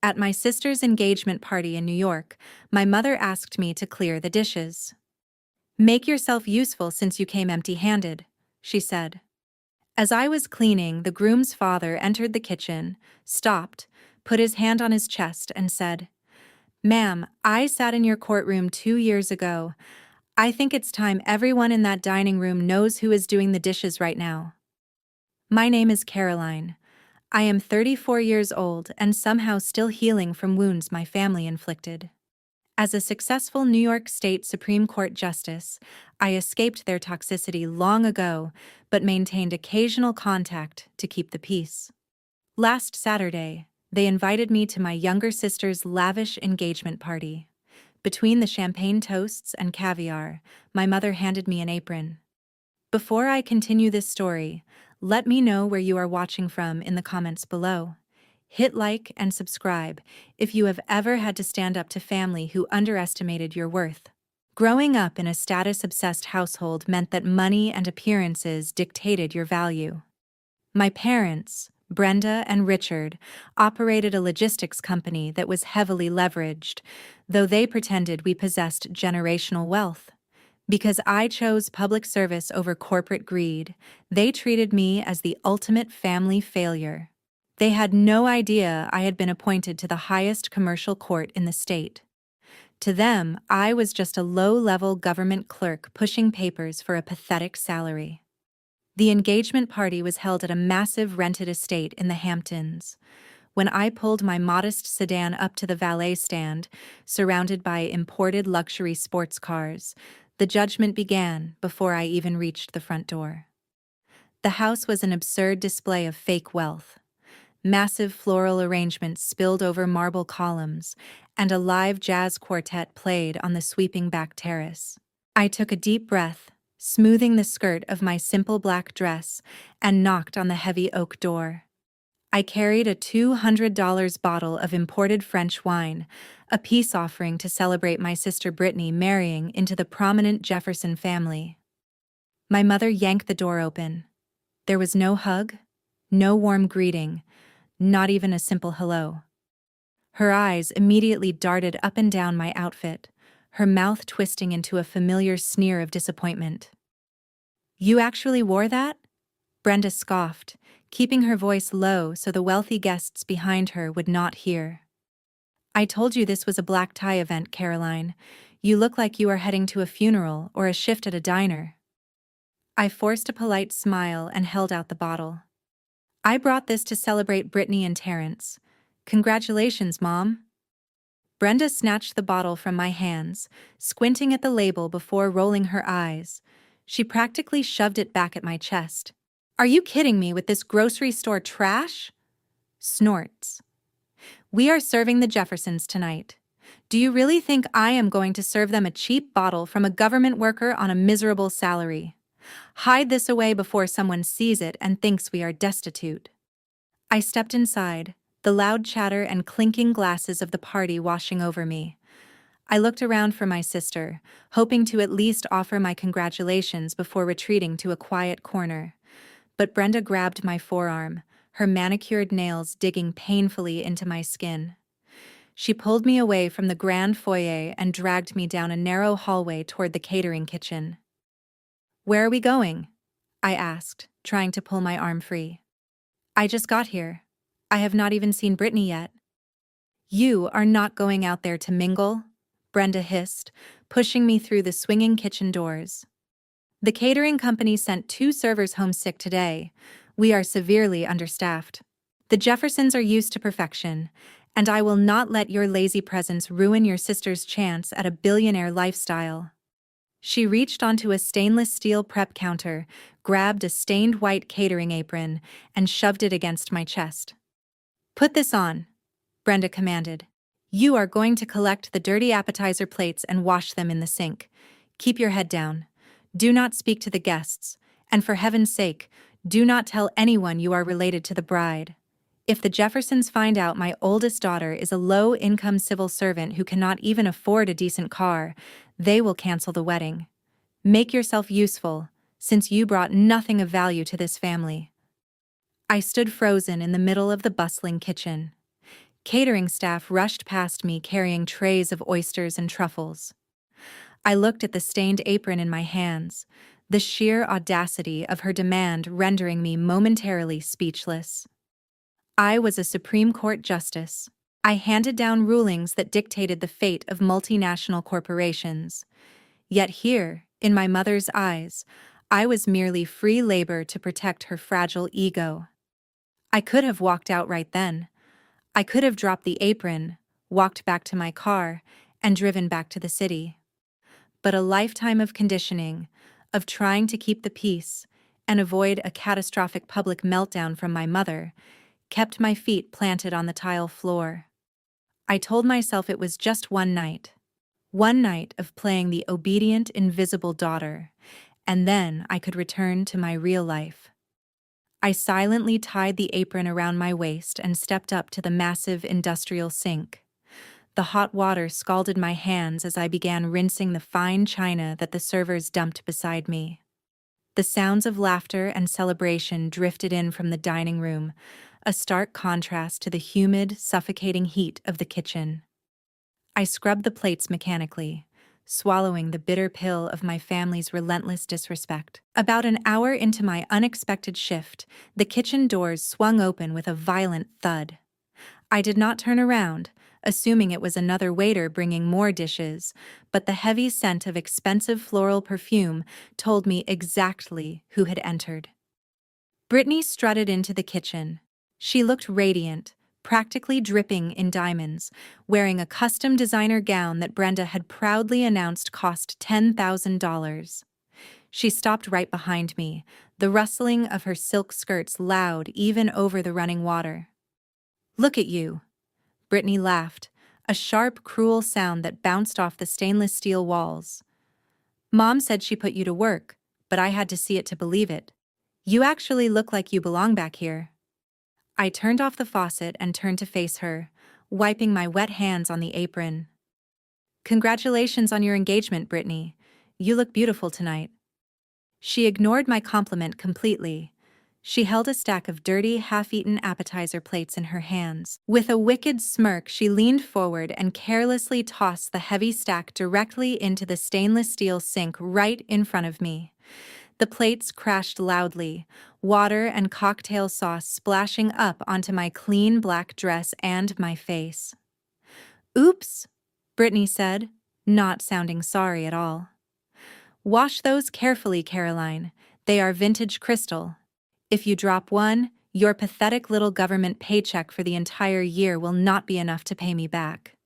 At my sister's engagement party in New York, my mother asked me to clear the dishes. "Make yourself useful since you came empty-handed," she said. As I was cleaning, the groom's father entered the kitchen, stopped, put his hand on his chest, and said, "Ma'am, I sat in your courtroom 2 years ago. I think it's time everyone in that dining room knows who is doing the dishes right now." My name is Caroline. I am 34 years old and somehow still healing from wounds my family inflicted. As a successful New York State Supreme Court justice, I escaped their toxicity long ago, but maintained occasional contact to keep the peace. Last Saturday, they invited me to my younger sister's lavish engagement party. Between the champagne toasts and caviar, my mother handed me an apron. Before I continue this story, let me know where you are watching from in the comments below. Hit like and subscribe if you have ever had to stand up to family who underestimated your worth. Growing up in a status-obsessed household meant that money and appearances dictated your value. My parents, Brenda and Richard, operated a logistics company that was heavily leveraged, though they pretended we possessed generational wealth. Because I chose public service over corporate greed, they treated me as the ultimate family failure. They had no idea I had been appointed to the highest commercial court in the state. To them, I was just a low-level government clerk pushing papers for a pathetic salary. The engagement party was held at a massive rented estate in the Hamptons. When I pulled my modest sedan up to the valet stand, surrounded by imported luxury sports cars, the judgment began before I even reached the front door. The house was an absurd display of fake wealth. Massive floral arrangements spilled over marble columns, and a live jazz quartet played on the sweeping back terrace. I took a deep breath, smoothing the skirt of my simple black dress, and knocked on the heavy oak door. I carried a $200 bottle of imported French wine, a peace offering to celebrate my sister Brittany marrying into the prominent Jefferson family. My mother yanked the door open. There was no hug, no warm greeting, not even a simple hello. Her eyes immediately darted up and down my outfit, her mouth twisting into a familiar sneer of disappointment. "You actually wore that?" Brenda scoffed, keeping her voice low so the wealthy guests behind her would not hear. "I told you this was a black tie event, Caroline. You look like you are heading to a funeral or a shift at a diner." I forced a polite smile and held out the bottle. "I brought this to celebrate Brittany and Terrence. Congratulations, Mom." Brenda snatched the bottle from my hands, squinting at the label before rolling her eyes. She practically shoved it back at my chest. "Are you kidding me with this grocery store trash?" Snorts. "We are serving the Jeffersons tonight. Do you really think I am going to serve them a cheap bottle from a government worker on a miserable salary? Hide this away before someone sees it and thinks we are destitute." I stepped inside, the loud chatter and clinking glasses of the party washing over me. I looked around for my sister, hoping to at least offer my congratulations before retreating to a quiet corner. But Brenda grabbed my forearm, her manicured nails digging painfully into my skin. She pulled me away from the grand foyer and dragged me down a narrow hallway toward the catering kitchen. "Where are we going?" I asked, trying to pull my arm free. "I just got here. I have not even seen Brittany yet." "You are not going out there to mingle," Brenda hissed, pushing me through the swinging kitchen doors. "The catering company sent 2 servers home sick today. We are severely understaffed. The Jeffersons are used to perfection, and I will not let your lazy presence ruin your sister's chance at a billionaire lifestyle." She reached onto a stainless steel prep counter, grabbed a stained white catering apron, and shoved it against my chest. "Put this on," Brenda commanded. "You are going to collect the dirty appetizer plates and wash them in the sink. Keep your head down. Do not speak to the guests, and for heaven's sake, do not tell anyone you are related to the bride. If the Jeffersons find out my oldest daughter is a low-income civil servant who cannot even afford a decent car, they will cancel the wedding. Make yourself useful, since you brought nothing of value to this family." I stood frozen in the middle of the bustling kitchen. Catering staff rushed past me carrying trays of oysters and truffles. I looked at the stained apron in my hands, the sheer audacity of her demand rendering me momentarily speechless. I was a Supreme Court justice. I handed down rulings that dictated the fate of multinational corporations. Yet here, in my mother's eyes, I was merely free labor to protect her fragile ego. I could have walked out right then. I could have dropped the apron, walked back to my car, and driven back to the city. But a lifetime of conditioning, of trying to keep the peace and avoid a catastrophic public meltdown from my mother, kept my feet planted on the tile floor. I told myself it was just one night of playing the obedient, invisible daughter, and then I could return to my real life. I silently tied the apron around my waist and stepped up to the massive industrial sink. The hot water scalded my hands as I began rinsing the fine china that the servers dumped beside me. The sounds of laughter and celebration drifted in from the dining room, a stark contrast to the humid, suffocating heat of the kitchen. I scrubbed the plates mechanically, swallowing the bitter pill of my family's relentless disrespect. About an hour into my unexpected shift, the kitchen doors swung open with a violent thud. I did not turn around, assuming it was another waiter bringing more dishes, but the heavy scent of expensive floral perfume told me exactly who had entered. Brittany strutted into the kitchen. She looked radiant, practically dripping in diamonds, wearing a custom designer gown that Brenda had proudly announced cost $10,000. She stopped right behind me, the rustling of her silk skirts loud even over the running water. "Look at you," Brittany laughed, a sharp, cruel sound that bounced off the stainless steel walls. "Mom said she put you to work, but I had to see it to believe it. You actually look like you belong back here." I turned off the faucet and turned to face her, wiping my wet hands on the apron. "Congratulations on your engagement, Brittany. You look beautiful tonight." She ignored my compliment completely. She held a stack of dirty, half-eaten appetizer plates in her hands. With a wicked smirk, she leaned forward and carelessly tossed the heavy stack directly into the stainless steel sink right in front of me. The plates crashed loudly, water and cocktail sauce splashing up onto my clean black dress and my face. "Oops," Brittany said, not sounding sorry at all. "Wash those carefully, Caroline. They are vintage crystal. If you drop one, your pathetic little government paycheck for the entire year will not be enough to pay me back.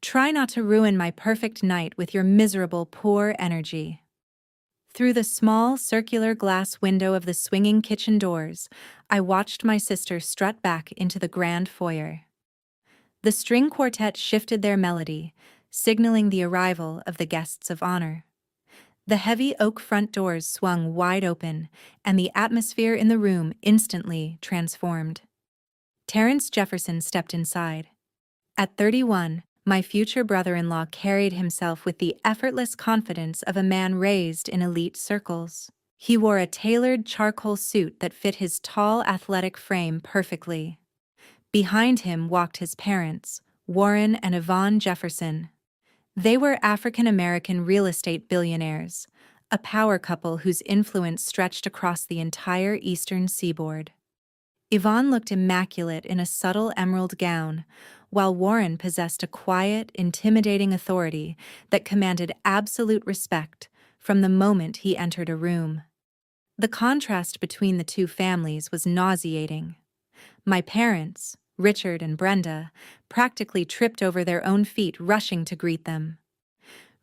Try not to ruin my perfect night with your miserable, poor energy." Through the small, circular glass window of the swinging kitchen doors, I watched my sister strut back into the grand foyer. The string quartet shifted their melody, signaling the arrival of the guests of honor. The heavy oak front doors swung wide open, and the atmosphere in the room instantly transformed. Terrence Jefferson stepped inside. At 31, my future brother-in-law carried himself with the effortless confidence of a man raised in elite circles. He wore a tailored charcoal suit that fit his tall, athletic frame perfectly. Behind him walked his parents, Warren and Yvonne Jefferson. They were African-American real estate billionaires, a power couple whose influence stretched across the entire eastern seaboard. Yvonne looked immaculate in a subtle emerald gown, while Warren possessed a quiet, intimidating authority that commanded absolute respect from the moment he entered a room. The contrast between the two families was nauseating. My parents, Richard and Brenda, practically tripped over their own feet rushing to greet them.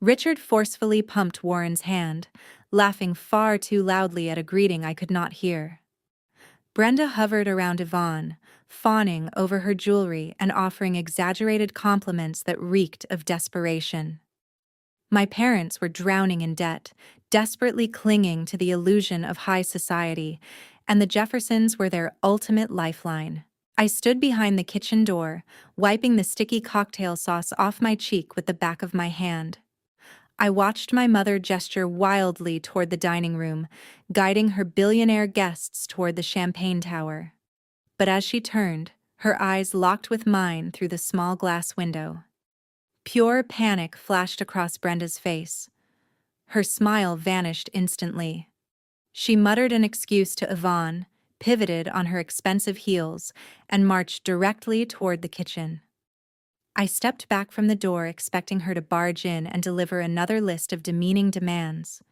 Richard forcefully pumped Warren's hand, laughing far too loudly at a greeting I could not hear. Brenda hovered around Yvonne, fawning over her jewelry and offering exaggerated compliments that reeked of desperation. My parents were drowning in debt, desperately clinging to the illusion of high society, and the Jeffersons were their ultimate lifeline. I stood behind the kitchen door, wiping the sticky cocktail sauce off my cheek with the back of my hand. I watched my mother gesture wildly toward the dining room, guiding her billionaire guests toward the champagne tower. But as she turned, her eyes locked with mine through the small glass window. Pure panic flashed across Brenda's face. Her smile vanished instantly. She muttered an excuse to Yvonne, pivoted on her expensive heels, and marched directly toward the kitchen. I stepped back from the door expecting her to barge in and deliver another list of demeaning demands.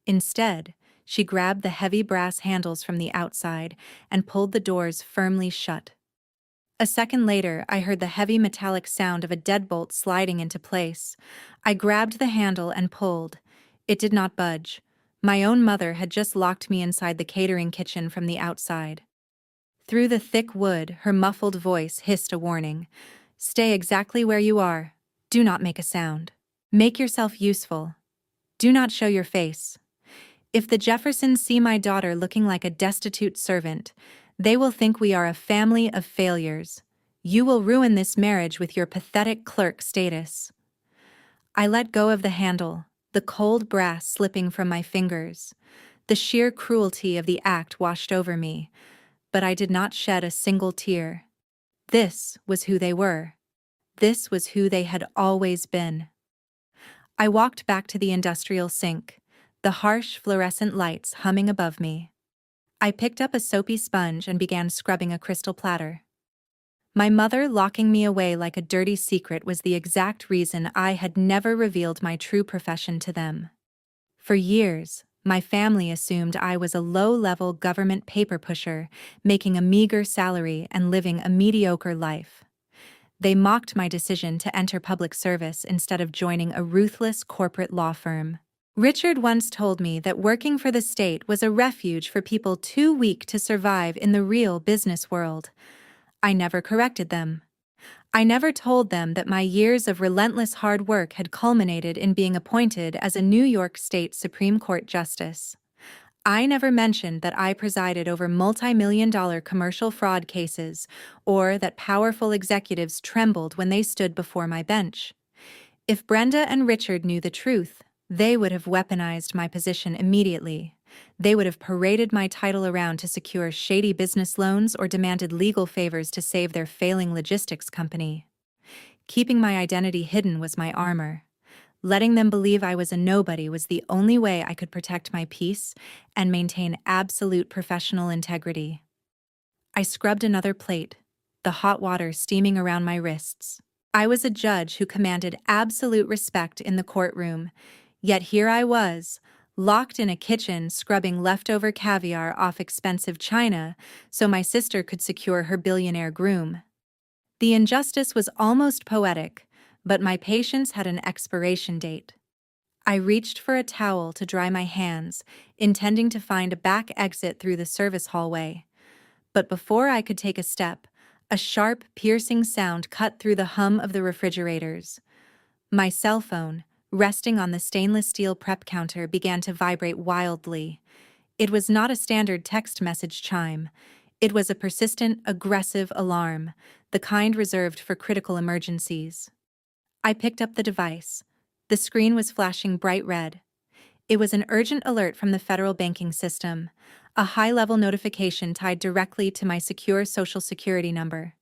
Instead, she grabbed the heavy brass handles from the outside and pulled the doors firmly shut. A second later, I heard the heavy metallic sound of a deadbolt sliding into place. I grabbed the handle and pulled. It did not budge. My own mother had just locked me inside the catering kitchen from the outside. Through the thick wood, her muffled voice hissed a warning. "Stay exactly where you are. Do not make a sound. Make yourself useful. Do not show your face. If the Jeffersons see my daughter looking like a destitute servant, they will think we are a family of failures. You will ruin this marriage with your pathetic clerk status." I let go of the handle, the cold brass slipping from my fingers. The sheer cruelty of the act washed over me, but I did not shed a single tear. This was who they were. This was who they had always been. I walked back to the industrial sink, the harsh fluorescent lights humming above me. I picked up a soapy sponge and began scrubbing a crystal platter. My mother locking me away like a dirty secret was the exact reason I had never revealed my true profession to them. For years, my family assumed I was a low-level government paper pusher, making a meager salary and living a mediocre life. They mocked my decision to enter public service instead of joining a ruthless corporate law firm. Richard once told me that working for the state was a refuge for people too weak to survive in the real business world. I never corrected them. I never told them that my years of relentless hard work had culminated in being appointed as a New York State Supreme Court justice. I never mentioned that I presided over multi-million-dollar commercial fraud cases, or that powerful executives trembled when they stood before my bench. If Brenda and Richard knew the truth, they would have weaponized my position immediately. They would have paraded my title around to secure shady business loans or demanded legal favors to save their failing logistics company. Keeping my identity hidden was my armor. Letting them believe I was a nobody was the only way I could protect my peace and maintain absolute professional integrity. I scrubbed another plate, the hot water steaming around my wrists. I was a judge who commanded absolute respect in the courtroom, yet here I was, locked in a kitchen scrubbing leftover caviar off expensive china so my sister could secure her billionaire groom. The injustice was almost poetic, but my patience had an expiration date. I reached for a towel to dry my hands, intending to find a back exit through the service hallway. But before I could take a step, a sharp, piercing sound cut through the hum of the refrigerators. My cell phone, resting on the stainless steel prep counter, began to vibrate wildly. It was not a standard text message chime. It was a persistent, aggressive alarm, the kind reserved for critical emergencies. I picked up the device. The screen was flashing bright red. It was an urgent alert from the federal banking system, a high-level notification tied directly to my secure Social Security number.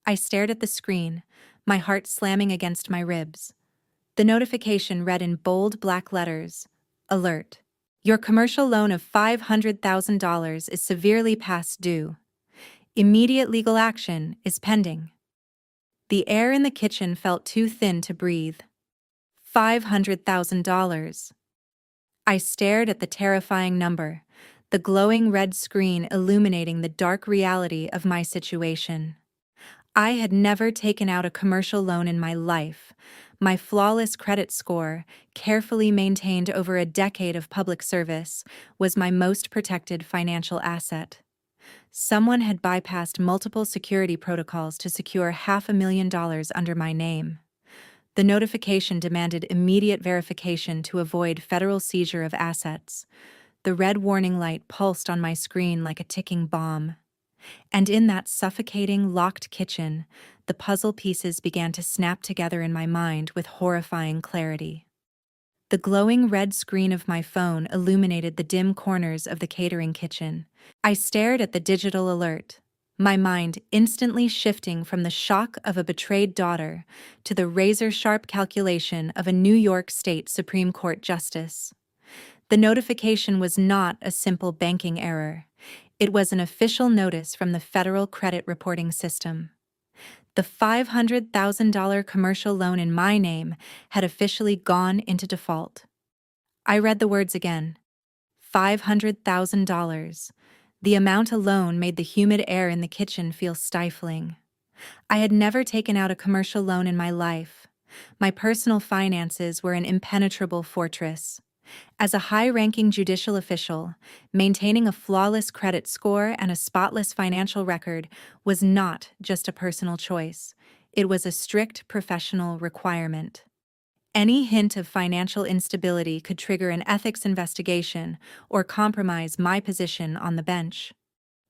I stared at the screen, my heart slamming against my ribs. The notification read in bold black letters, "Alert. Your commercial loan of $500,000 is severely past due. Immediate legal action is pending." The air in the kitchen felt too thin to breathe. $500,000. I stared at the terrifying number, the glowing red screen illuminating the dark reality of my situation. I had never taken out a commercial loan in my life. My flawless credit score, carefully maintained over a decade of public service, was my most protected financial asset. Someone had bypassed multiple security protocols to secure $500,000 under my name. The notification demanded immediate verification to avoid federal seizure of assets. The red warning light pulsed on my screen like a ticking bomb. And in that suffocating, locked kitchen, the puzzle pieces began to snap together in my mind with horrifying clarity. The glowing red screen of my phone illuminated the dim corners of the catering kitchen. I stared at the digital alert, my mind instantly shifting from the shock of a betrayed daughter to the razor-sharp calculation of a New York State Supreme Court justice. The notification was not a simple banking error. It was an official notice from the Federal Credit Reporting System. The $500,000 commercial loan in my name had officially gone into default. I read the words again. $500,000. The amount alone made the humid air in the kitchen feel stifling. I had never taken out a commercial loan in my life. My personal finances were an impenetrable fortress. As a high-ranking judicial official, maintaining a flawless credit score and a spotless financial record was not just a personal choice. It was a strict professional requirement. Any hint of financial instability could trigger an ethics investigation or compromise my position on the bench.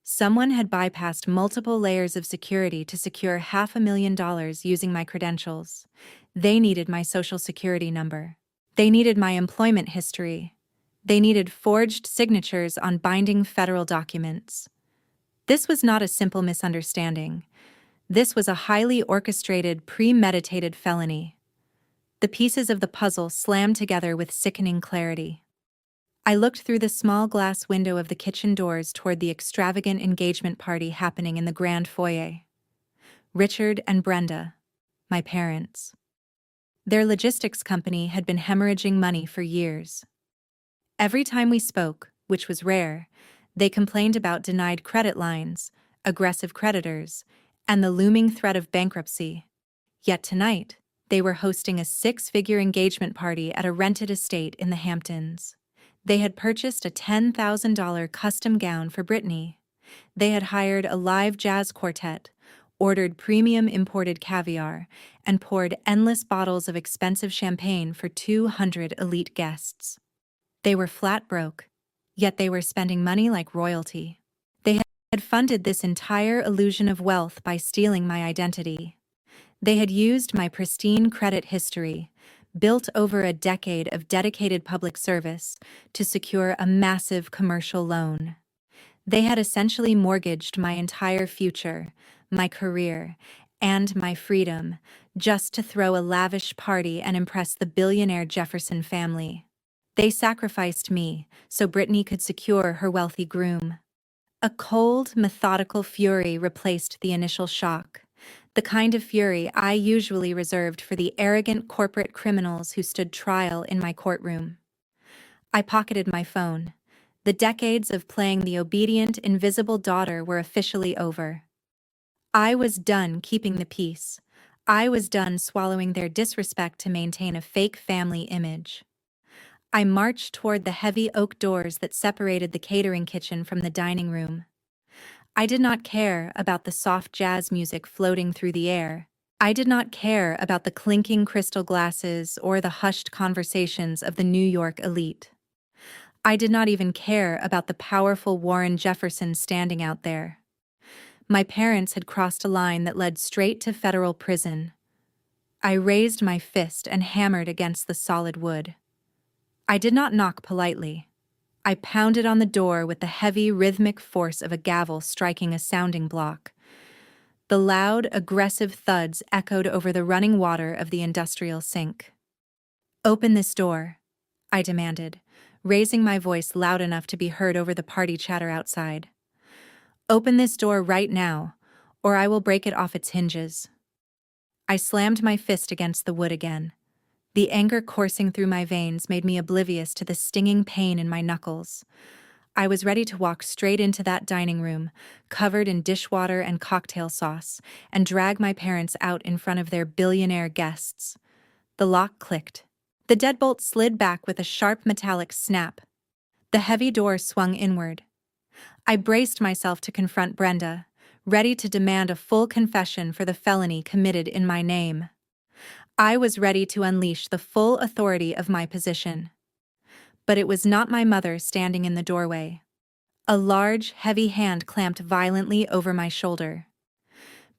Someone had bypassed multiple layers of security to secure $500,000 using my credentials. They needed my social security number. They needed my employment history. They needed forged signatures on binding federal documents. This was not a simple misunderstanding. This was a highly orchestrated, premeditated felony. The pieces of the puzzle slammed together with sickening clarity. I looked through the small glass window of the kitchen doors toward the extravagant engagement party happening in the grand foyer. Richard and Brenda, my parents. Their logistics company had been hemorrhaging money for years. Every time we spoke, which was rare, they complained about denied credit lines, aggressive creditors, and the looming threat of bankruptcy. Yet tonight, they were hosting a six-figure engagement party at a rented estate in the Hamptons. They had purchased a $10,000 custom gown for Brittany. They had hired a live jazz quartet, ordered premium imported caviar, and poured endless bottles of expensive champagne for 200 elite guests. They were flat broke, yet they were spending money like royalty. They had funded this entire illusion of wealth by stealing my identity. They had used my pristine credit history, built over a decade of dedicated public service, to secure a massive commercial loan. They had essentially mortgaged my entire future, my career, and my freedom, just to throw a lavish party and impress the billionaire Jefferson family. They sacrificed me so Brittany could secure her wealthy groom. A cold, methodical fury replaced the initial shock, the kind of fury I usually reserved for the arrogant corporate criminals who stood trial in my courtroom. I pocketed my phone. The decades of playing the obedient, invisible daughter were officially over. I was done keeping the peace. I was done swallowing their disrespect to maintain a fake family image. I marched toward the heavy oak doors that separated the catering kitchen from the dining room. I did not care about the soft jazz music floating through the air. I did not care about the clinking crystal glasses or the hushed conversations of the New York elite. I did not even care about the powerful Warren Jefferson standing out there. My parents had crossed a line that led straight to federal prison. I raised my fist and hammered against the solid wood. I did not knock politely. I pounded on the door with the heavy, rhythmic force of a gavel striking a sounding block. The loud, aggressive thuds echoed over the running water of the industrial sink. "Open this door," I demanded, raising my voice loud enough to be heard over the party chatter outside. "Open this door right now, or I will break it off its hinges." I slammed my fist against the wood again. The anger coursing through my veins made me oblivious to the stinging pain in my knuckles. I was ready to walk straight into that dining room, covered in dishwater and cocktail sauce, and drag my parents out in front of their billionaire guests. The lock clicked. The deadbolt slid back with a sharp metallic snap. The heavy door swung inward. I braced myself to confront Brenda, ready to demand a full confession for the felony committed in my name. I was ready to unleash the full authority of my position. But it was not my mother standing in the doorway. A large, heavy hand clamped violently over my shoulder.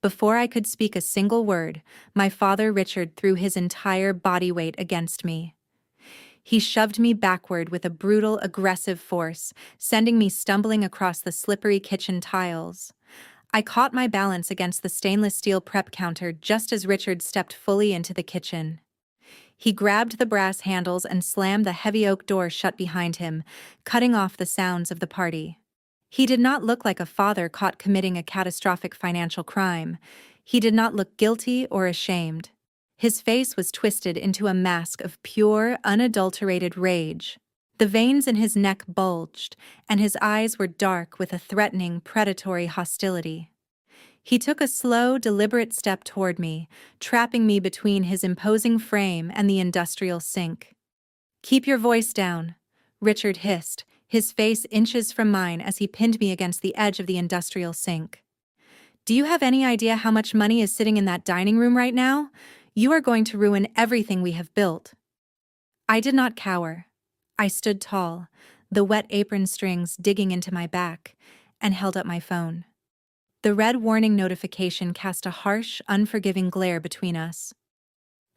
Before I could speak a single word, my father Richard threw his entire body weight against me. He shoved me backward with a brutal, aggressive force, sending me stumbling across the slippery kitchen tiles. I caught my balance against the stainless steel prep counter just as Richard stepped fully into the kitchen. He grabbed the brass handles and slammed the heavy oak door shut behind him, cutting off the sounds of the party. He did not look like a father caught committing a catastrophic financial crime. He did not look guilty or ashamed. His face was twisted into a mask of pure, unadulterated rage. The veins in his neck bulged, and his eyes were dark with a threatening, predatory hostility. He took a slow, deliberate step toward me, trapping me between his imposing frame and the industrial sink. "Keep your voice down," Richard hissed, his face inches from mine as he pinned me against the edge of the industrial sink. "Do you have any idea how much money is sitting in that dining room right now? You are going to ruin everything we have built." I did not cower. I stood tall, the wet apron strings digging into my back, and held up my phone. The red warning notification cast a harsh, unforgiving glare between us.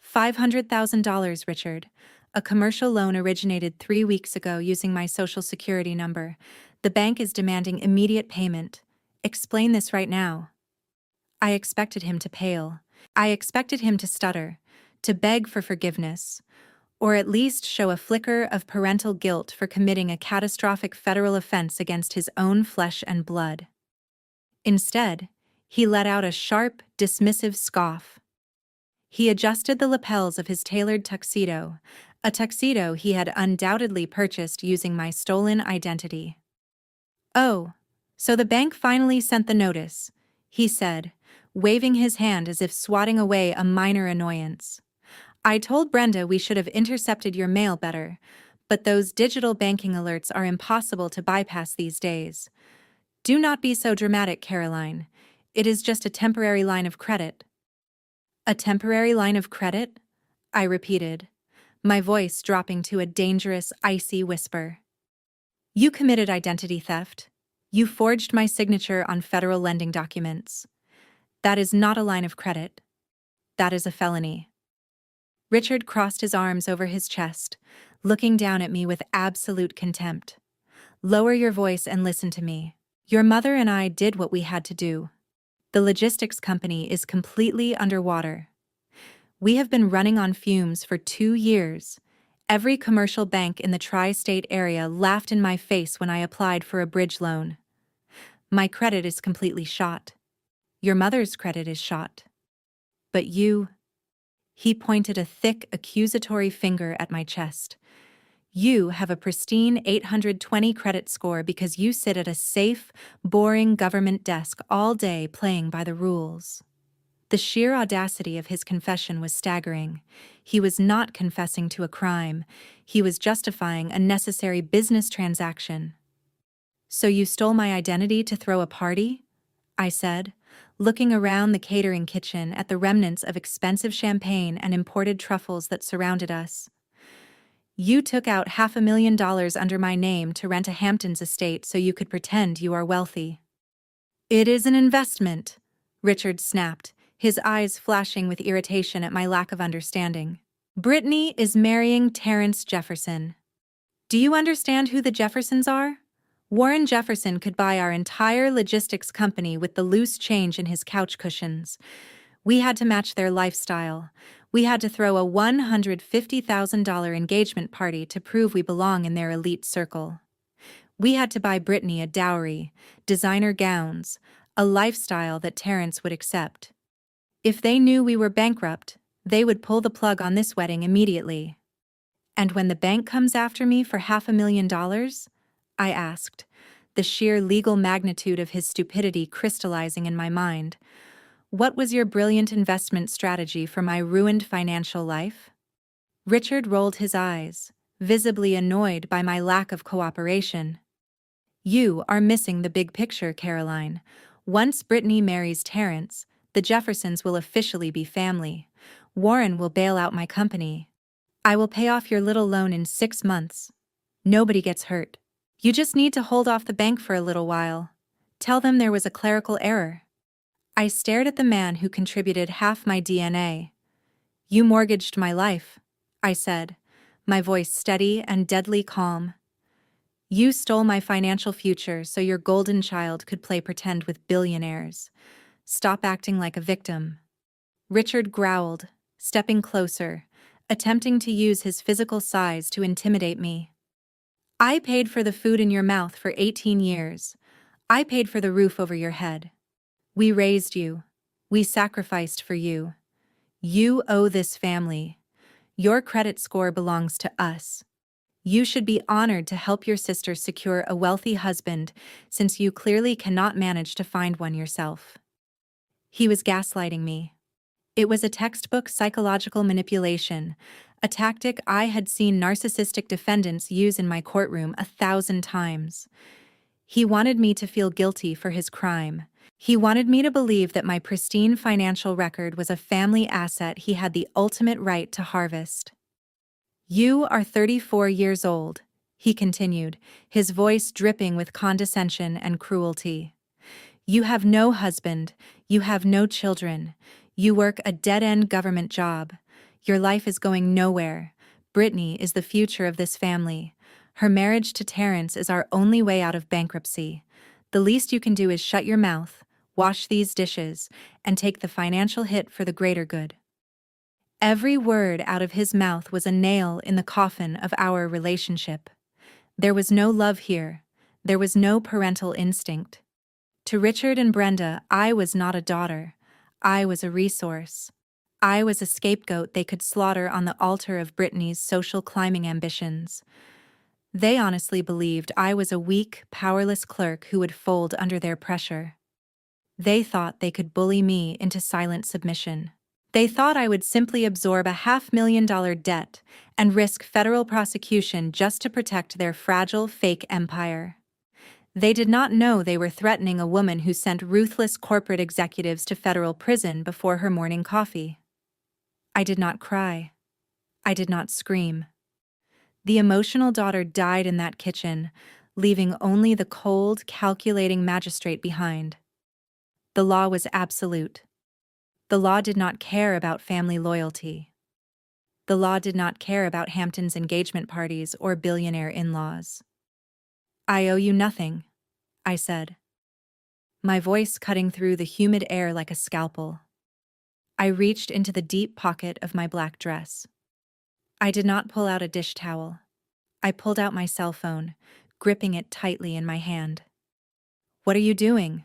$500,000, Richard. A commercial loan originated 3 weeks ago using my Social Security number. The bank is demanding immediate payment. Explain this right now. I expected him to pale. I expected him to stutter, to beg for forgiveness, or at least show a flicker of parental guilt for committing a catastrophic federal offense against his own flesh and blood. Instead, he let out a sharp, dismissive scoff. He adjusted the lapels of his tailored tuxedo, a tuxedo he had undoubtedly purchased using my stolen identity. "Oh, so the bank finally sent the notice," he said, waving his hand as if swatting away a minor annoyance. "I told Brenda we should have intercepted your mail better, but those digital banking alerts are impossible to bypass these days. Do not be so dramatic, Caroline. It is just a temporary line of credit." "A temporary line of credit?" I repeated, my voice dropping to a dangerous, icy whisper. "You committed identity theft. You forged my signature on federal lending documents. That is not a line of credit. That is a felony." Richard crossed his arms over his chest, looking down at me with absolute contempt. "Lower your voice and listen to me. Your mother and I did what we had to do. The logistics company is completely underwater. We have been running on fumes for 2 years. Every commercial bank in the tri-state area laughed in my face when I applied for a bridge loan. My credit is completely shot. Your mother's credit is shot. But you—" He pointed a thick, accusatory finger at my chest. "You have a pristine 820 credit score because you sit at a safe, boring government desk all day playing by the rules." The sheer audacity of his confession was staggering. He was not confessing to a crime. He was justifying a necessary business transaction. "So you stole my identity to throw a party?" I said, looking around the catering kitchen at the remnants of expensive champagne and imported truffles that surrounded us. "You took out $500,000 under my name to rent a Hamptons estate so you could pretend you are wealthy." "It is an investment," Richard snapped, his eyes flashing with irritation at my lack of understanding. "Brittany is marrying Terrence Jefferson. Do you understand who the Jeffersons are? Warren Jefferson could buy our entire logistics company with the loose change in his couch cushions. We had to match their lifestyle. We had to throw a $150,000 engagement party to prove we belong in their elite circle. We had to buy Brittany a dowry, designer gowns, a lifestyle that Terrence would accept. If they knew we were bankrupt, they would pull the plug on this wedding immediately." "And when the bank comes after me for $500,000? I asked, the sheer legal magnitude of his stupidity crystallizing in my mind. "What was your brilliant investment strategy for my ruined financial life?" Richard rolled his eyes, visibly annoyed by my lack of cooperation. "You are missing the big picture, Caroline. Once Brittany marries Terrence, the Jeffersons will officially be family. Warren will bail out my company. I will pay off your little loan in 6 months. Nobody gets hurt. You just need to hold off the bank for a little while. Tell them there was a clerical error." I stared at the man who contributed half my DNA. "You mortgaged my life," I said, my voice steady and deadly calm. You stole my financial future so your golden child could play pretend with billionaires. Stop acting like a victim." Richard growled, stepping closer, attempting to use his physical size to intimidate me. "I paid for the food in your mouth for 18 years. I paid for the roof over your head. We raised you. We sacrificed for you. You owe this family. Your credit score belongs to us. You should be honored to help your sister secure a wealthy husband, since you clearly cannot manage to find one yourself." He was gaslighting me. It was a textbook psychological manipulation, a tactic I had seen narcissistic defendants use in my courtroom 1,000 times. He wanted me to feel guilty for his crime. He wanted me to believe that my pristine financial record was a family asset he had the ultimate right to harvest. "You are 34 years old," he continued, his voice dripping with condescension and cruelty. "You have no husband, you have no children, you work a dead-end government job. Your life is going nowhere. Brittany is the future of this family. Her marriage to Terrence is our only way out of bankruptcy. The least you can do is shut your mouth, wash these dishes, and take the financial hit for the greater good." Every word out of his mouth was a nail in the coffin of our relationship. There was no love here. There was no parental instinct. To Richard and Brenda, I was not a daughter. I was a resource. I was a scapegoat they could slaughter on the altar of Brittany's social climbing ambitions. They honestly believed I was a weak, powerless clerk who would fold under their pressure. They thought they could bully me into silent submission. They thought I would simply absorb a $500,000 debt and risk federal prosecution just to protect their fragile, fake empire. They did not know they were threatening a woman who sent ruthless corporate executives to federal prison before her morning coffee. I did not cry. I did not scream. The emotional daughter died in that kitchen, leaving only the cold, calculating magistrate behind. The law was absolute. The law did not care about family loyalty. The law did not care about Hampton's engagement parties or billionaire in-laws. "I owe you nothing," I said, my voice cutting through the humid air like a scalpel. I reached into the deep pocket of my black dress. I did not pull out a dish towel. I pulled out my cell phone, gripping it tightly in my hand. "What are you doing?"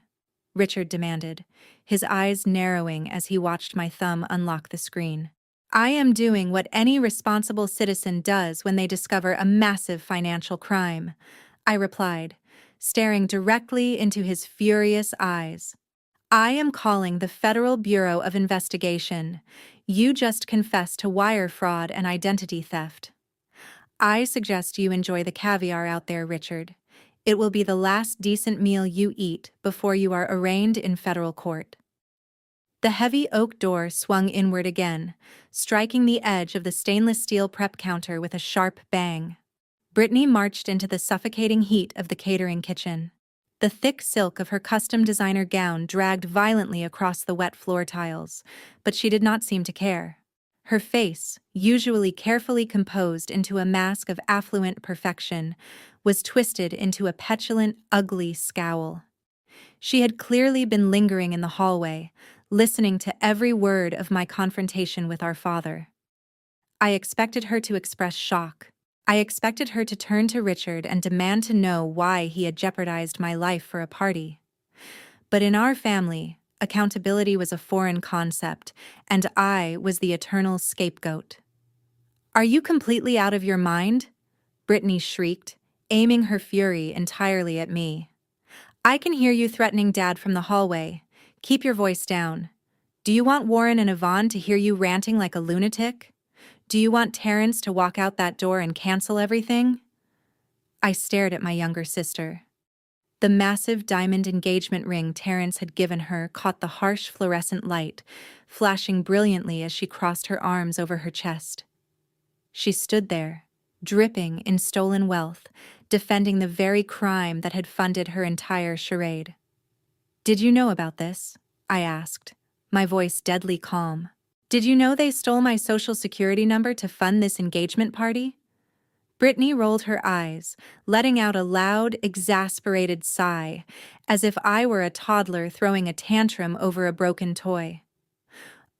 Richard demanded, his eyes narrowing as he watched my thumb unlock the screen. "I am doing what any responsible citizen does when they discover a massive financial crime," I replied, staring directly into his furious eyes. "I am calling the Federal Bureau of Investigation. You just confessed to wire fraud and identity theft. I suggest you enjoy the caviar out there, Richard. It will be the last decent meal you eat before you are arraigned in federal court." The heavy oak door swung inward again, striking the edge of the stainless steel prep counter with a sharp bang. Brittany marched into the suffocating heat of the catering kitchen. The thick silk of her custom designer gown dragged violently across the wet floor tiles, but she did not seem to care. Her face, usually carefully composed into a mask of affluent perfection, was twisted into a petulant, ugly scowl. She had clearly been lingering in the hallway, listening to every word of my confrontation with our father. I expected her to express shock. I expected her to turn to Richard and demand to know why he had jeopardized my life for a party. But in our family, accountability was a foreign concept, and I was the eternal scapegoat. "Are you completely out of your mind?" Brittany shrieked, aiming her fury entirely at me. "I can hear you threatening Dad from the hallway. Keep your voice down. Do you want Warren and Yvonne to hear you ranting like a lunatic? Do you want Terrence to walk out that door and cancel everything?" I stared at my younger sister. The massive diamond engagement ring Terrence had given her caught the harsh fluorescent light, flashing brilliantly as she crossed her arms over her chest. She stood there, dripping in stolen wealth, defending the very crime that had funded her entire charade. "Did you know about this?" I asked, my voice deadly calm. "Did you know they stole my social security number to fund this engagement party?" Brittany rolled her eyes, letting out a loud, exasperated sigh, as if I were a toddler throwing a tantrum over a broken toy.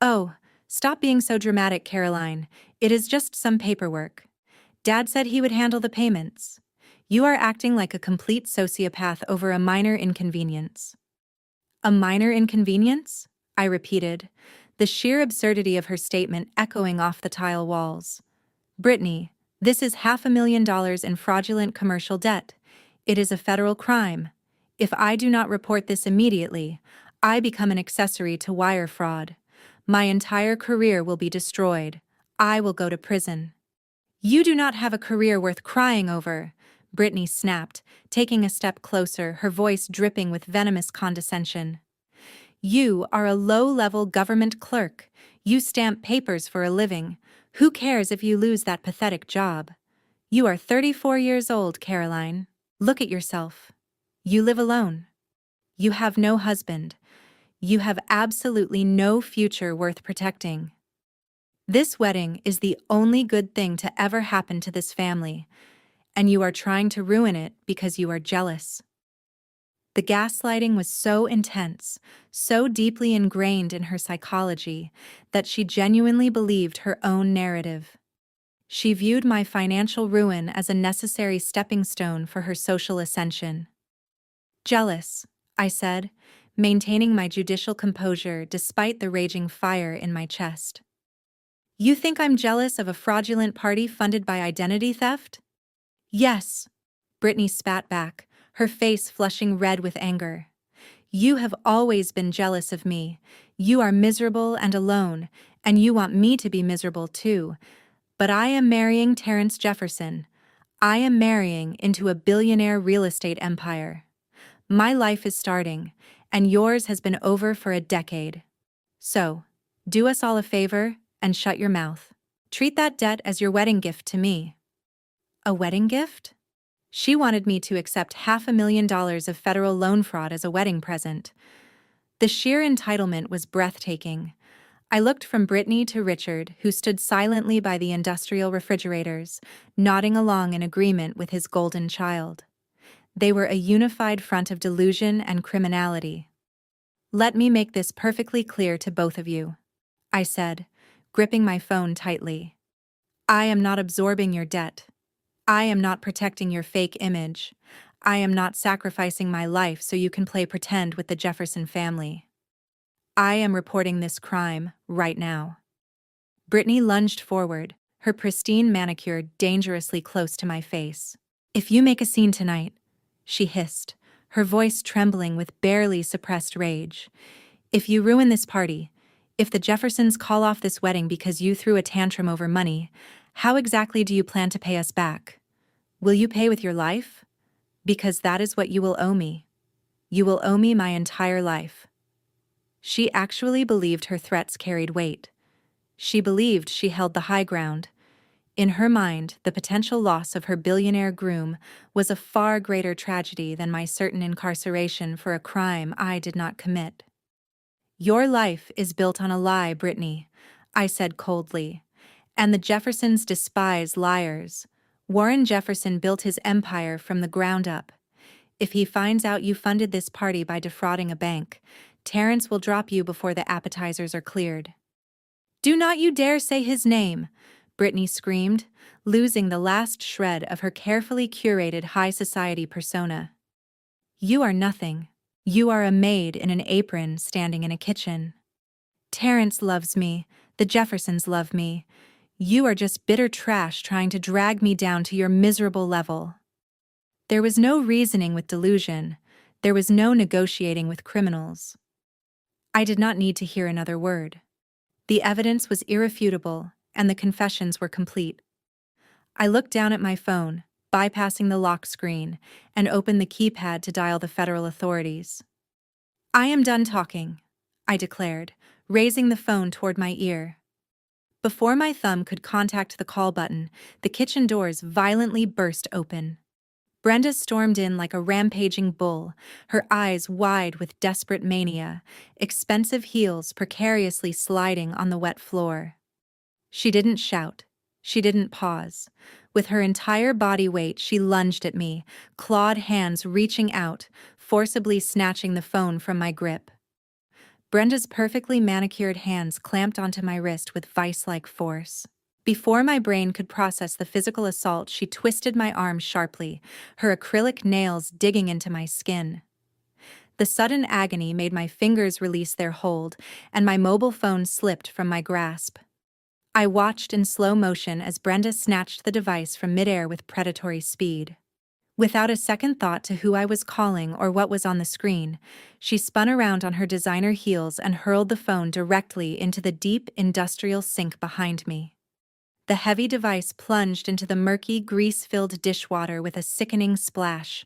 Oh, stop being so dramatic, Caroline. It is just some paperwork. Dad said he would handle the payments. You are acting like a complete sociopath over a minor inconvenience. A minor inconvenience? I repeated, the sheer absurdity of her statement echoing off the tile walls. Brittany, this is $500,000 in fraudulent commercial debt. It is a federal crime. If I do not report this immediately, I become an accessory to wire fraud. My entire career will be destroyed. I will go to prison. You do not have a career worth crying over, Brittany snapped, taking a step closer, her voice dripping with venomous condescension. You are a low-level government clerk. You stamp papers for a living. Who cares if you lose that pathetic job? You are 34 years old, Caroline. Look at yourself. You live alone. You have no husband. You have absolutely no future worth protecting. This wedding is the only good thing to ever happen to this family, and you are trying to ruin it because you are jealous. The gaslighting was so intense, so deeply ingrained in her psychology, that she genuinely believed her own narrative. She viewed my financial ruin as a necessary stepping stone for her social ascension. Jealous, I said, maintaining my judicial composure despite the raging fire in my chest. You think I'm jealous of a fraudulent party funded by identity theft? Yes, Brittany spat back, her face flushing red with anger. You have always been jealous of me. You are miserable and alone, and you want me to be miserable too. But I am marrying Terrence Jefferson. I am marrying into a billionaire real estate empire. My life is starting, and yours has been over for a decade. So, do us all a favor and shut your mouth. Treat that debt as your wedding gift to me. A wedding gift? She wanted me to accept $500,000 of federal loan fraud as a wedding present. The sheer entitlement was breathtaking. I looked from Brittany to Richard, who stood silently by the industrial refrigerators, nodding along in agreement with his golden child. They were a unified front of delusion and criminality. Let me make this perfectly clear to both of you, I said, gripping my phone tightly. I am not absorbing your debt. I am not protecting your fake image. I am not sacrificing my life so you can play pretend with the Jefferson family. I am reporting this crime right now. Brittany lunged forward, her pristine manicure dangerously close to my face. If you make a scene tonight, she hissed, her voice trembling with barely suppressed rage. If you ruin this party, if the Jeffersons call off this wedding because you threw a tantrum over money, how exactly do you plan to pay us back? Will you pay with your life? Because that is what you will owe me. You will owe me my entire life. She actually believed her threats carried weight. She believed she held the high ground. In her mind, the potential loss of her billionaire groom was a far greater tragedy than my certain incarceration for a crime I did not commit. Your life is built on a lie, Brittany, I said coldly. And the Jeffersons despise liars. Warren Jefferson built his empire from the ground up. If he finds out you funded this party by defrauding a bank, Terrence will drop you before the appetizers are cleared. Do not you dare say his name, Brittany screamed, losing the last shred of her carefully curated high society persona. You are nothing. You are a maid in an apron standing in a kitchen. Terrence loves me. The Jeffersons love me. You are just bitter trash trying to drag me down to your miserable level. There was no reasoning with delusion. There was no negotiating with criminals. I did not need to hear another word. The evidence was irrefutable, and the confessions were complete. I looked down at my phone, bypassing the lock screen, and opened the keypad to dial the federal authorities. I am done talking, I declared, raising the phone toward my ear. Before my thumb could contact the call button, the kitchen doors violently burst open. Brenda stormed in like a rampaging bull, her eyes wide with desperate mania, expensive heels precariously sliding on the wet floor. She didn't shout. She didn't pause. With her entire body weight, she lunged at me, clawed hands reaching out, forcibly snatching the phone from my grip. Brenda's perfectly manicured hands clamped onto my wrist with vice-like force. Before my brain could process the physical assault, she twisted my arm sharply, her acrylic nails digging into my skin. The sudden agony made my fingers release their hold, and my mobile phone slipped from my grasp. I watched in slow motion as Brenda snatched the device from midair with predatory speed. Without a second thought to who I was calling or what was on the screen, she spun around on her designer heels and hurled the phone directly into the deep industrial sink behind me. The heavy device plunged into the murky, grease-filled dishwater with a sickening splash.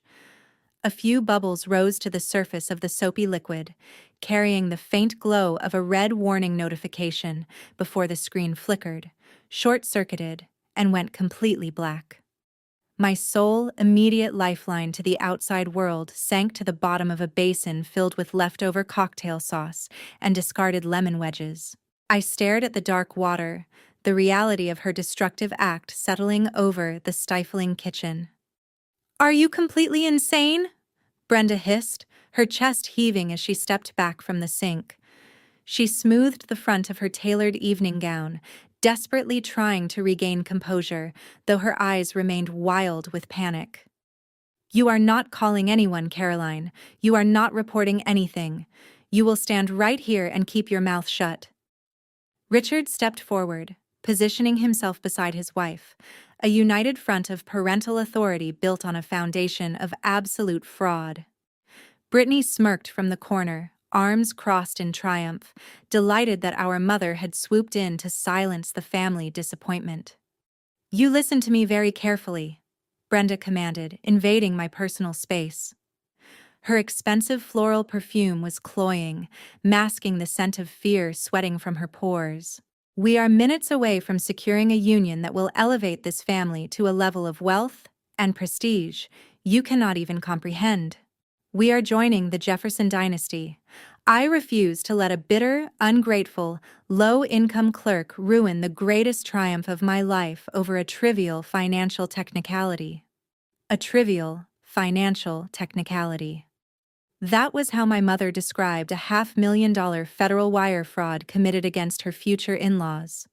A few bubbles rose to the surface of the soapy liquid, carrying the faint glow of a red warning notification before the screen flickered, short-circuited, and went completely black. My sole, immediate lifeline to the outside world sank to the bottom of a basin filled with leftover cocktail sauce and discarded lemon wedges. I stared at the dark water, the reality of her destructive act settling over the stifling kitchen. "Are you completely insane?" Brenda hissed, her chest heaving as she stepped back from the sink. She smoothed the front of her tailored evening gown, desperately trying to regain composure, though her eyes remained wild with panic. "You are not calling anyone, Caroline. You are not reporting anything. You will stand right here and keep your mouth shut." Richard stepped forward, positioning himself beside his wife, a united front of parental authority built on a foundation of absolute fraud. Brittany smirked from the corner, arms crossed in triumph, delighted that our mother had swooped in to silence the family disappointment. "You listen to me very carefully," Brenda commanded, invading my personal space. Her expensive floral perfume was cloying, masking the scent of fear sweating from her pores. "We are minutes away from securing a union that will elevate this family to a level of wealth and prestige you cannot even comprehend. We are joining the Jefferson dynasty. I refuse to let a bitter, ungrateful, low-income clerk ruin the greatest triumph of my life over a trivial financial technicality." A trivial financial technicality. That was how my mother described a $500,000 federal wire fraud committed against her future in-laws.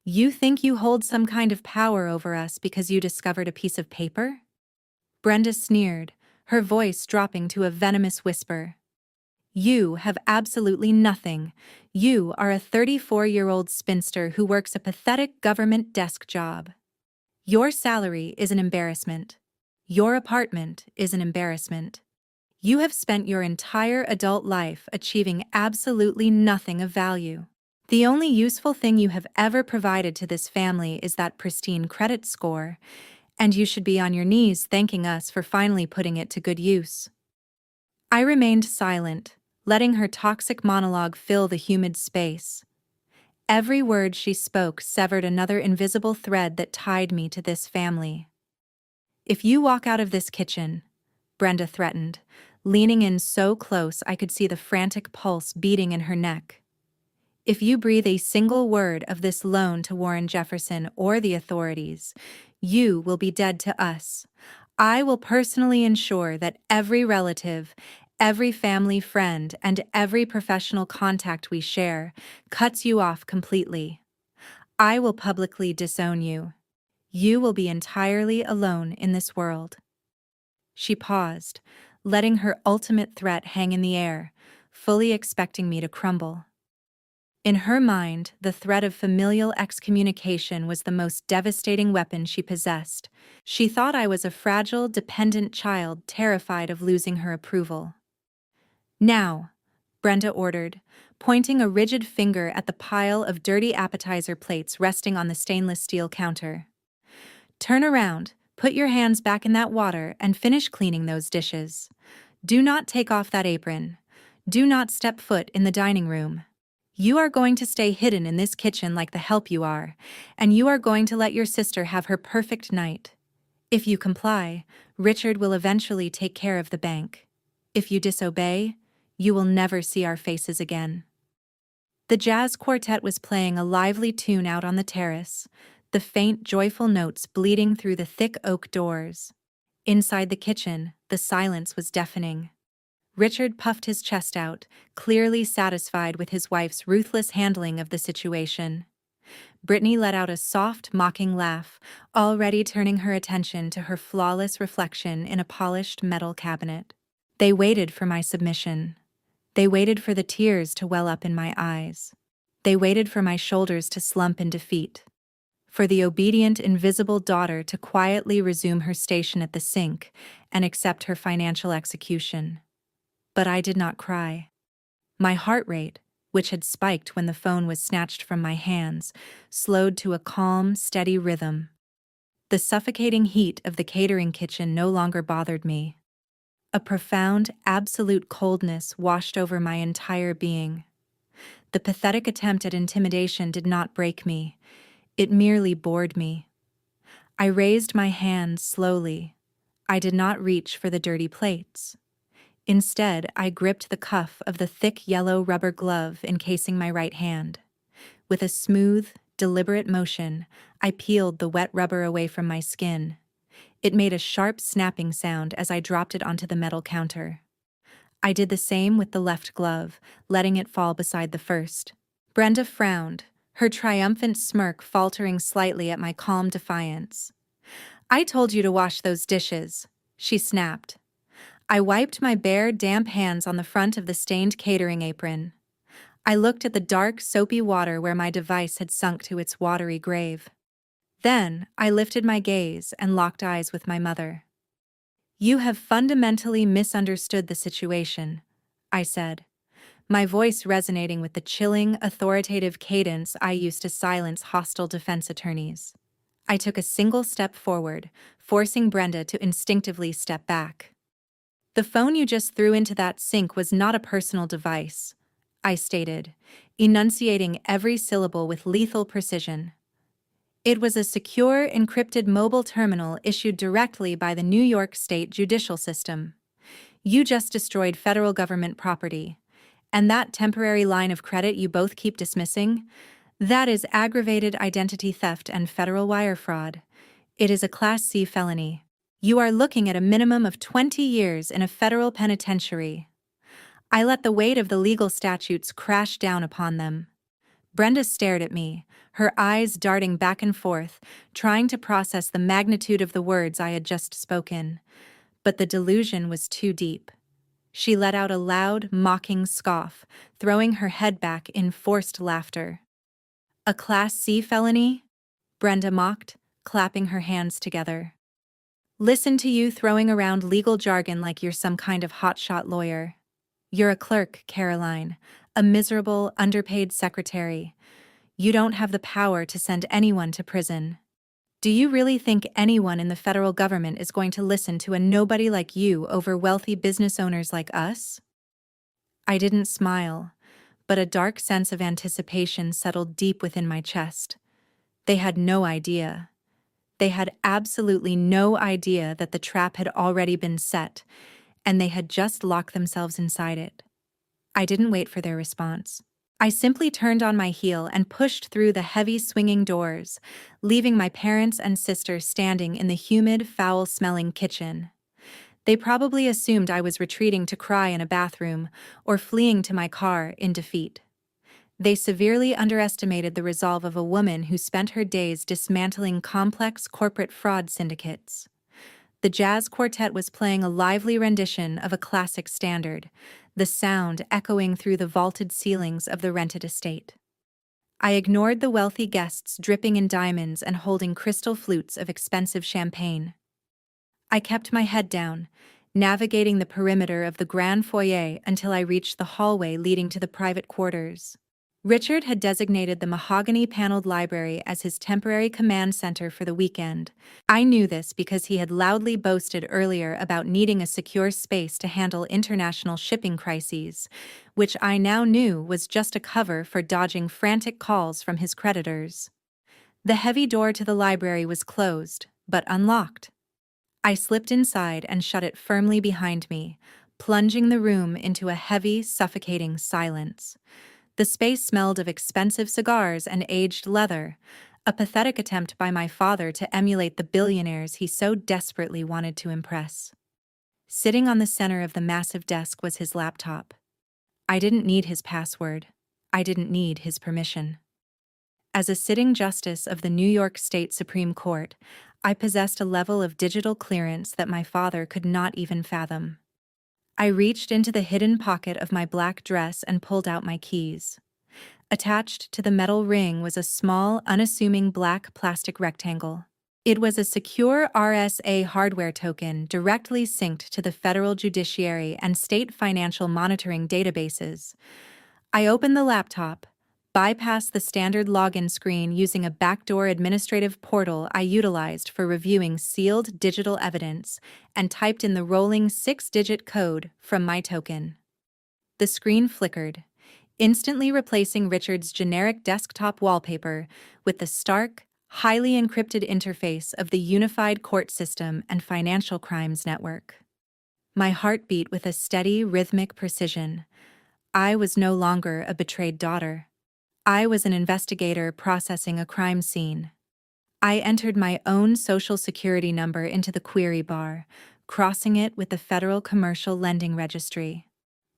"You think you hold some kind of power over us because you discovered a piece of paper?" Brenda sneered, her voice dropping to a venomous whisper. "You have absolutely nothing. You are a 34-year-old spinster who works a pathetic government desk job. Your salary is an embarrassment. Your apartment is an embarrassment. You have spent your entire adult life achieving absolutely nothing of value. The only useful thing you have ever provided to this family is that pristine credit score, and you should be on your knees thanking us for finally putting it to good use." I remained silent, letting her toxic monologue fill the humid space. Every word she spoke severed another invisible thread that tied me to this family. "If you walk out of this kitchen," Brenda threatened, leaning in so close I could see the frantic pulse beating in her neck. "If you breathe a single word of this loan to Warren Jefferson or the authorities, you will be dead to us. I will personally ensure that every relative, every family friend, and every professional contact we share cuts you off completely. I will publicly disown you. You will be entirely alone in this world." She paused, letting her ultimate threat hang in the air, fully expecting me to crumble. In her mind, the threat of familial excommunication was the most devastating weapon she possessed. She thought I was a fragile, dependent child terrified of losing her approval. "Now," Brenda ordered, pointing a rigid finger at the pile of dirty appetizer plates resting on the stainless steel counter. "Turn around, put your hands back in that water, and finish cleaning those dishes. Do not take off that apron. Do not step foot in the dining room. You are going to stay hidden in this kitchen like the help you are, and you are going to let your sister have her perfect night. If you comply, Richard will eventually take care of the bank. If you disobey, you will never see our faces again." The jazz quartet was playing a lively tune out on the terrace, the faint, joyful notes bleeding through the thick oak doors. Inside the kitchen, the silence was deafening. Richard puffed his chest out, clearly satisfied with his wife's ruthless handling of the situation. Brittany let out a soft, mocking laugh, already turning her attention to her flawless reflection in a polished metal cabinet. They waited for my submission. They waited for the tears to well up in my eyes. They waited for my shoulders to slump in defeat. For the obedient, invisible daughter to quietly resume her station at the sink and accept her financial execution. But I did not cry. My heart rate, which had spiked when the phone was snatched from my hands, slowed to a calm, steady rhythm. The suffocating heat of the catering kitchen no longer bothered me. A profound, absolute coldness washed over my entire being. The pathetic attempt at intimidation did not break me. It merely bored me. I raised my hands slowly. I did not reach for the dirty plates. Instead, I gripped the cuff of the thick yellow rubber glove encasing my right hand. With a smooth, deliberate motion, I peeled the wet rubber away from my skin. It made a sharp snapping sound as I dropped it onto the metal counter. I did the same with the left glove, letting it fall beside the first. Brenda frowned, her triumphant smirk faltering slightly at my calm defiance. "I told you to wash those dishes," she snapped. I wiped my bare, damp hands on the front of the stained catering apron. I looked at the dark, soapy water where my device had sunk to its watery grave. Then, I lifted my gaze and locked eyes with my mother. "You have fundamentally misunderstood the situation," I said, my voice resonating with the chilling, authoritative cadence I used to silence hostile defense attorneys. I took a single step forward, forcing Brenda to instinctively step back. "The phone you just threw into that sink was not a personal device," I stated, enunciating every syllable with lethal precision. "It was a secure, encrypted mobile terminal issued directly by the New York State judicial system. You just destroyed federal government property. And that temporary line of credit you both keep dismissing? That is aggravated identity theft and federal wire fraud. It is a Class C felony. You are looking at a minimum of 20 years in a federal penitentiary." I let the weight of the legal statutes crash down upon them. Brenda stared at me, her eyes darting back and forth, trying to process the magnitude of the words I had just spoken. But the delusion was too deep. She let out a loud, mocking scoff, throwing her head back in forced laughter. "A Class C felony?" Brenda mocked, clapping her hands together. "Listen to you throwing around legal jargon like you're some kind of hotshot lawyer. You're a clerk, Caroline, a miserable, underpaid secretary. You don't have the power to send anyone to prison. Do you really think anyone in the federal government is going to listen to a nobody like you over wealthy business owners like us?" I didn't smile, but a dark sense of anticipation settled deep within my chest. They had no idea. They had absolutely no idea that the trap had already been set, and they had just locked themselves inside it. I didn't wait for their response. I simply turned on my heel and pushed through the heavy swinging doors, leaving my parents and sister standing in the humid, foul-smelling kitchen. They probably assumed I was retreating to cry in a bathroom or fleeing to my car in defeat. They severely underestimated the resolve of a woman who spent her days dismantling complex corporate fraud syndicates. The jazz quartet was playing a lively rendition of a classic standard, the sound echoing through the vaulted ceilings of the rented estate. I ignored the wealthy guests dripping in diamonds and holding crystal flutes of expensive champagne. I kept my head down, navigating the perimeter of the grand foyer until I reached the hallway leading to the private quarters. Richard had designated the mahogany-paneled library as his temporary command center for the weekend. I knew this because he had loudly boasted earlier about needing a secure space to handle international shipping crises, which I now knew was just a cover for dodging frantic calls from his creditors. The heavy door to the library was closed, but unlocked. I slipped inside and shut it firmly behind me, plunging the room into a heavy, suffocating silence. The space smelled of expensive cigars and aged leather, a pathetic attempt by my father to emulate the billionaires he so desperately wanted to impress. Sitting on the center of the massive desk was his laptop. I didn't need his password. I didn't need his permission. As a sitting justice of the New York State Supreme Court, I possessed a level of digital clearance that my father could not even fathom. I reached into the hidden pocket of my black dress and pulled out my keys. Attached to the metal ring was a small, unassuming black plastic rectangle. It was a secure RSA hardware token directly synced to the federal judiciary and state financial monitoring databases. I opened the laptop, bypassed the standard login screen using a backdoor administrative portal I utilized for reviewing sealed digital evidence, and typed in the rolling 6-digit code from my token. The screen flickered, instantly replacing Richard's generic desktop wallpaper with the stark, highly encrypted interface of the Unified Court System and Financial Crimes Network. My heart beat with a steady, rhythmic precision. I was no longer a betrayed daughter. I was an investigator processing a crime scene. I entered my own social security number into the query bar, crossing it with the Federal Commercial Lending Registry.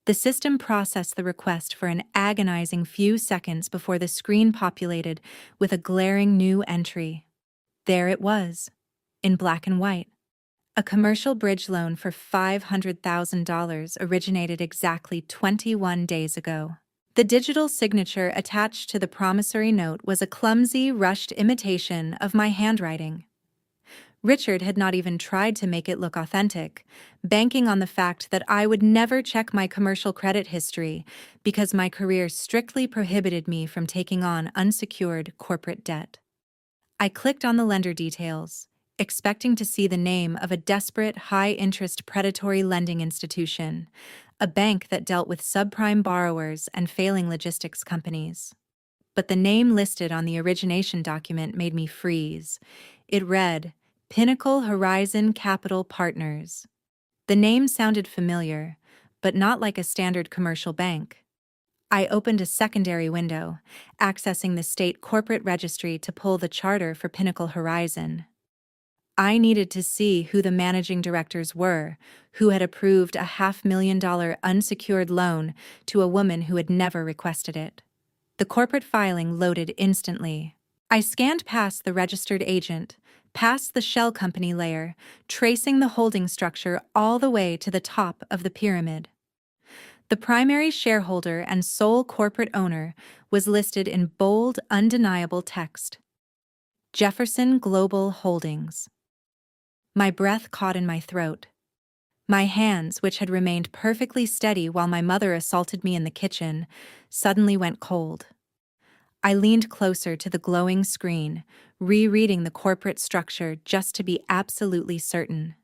The system processed the request for an agonizing few seconds before the screen populated with a glaring new entry. There it was, in black and white. A commercial bridge loan for $500,000 originated exactly 21 days ago. The digital signature attached to the promissory note was a clumsy, rushed imitation of my handwriting. Richard had not even tried to make it look authentic, banking on the fact that I would never check my commercial credit history because my career strictly prohibited me from taking on unsecured corporate debt. I clicked on the lender details, expecting to see the name of a desperate, high-interest predatory lending institution, a bank that dealt with subprime borrowers and failing logistics companies. But the name listed on the origination document made me freeze. It read, Pinnacle Horizon Capital Partners. The name sounded familiar, but not like a standard commercial bank. I opened a secondary window, accessing the state corporate registry to pull the charter for Pinnacle Horizon. I needed to see who the managing directors were, who had approved a $500,000 unsecured loan to a woman who had never requested it. The corporate filing loaded instantly. I scanned past the registered agent, past the shell company layer, tracing the holding structure all the way to the top of the pyramid. The primary shareholder and sole corporate owner was listed in bold, undeniable text. Jefferson Global Holdings. My breath caught in my throat. My hands, which had remained perfectly steady while my mother assaulted me in the kitchen, suddenly went cold. I leaned closer to the glowing screen, rereading the corporate structure just to be absolutely certain.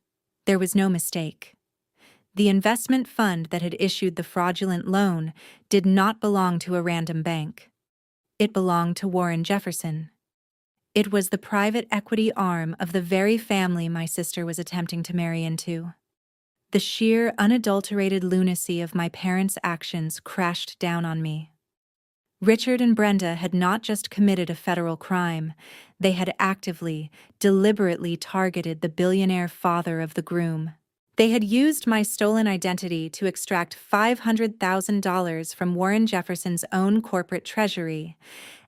There was no mistake. The investment fund that had issued the fraudulent loan did not belong to a random bank. It belonged to Warren Jefferson. It was the private equity arm of the very family my sister was attempting to marry into. The sheer, unadulterated lunacy of my parents' actions crashed down on me. Richard and Brenda had not just committed a federal crime, they had actively, deliberately targeted the billionaire father of the groom. They had used my stolen identity to extract $500,000 from Warren Jefferson's own corporate treasury,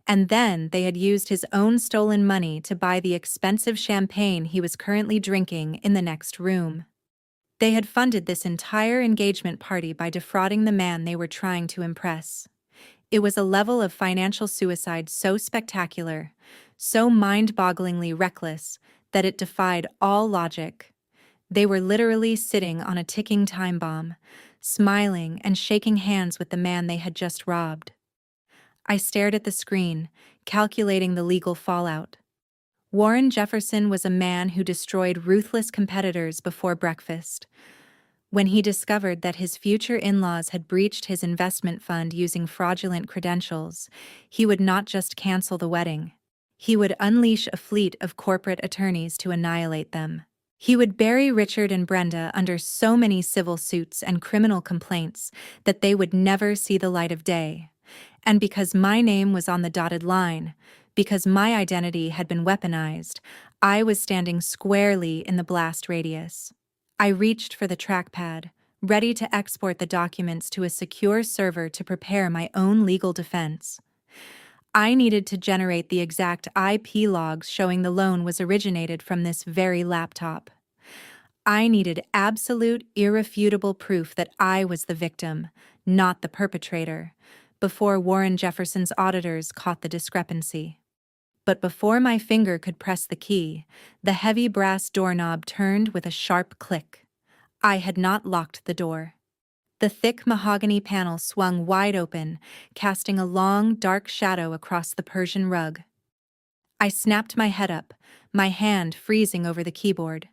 and then they had used his own stolen money to buy the expensive champagne he was currently drinking in the next room. They had funded this entire engagement party by defrauding the man they were trying to impress. It was a level of financial suicide so spectacular, so mind-bogglingly reckless, that it defied all logic. They were literally sitting on a ticking time bomb, smiling and shaking hands with the man they had just robbed. I stared at the screen, calculating the legal fallout. Warren Jefferson was a man who destroyed ruthless competitors before breakfast. When he discovered that his future in-laws had breached his investment fund using fraudulent credentials, he would not just cancel the wedding. He would unleash a fleet of corporate attorneys to annihilate them. He would bury Richard and Brenda under so many civil suits and criminal complaints that they would never see the light of day. And because my name was on the dotted line, Because my identity had been weaponized, I was standing squarely in the blast radius. I reached for the trackpad, ready to export the documents to a secure server to prepare my own legal defense. I needed to generate the exact IP logs showing the loan was originated from this very laptop. I needed absolute, irrefutable proof that I was the victim, not the perpetrator, before Warren Jefferson's auditors caught the discrepancy. But before my finger could press the key, the heavy brass doorknob turned with a sharp click. I had not locked the door. The thick mahogany panel swung wide open, casting a long, dark shadow across the Persian rug. I snapped my head up, my hand freezing over the keyboard.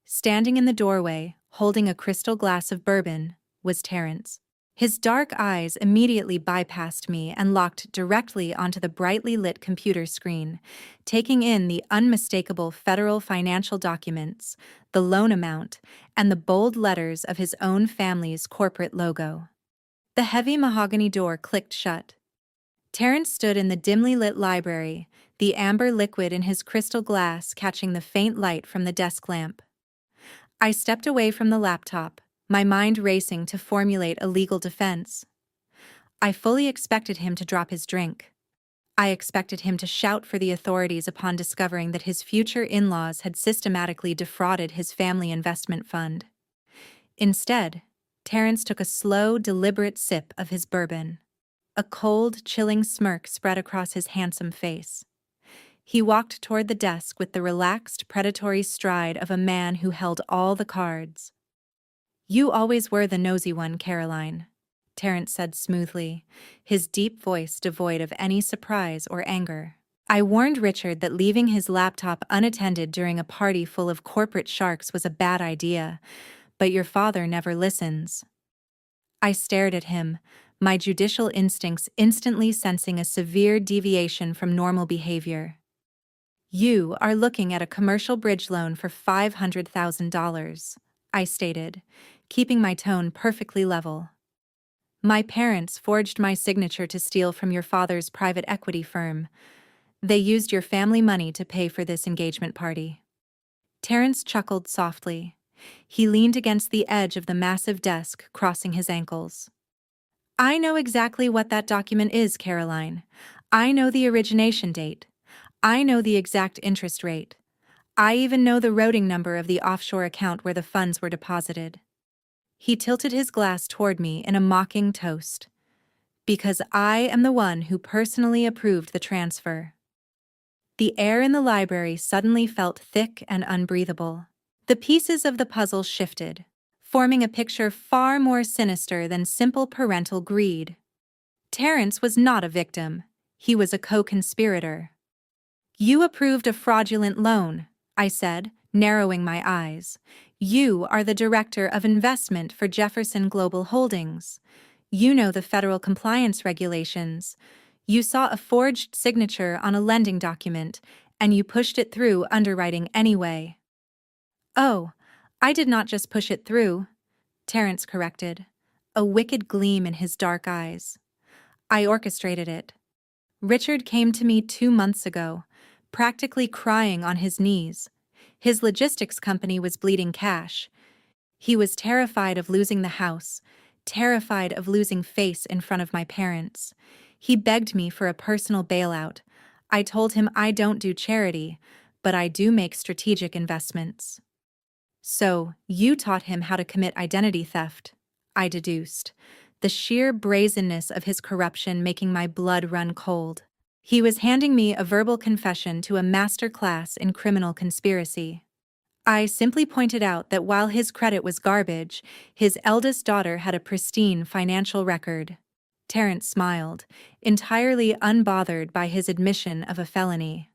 Standing in the doorway, holding a crystal glass of bourbon, was Terrence. His dark eyes immediately bypassed me and locked directly onto the brightly lit computer screen, taking in the unmistakable federal financial documents, the loan amount, and the bold letters of his own family's corporate logo. The heavy mahogany door clicked shut. Terrence stood in the dimly lit library, the amber liquid in his crystal glass catching the faint light from the desk lamp. I stepped away from the laptop, my mind racing to formulate a legal defense. I fully expected him to drop his drink. I expected him to shout for the authorities upon discovering that his future in-laws had systematically defrauded his family investment fund. Instead, Terrence took a slow, deliberate sip of his bourbon. A cold, chilling smirk spread across his handsome face. He walked toward the desk with the relaxed, predatory stride of a man who held all the cards. "You always were the nosy one, Caroline," Terrence said smoothly, his deep voice devoid of any surprise or anger. "I warned Richard that leaving his laptop unattended during a party full of corporate sharks was a bad idea, but your father never listens." I stared at him, my judicial instincts instantly sensing a severe deviation from normal behavior. "You are looking at a commercial bridge loan for $500,000, I stated, keeping my tone perfectly level. "My parents forged my signature to steal from your father's private equity firm. They used your family money to pay for this engagement party." Terrence chuckled softly. He leaned against the edge of the massive desk, crossing his ankles. "I know exactly what that document is, Caroline. I know the origination date. I know the exact interest rate. I even know the routing number of the offshore account where the funds were deposited." He tilted his glass toward me in a mocking toast. "Because I am the one who personally approved the transfer." The air in the library suddenly felt thick and unbreathable. The pieces of the puzzle shifted, forming a picture far more sinister than simple parental greed. Terrence was not a victim. He was a co-conspirator. "You approved a fraudulent loan," I said, narrowing my eyes. "You are the director of investment for Jefferson Global Holdings. You know the federal compliance regulations. You saw a forged signature on a lending document, and you pushed it through underwriting anyway." "Oh, I did not just push it through," Terrence corrected, a wicked gleam in his dark eyes. "I orchestrated it. Richard came to me 2 months ago, practically crying on his knees. His logistics company was bleeding cash. He was terrified of losing the house, terrified of losing face in front of my parents. He begged me for a personal bailout. I told him I don't do charity, but I do make strategic investments." "So, you taught him how to commit identity theft," I deduced, the sheer brazenness of his corruption making my blood run cold. He was handing me a verbal confession to a master class in criminal conspiracy. I simply pointed out that while his credit was garbage, his eldest daughter had a pristine financial record. Terrence smiled, entirely unbothered by his admission of a felony.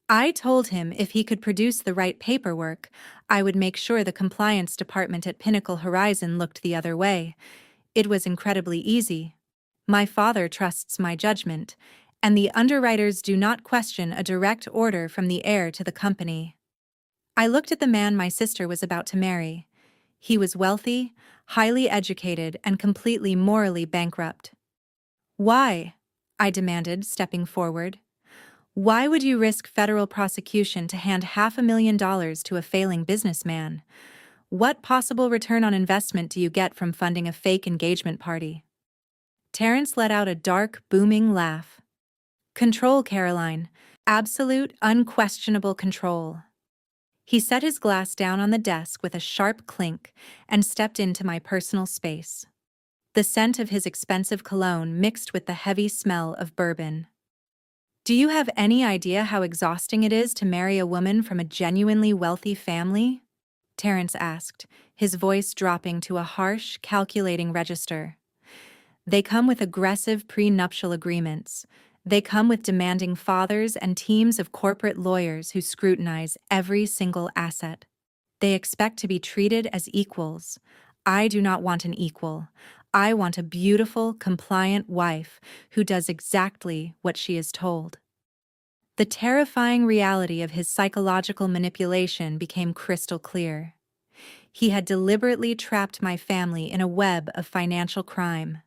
"I told him if he could produce the right paperwork, I would make sure the compliance department at Pinnacle Horizon looked the other way. It was incredibly easy. My father trusts my judgment, and the underwriters do not question a direct order from the heir to the company." I looked at the man my sister was about to marry. He was wealthy, highly educated, and completely morally bankrupt. "Why?" I demanded, stepping forward. Why would you risk federal prosecution to hand $500,000 to a failing businessman? What possible return on investment do you get from funding a fake engagement party? Terrence let out a dark, booming laugh. Control, Caroline. Absolute, unquestionable control. He set his glass down on the desk with a sharp clink and stepped into my personal space. The scent of his expensive cologne mixed with the heavy smell of bourbon. Do you have any idea how exhausting it is to marry a woman from a genuinely wealthy family? Terrence asked, his voice dropping to a harsh, calculating register. They come with aggressive prenuptial agreements. They come with demanding fathers and teams of corporate lawyers who scrutinize every single asset. They expect to be treated as equals. I do not want an equal. I want a beautiful, compliant wife who does exactly what she is told. The terrifying reality of his psychological manipulation became crystal clear. He had deliberately trapped my family in a web of financial crime.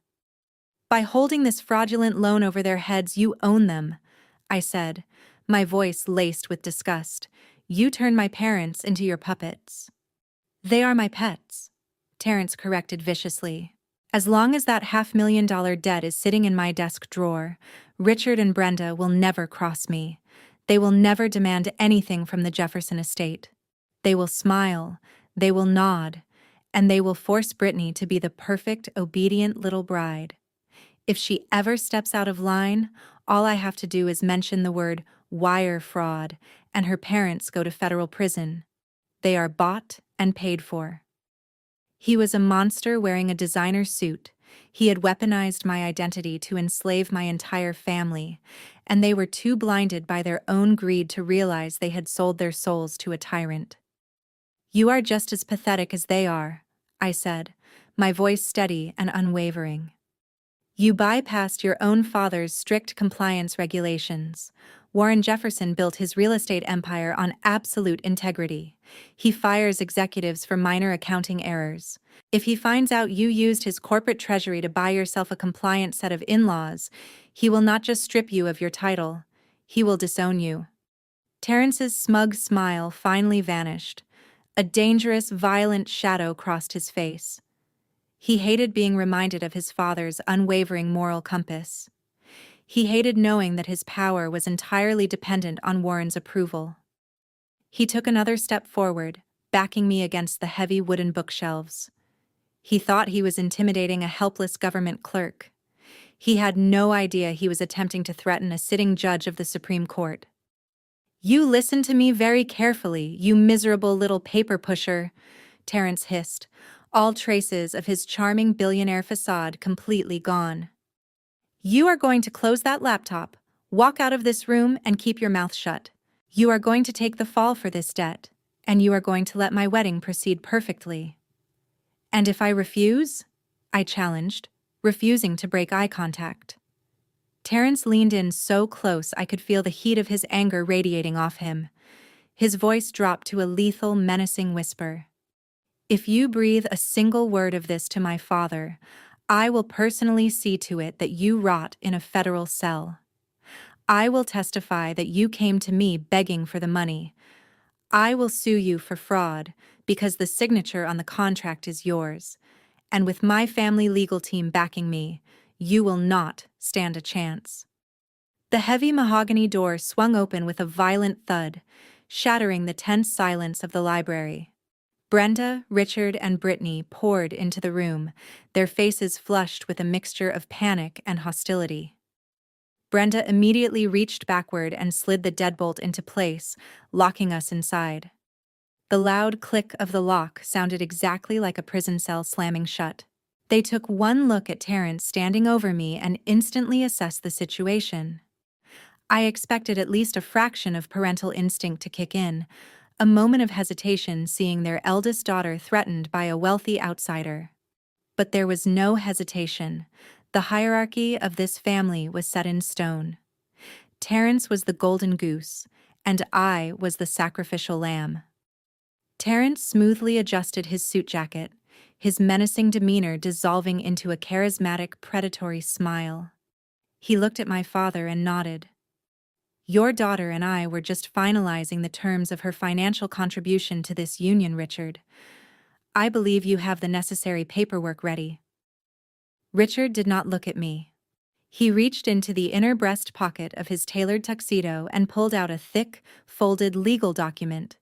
By holding this fraudulent loan over their heads, you own them, I said, my voice laced with disgust. You turn my parents into your puppets. They are my pets, Terrence corrected viciously. As long as that $500,000 debt is sitting in my desk drawer, Richard and Brenda will never cross me. They will never demand anything from the Jefferson estate. They will smile, they will nod, and they will force Brittany to be the perfect, obedient little bride. If she ever steps out of line, all I have to do is mention the word wire fraud, and her parents go to federal prison. They are bought and paid for. He was a monster wearing a designer suit. He had weaponized my identity to enslave my entire family, and they were too blinded by their own greed to realize they had sold their souls to a tyrant. You are just as pathetic as they are, I said, my voice steady and unwavering. You bypassed your own father's strict compliance regulations. Warren Jefferson built his real estate empire on absolute integrity. He fires executives for minor accounting errors. If he finds out you used his corporate treasury to buy yourself a compliant set of in-laws, he will not just strip you of your title, he will disown you. Terrence's smug smile finally vanished. A dangerous, violent shadow crossed his face. He hated being reminded of his father's unwavering moral compass. He hated knowing that his power was entirely dependent on Warren's approval. He took another step forward, backing me against the heavy wooden bookshelves. He thought he was intimidating a helpless government clerk. He had no idea he was attempting to threaten a sitting judge of the Supreme Court. You listen to me very carefully, you miserable little paper pusher, Terrence hissed, all traces of his charming billionaire facade completely gone. You are going to close that laptop, walk out of this room, and keep your mouth shut. You are going to take the fall for this debt, and you are going to let my wedding proceed perfectly. And if I refuse? I challenged, refusing to break eye contact. Terrence leaned in so close I could feel the heat of his anger radiating off him. His voice dropped to a lethal, menacing whisper. If you breathe a single word of this to my father, I will personally see to it that you rot in a federal cell. I will testify that you came to me begging for the money. I will sue you for fraud because the signature on the contract is yours, and with my family legal team backing me, you will not stand a chance. The heavy mahogany door swung open with a violent thud, shattering the tense silence of the library. Brenda, Richard, and Brittany poured into the room, their faces flushed with a mixture of panic and hostility. Brenda immediately reached backward and slid the deadbolt into place, locking us inside. The loud click of the lock sounded exactly like a prison cell slamming shut. They took one look at Terrence standing over me and instantly assessed the situation. I expected at least a fraction of parental instinct to kick in, a moment of hesitation seeing their eldest daughter threatened by a wealthy outsider. But there was no hesitation. The hierarchy of this family was set in stone. Terrence was the golden goose, and I was the sacrificial lamb. Terrence smoothly adjusted his suit jacket, his menacing demeanor dissolving into a charismatic, predatory smile. He looked at my father and nodded. Your daughter and I were just finalizing the terms of her financial contribution to this union, Richard. I believe you have the necessary paperwork ready." Richard did not look at me. He reached into the inner breast pocket of his tailored tuxedo and pulled out a thick, folded legal document.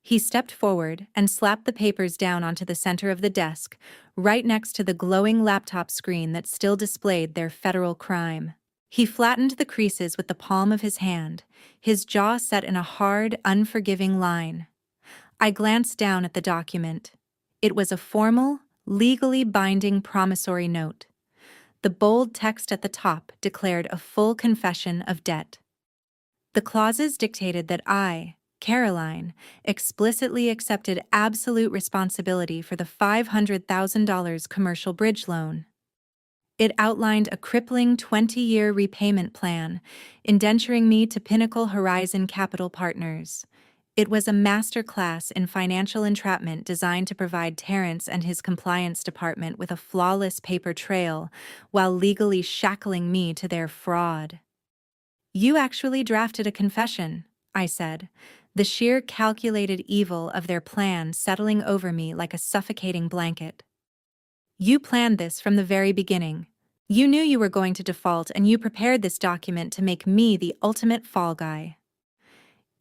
He stepped forward and slapped the papers down onto the center of the desk, right next to the glowing laptop screen that still displayed their federal crime. He flattened the creases with the palm of his hand, his jaw set in a hard, unforgiving line. I glanced down at the document. It was a formal, legally binding promissory note. The bold text at the top declared a full confession of debt. The clauses dictated that I, Caroline, explicitly accepted absolute responsibility for the $500,000 commercial bridge loan. It outlined a crippling 20-year repayment plan, indenturing me to Pinnacle Horizon Capital Partners. It was a masterclass in financial entrapment designed to provide Terrence and his compliance department with a flawless paper trail while legally shackling me to their fraud. "You actually drafted a confession," I said, the sheer calculated evil of their plan settling over me like a suffocating blanket. "You planned this from the very beginning. You knew you were going to default, and you prepared this document to make me the ultimate fall guy."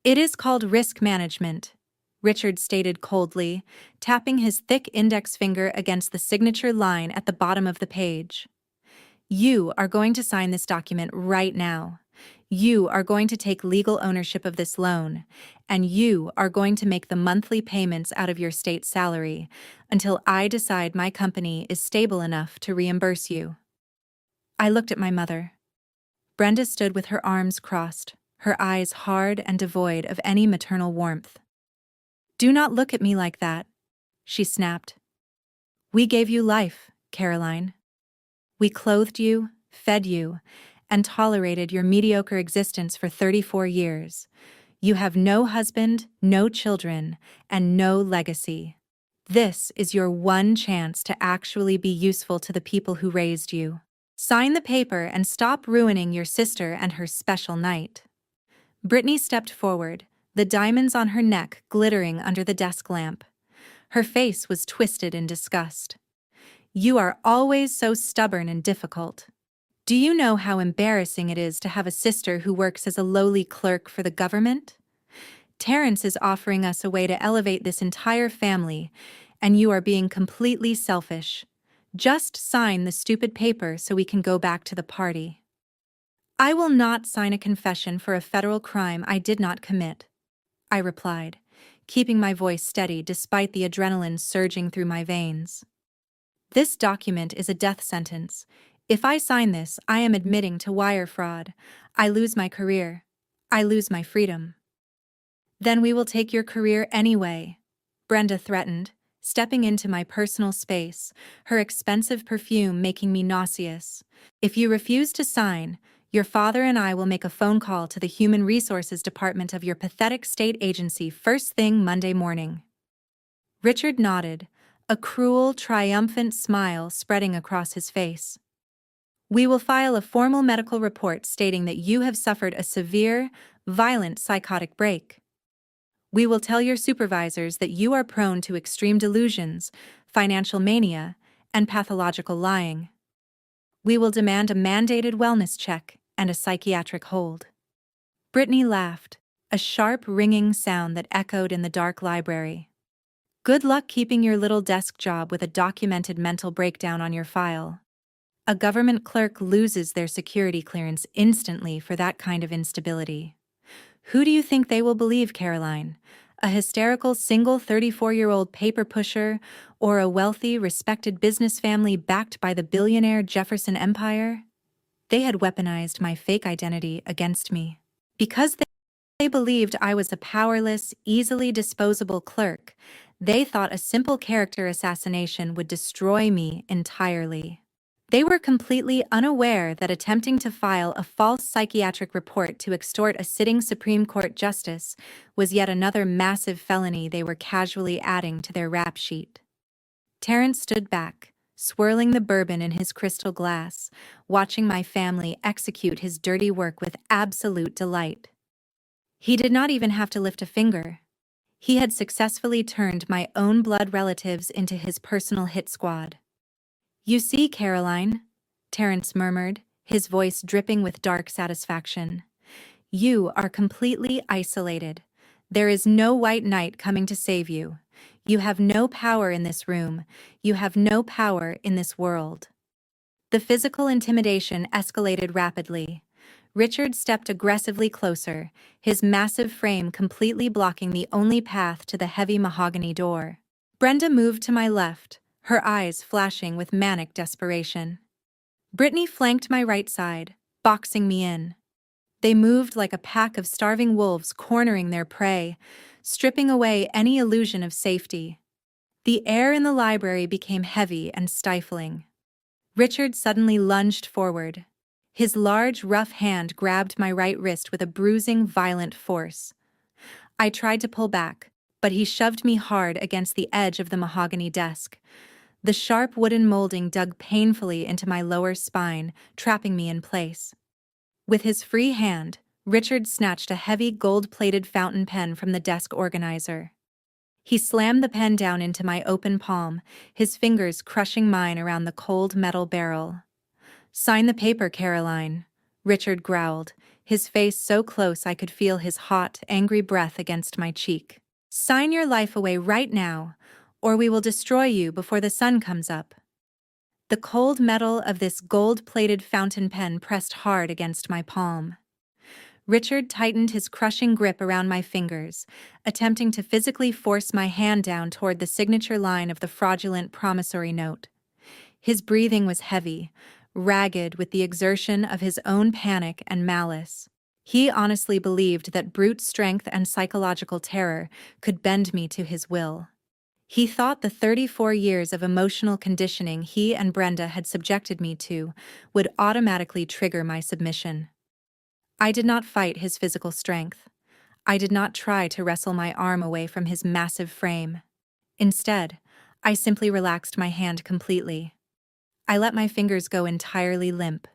"It is called risk management," Richard stated coldly, tapping his thick index finger against the signature line at the bottom of the page. "You are going to sign this document right now. You are going to take legal ownership of this loan, and you are going to make the monthly payments out of your state salary until I decide my company is stable enough to reimburse you." I looked at my mother. Brenda stood with her arms crossed, her eyes hard and devoid of any maternal warmth. "Do not look at me like that," she snapped. "We gave you life, Caroline. We clothed you, fed you, and tolerated your mediocre existence for 34 years. You have no husband, no children, and no legacy. This is your one chance to actually be useful to the people who raised you. Sign the paper and stop ruining your sister and her special night." Brittany stepped forward, the diamonds on her neck glittering under the desk lamp. Her face was twisted in disgust. "You are always so stubborn and difficult. Do you know how embarrassing it is to have a sister who works as a lowly clerk for the government? Terrence is offering us a way to elevate this entire family, and you are being completely selfish. Just sign the stupid paper so we can go back to the party." "I will not sign a confession for a federal crime I did not commit," I replied, keeping my voice steady despite the adrenaline surging through my veins. "This document is a death sentence. If I sign this, I am admitting to wire fraud. I lose my career. I lose my freedom." "Then we will take your career anyway," Brenda threatened, stepping into my personal space, her expensive perfume making me nauseous. "If you refuse to sign, your father and I will make a phone call to the Human Resources Department of your pathetic state agency first thing Monday morning." Richard nodded, a cruel, triumphant smile spreading across his face. "We will file a formal medical report stating that you have suffered a severe, violent psychotic break. We will tell your supervisors that you are prone to extreme delusions, financial mania, and pathological lying. We will demand a mandated wellness check and a psychiatric hold." Brittany laughed, a sharp, ringing sound that echoed in the dark library. "Good luck keeping your little desk job with a documented mental breakdown on your file. A government clerk loses their security clearance instantly for that kind of instability. Who do you think they will believe, Caroline? A hysterical single 34-year-old paper pusher, or a wealthy, respected business family backed by the billionaire Jefferson Empire?" They had weaponized my fake identity against me. Because they believed I was a powerless, easily disposable clerk, they thought a simple character assassination would destroy me entirely. They were completely unaware that attempting to file a false psychiatric report to extort a sitting Supreme Court justice was yet another massive felony they were casually adding to their rap sheet. Terrence stood back, swirling the bourbon in his crystal glass, watching my family execute his dirty work with absolute delight. He did not even have to lift a finger. He had successfully turned my own blood relatives into his personal hit squad. "You see, Caroline," Terence murmured, his voice dripping with dark satisfaction. "You are completely isolated. There is no white knight coming to save you. You have no power in this room. You have no power in this world." The physical intimidation escalated rapidly. Richard stepped aggressively closer, his massive frame completely blocking the only path to the heavy mahogany door. Brenda moved to my left, her eyes flashing with manic desperation. Brittany flanked my right side, boxing me in. They moved like a pack of starving wolves cornering their prey, stripping away any illusion of safety. The air in the library became heavy and stifling. Richard suddenly lunged forward. His large, rough hand grabbed my right wrist with a bruising, violent force. I tried to pull back, but he shoved me hard against the edge of the mahogany desk. The sharp wooden molding dug painfully into my lower spine, trapping me in place. With his free hand, Richard snatched a heavy gold-plated fountain pen from the desk organizer. He slammed the pen down into my open palm, his fingers crushing mine around the cold metal barrel. "Sign the paper, Caroline," Richard growled, his face so close I could feel his hot, angry breath against my cheek. "Sign your life away right now, or we will destroy you before the sun comes up." The cold metal of this gold-plated fountain pen pressed hard against my palm. Richard tightened his crushing grip around my fingers, attempting to physically force my hand down toward the signature line of the fraudulent promissory note. His breathing was heavy, ragged with the exertion of his own panic and malice. He honestly believed that brute strength and psychological terror could bend me to his will. He thought the 34 years of emotional conditioning he and Brenda had subjected me to would automatically trigger my submission. I did not fight his physical strength. I did not try to wrestle my arm away from his massive frame. Instead, I simply relaxed my hand completely. I let my fingers go entirely limp.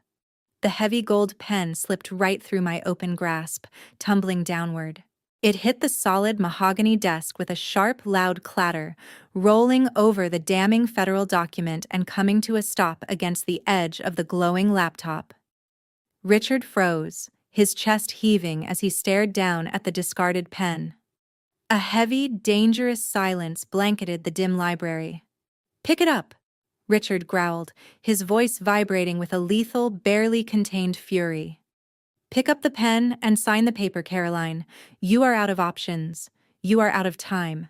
The heavy gold pen slipped right through my open grasp, tumbling downward. It hit the solid mahogany desk with a sharp, loud clatter, rolling over the damning federal document and coming to a stop against the edge of the glowing laptop. Richard froze, his chest heaving as he stared down at the discarded pen. A heavy, dangerous silence blanketed the dim library. "Pick it up," Richard growled, his voice vibrating with a lethal, barely contained fury. "Pick up the pen and sign the paper, Caroline. You are out of options. You are out of time."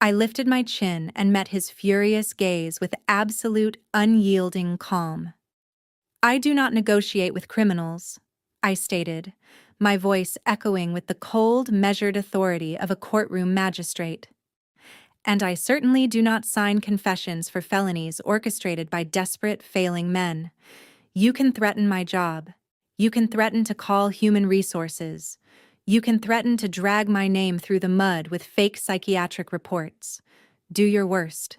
I lifted my chin and met his furious gaze with absolute, unyielding calm. "I do not negotiate with criminals," I stated, my voice echoing with the cold, measured authority of a courtroom magistrate. "And I certainly do not sign confessions for felonies orchestrated by desperate, failing men. You can threaten my job. You can threaten to call human resources. You can threaten to drag my name through the mud with fake psychiatric reports. Do your worst.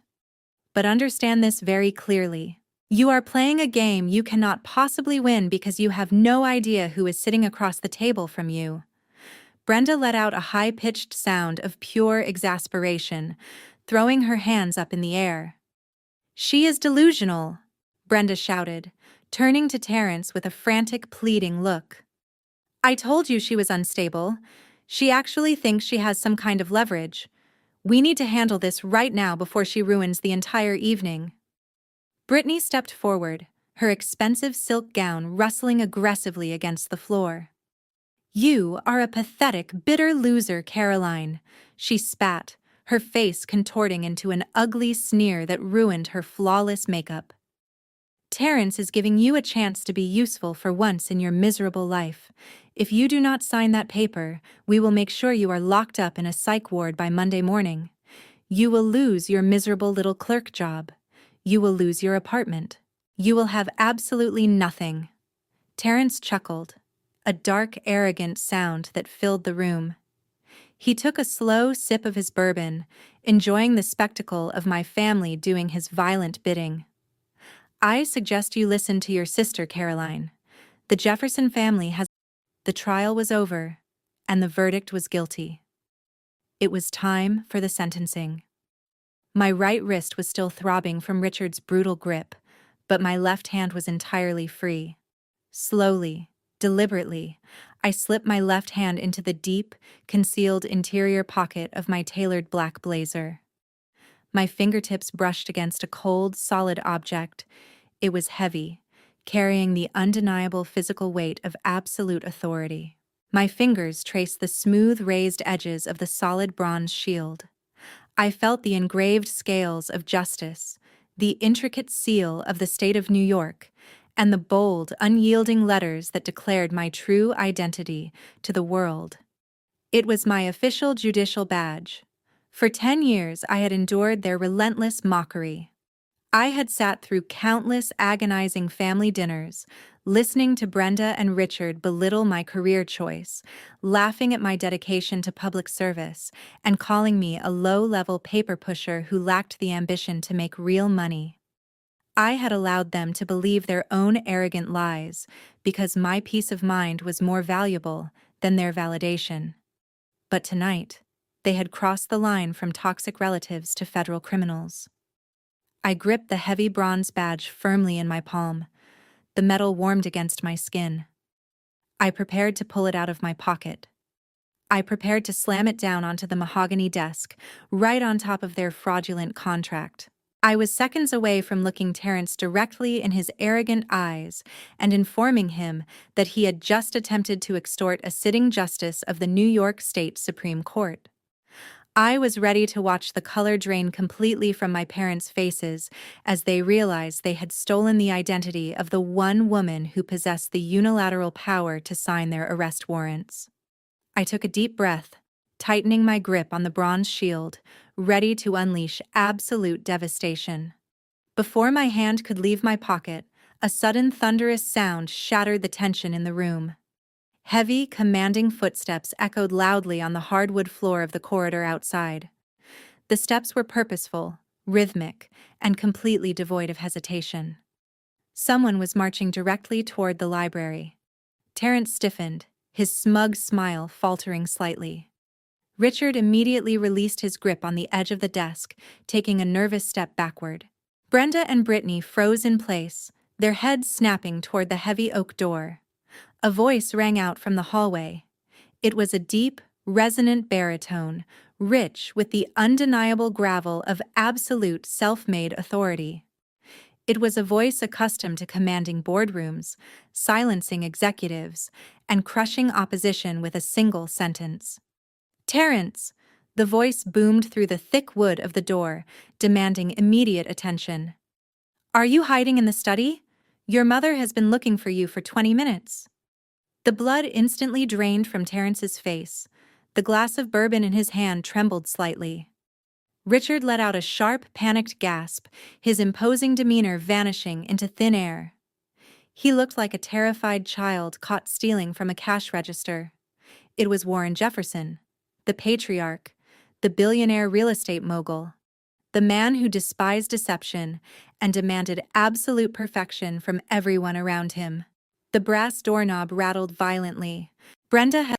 But understand this very clearly. You are playing a game you cannot possibly win because you have no idea who is sitting across the table from you." Brenda let out a high-pitched sound of pure exasperation, throwing her hands up in the air. "She is delusional," Brenda shouted, turning to Terence with a frantic, pleading look. "I told you she was unstable. She actually thinks she has some kind of leverage. We need to handle this right now before she ruins the entire evening." Brittany stepped forward, her expensive silk gown rustling aggressively against the floor. "You are a pathetic, bitter loser, Caroline," she spat, her face contorting into an ugly sneer that ruined her flawless makeup. "Terence is giving you a chance to be useful for once in your miserable life. If you do not sign that paper, we will make sure you are locked up in a psych ward by Monday morning. You will lose your miserable little clerk job. You will lose your apartment. You will have absolutely nothing." Terence chuckled, a dark, arrogant sound that filled the room. He took a slow sip of his bourbon, enjoying the spectacle of my family doing his violent bidding. "I suggest you listen to your sister, Caroline. The Jefferson family has..." The trial was over. and the verdict was guilty. It was time for the sentencing. My right wrist was still throbbing from Richard's brutal grip, but my left hand was entirely free. Slowly, deliberately, I slipped my left hand into the deep, concealed interior pocket of my tailored black blazer. My fingertips brushed against a cold, solid object. It was heavy, carrying the undeniable physical weight of absolute authority. My fingers traced the smooth, raised edges of the solid bronze shield. I felt the engraved scales of justice, the intricate seal of the state of New York, and the bold, unyielding letters that declared my true identity to the world. It was my official judicial badge. For 10 years I had endured their relentless mockery. I had sat through countless agonizing family dinners, listening to Brenda and Richard belittle my career choice, laughing at my dedication to public service, and calling me a low-level paper pusher who lacked the ambition to make real money. I had allowed them to believe their own arrogant lies because my peace of mind was more valuable than their validation. But tonight, they had crossed the line from toxic relatives to federal criminals. I gripped the heavy bronze badge firmly in my palm. The metal warmed against my skin. I prepared to pull it out of my pocket. I prepared to slam it down onto the mahogany desk, right on top of their fraudulent contract. I was seconds away from looking Terrence directly in his arrogant eyes and informing him that he had just attempted to extort a sitting justice of the New York State Supreme Court. I was ready to watch the color drain completely from my parents' faces as they realized they had stolen the identity of the one woman who possessed the unilateral power to sign their arrest warrants. I took a deep breath, tightening my grip on the bronze shield, ready to unleash absolute devastation. Before my hand could leave my pocket, a sudden thunderous sound shattered the tension in the room. Heavy, commanding footsteps echoed loudly on the hardwood floor of the corridor outside. The steps were purposeful, rhythmic, and completely devoid of hesitation. Someone was marching directly toward the library. Terrence stiffened, his smug smile faltering slightly. Richard immediately released his grip on the edge of the desk, taking a nervous step backward. Brenda and Brittany froze in place, their heads snapping toward the heavy oak door. A voice rang out from the hallway. It was a deep, resonant baritone, rich with the undeniable gravel of absolute self-made authority. It was a voice accustomed to commanding boardrooms, silencing executives, and crushing opposition with a single sentence. "Terrence!" The voice boomed through the thick wood of the door, demanding immediate attention. "Are you hiding in the study? Your mother has been looking for you for 20 minutes. The blood instantly drained from Terrence's face. The glass of bourbon in his hand trembled slightly. Richard let out a sharp, panicked gasp, his imposing demeanor vanishing into thin air. He looked like a terrified child caught stealing from a cash register. It was Warren Jefferson, the patriarch, the billionaire real estate mogul, the man who despised deception and demanded absolute perfection from everyone around him. The brass doorknob rattled violently. Brenda had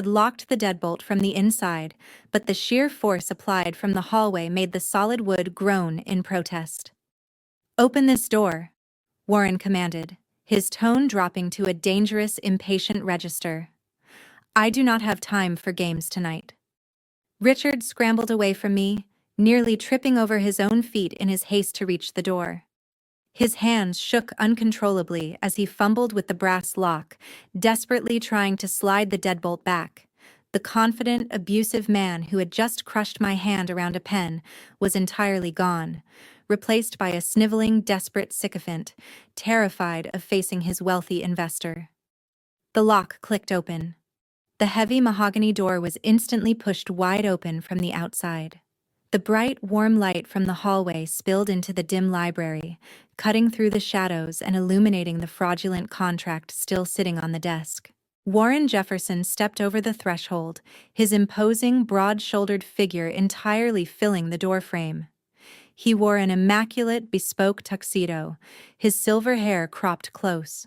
locked the deadbolt from the inside, but the sheer force applied from the hallway made the solid wood groan in protest. "Open this door," Warren commanded, his tone dropping to a dangerous, impatient register. "I do not have time for games tonight." Richard scrambled away from me, nearly tripping over his own feet in his haste to reach the door. His hands shook uncontrollably as he fumbled with the brass lock, desperately trying to slide the deadbolt back. The confident, abusive man who had just crushed my hand around a pen was entirely gone, replaced by a sniveling, desperate sycophant, terrified of facing his wealthy investor. The lock clicked open. The heavy mahogany door was instantly pushed wide open from the outside. The bright, warm light from the hallway spilled into the dim library, cutting through the shadows and illuminating the fraudulent contract still sitting on the desk. Warren Jefferson stepped over the threshold, his imposing, broad-shouldered figure entirely filling the doorframe. He wore an immaculate, bespoke tuxedo, his silver hair cropped close.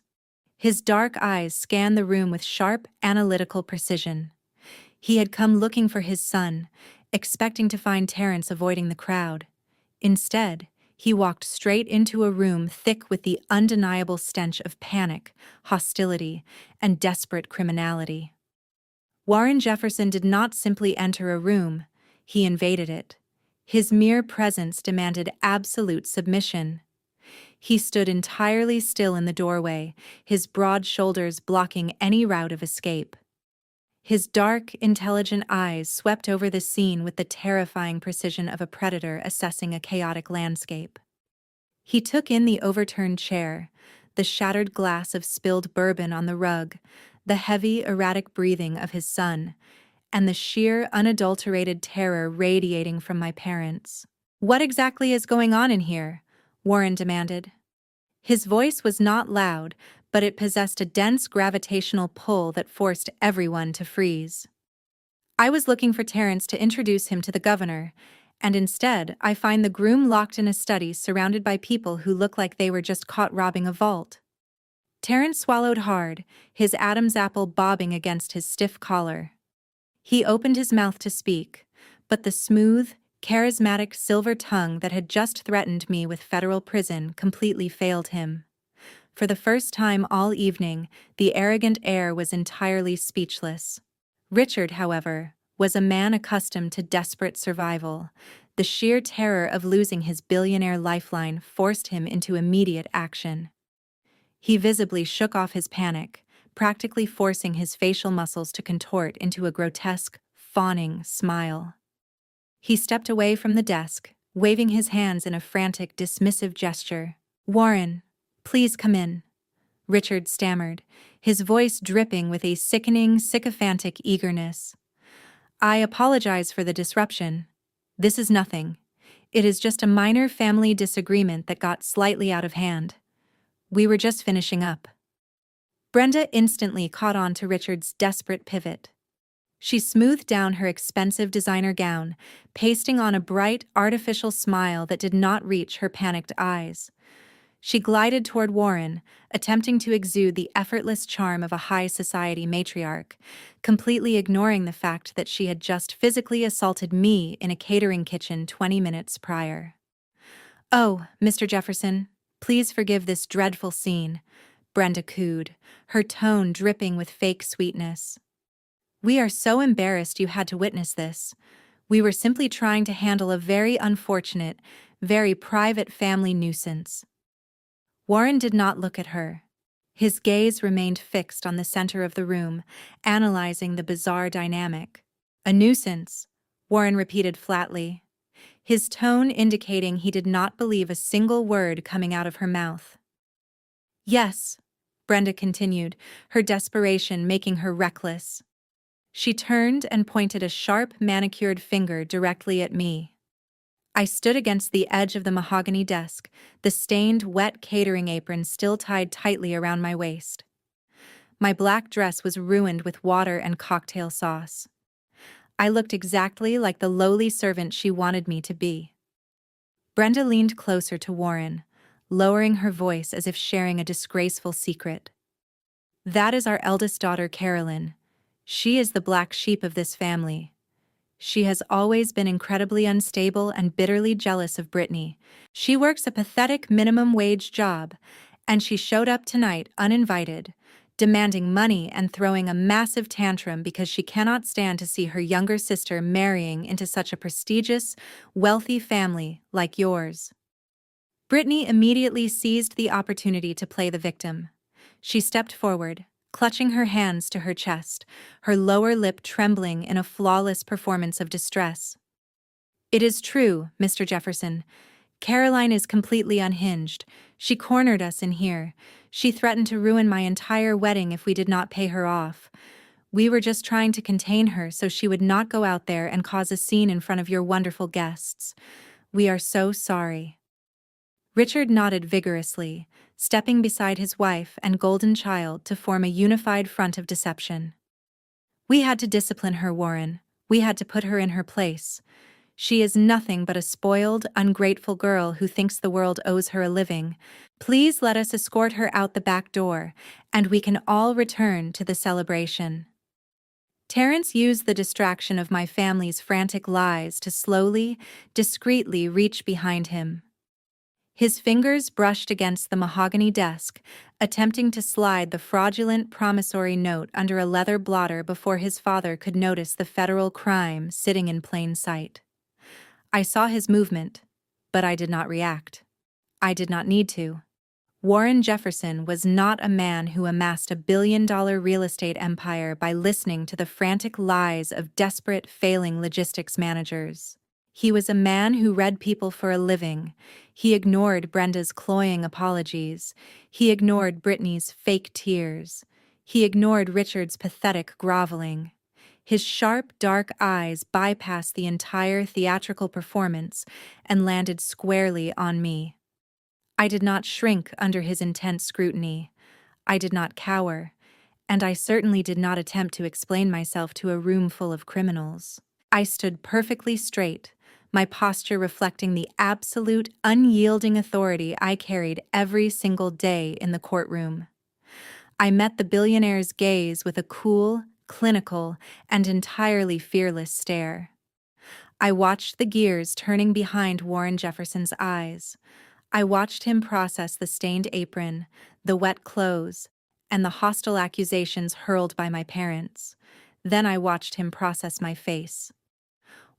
His dark eyes scanned the room with sharp, analytical precision. He had come looking for his son, expecting to find Terence avoiding the crowd. Instead, he walked straight into a room thick with the undeniable stench of panic, hostility, and desperate criminality. Warren Jefferson did not simply enter a room, he invaded it. His mere presence demanded absolute submission. He stood entirely still in the doorway, his broad shoulders blocking any route of escape. His dark, intelligent eyes swept over the scene with the terrifying precision of a predator assessing a chaotic landscape. He took in the overturned chair, the shattered glass of spilled bourbon on the rug, the heavy, erratic breathing of his son, and the sheer, unadulterated terror radiating from my parents. "What exactly is going on in here?" Warren demanded. His voice was not loud, but it possessed a dense gravitational pull that forced everyone to freeze. "I was looking for Terence to introduce him to the governor, and instead I find the groom locked in a study surrounded by people who look like they were just caught robbing a vault." Terence swallowed hard, his Adam's apple bobbing against his stiff collar. He opened his mouth to speak, but the smooth, charismatic silver tongue that had just threatened me with federal prison completely failed him. For the first time all evening, the arrogant heir was entirely speechless. Richard, however, was a man accustomed to desperate survival. The sheer terror of losing his billionaire lifeline forced him into immediate action. He visibly shook off his panic, practically forcing his facial muscles to contort into a grotesque, fawning smile. He stepped away from the desk, waving his hands in a frantic, dismissive gesture. "Warren, please come in," Richard stammered, his voice dripping with a sickening, sycophantic eagerness. "I apologize for the disruption. This is nothing. It is just a minor family disagreement that got slightly out of hand. We were just finishing up." Brenda instantly caught on to Richard's desperate pivot. She smoothed down her expensive designer gown, pasting on a bright, artificial smile that did not reach her panicked eyes. She glided toward Warren, attempting to exude the effortless charm of a high society matriarch, completely ignoring the fact that she had just physically assaulted me in a catering kitchen 20 minutes prior. "Oh, Mr. Jefferson, please forgive this dreadful scene," Brenda cooed, her tone dripping with fake sweetness. "We are so embarrassed you had to witness this. We were simply trying to handle a very unfortunate, very private family nuisance." Warren did not look at her. His gaze remained fixed on the center of the room, analyzing the bizarre dynamic. "A nuisance," Warren repeated flatly, his tone indicating he did not believe a single word coming out of her mouth. "Yes," Brenda continued, her desperation making her reckless. She turned and pointed a sharp, manicured finger directly at me. I stood against the edge of the mahogany desk, the stained, wet catering apron still tied tightly around my waist. My black dress was ruined with water and cocktail sauce. I looked exactly like the lowly servant she wanted me to be. Brenda leaned closer to Warren, lowering her voice as if sharing a disgraceful secret. "That is our eldest daughter, Carolyn. She is the black sheep of this family. She has always been incredibly unstable and bitterly jealous of Brittany. She works a pathetic minimum-wage job, and she showed up tonight uninvited, demanding money and throwing a massive tantrum because she cannot stand to see her younger sister marrying into such a prestigious, wealthy family like yours." Brittany immediately seized the opportunity to play the victim. She stepped forward, clutching her hands to her chest, her lower lip trembling in a flawless performance of distress. "It is true, Mr. Jefferson. Caroline is completely unhinged. She cornered us in here. She threatened to ruin my entire wedding if we did not pay her off. We were just trying to contain her so she would not go out there and cause a scene in front of your wonderful guests. We are so sorry." Richard nodded vigorously, stepping beside his wife and golden child to form a unified front of deception. "We had to discipline her, Warren. We had to put her in her place. She is nothing but a spoiled, ungrateful girl who thinks the world owes her a living. Please let us escort her out the back door, and we can all return to the celebration." Terence used the distraction of my family's frantic lies to slowly, discreetly reach behind him. His fingers brushed against the mahogany desk, attempting to slide the fraudulent promissory note under a leather blotter before his father could notice the federal crime sitting in plain sight. I saw his movement, but I did not react. I did not need to. Warren Jefferson was not a man who amassed $1 billion real estate empire by listening to the frantic lies of desperate, failing logistics managers. He was a man who read people for a living. He ignored Brenda's cloying apologies. He ignored Brittany's fake tears. He ignored Richard's pathetic groveling. His sharp, dark eyes bypassed the entire theatrical performance and landed squarely on me. I did not shrink under his intense scrutiny. I did not cower, and I certainly did not attempt to explain myself to a room full of criminals. I stood perfectly straight, my posture reflecting the absolute, unyielding authority I carried every single day in the courtroom. I met the billionaire's gaze with a cool, clinical, and entirely fearless stare. I watched the gears turning behind Warren Jefferson's eyes. I watched him process the stained apron, the wet clothes, and the hostile accusations hurled by my parents. Then I watched him process my face.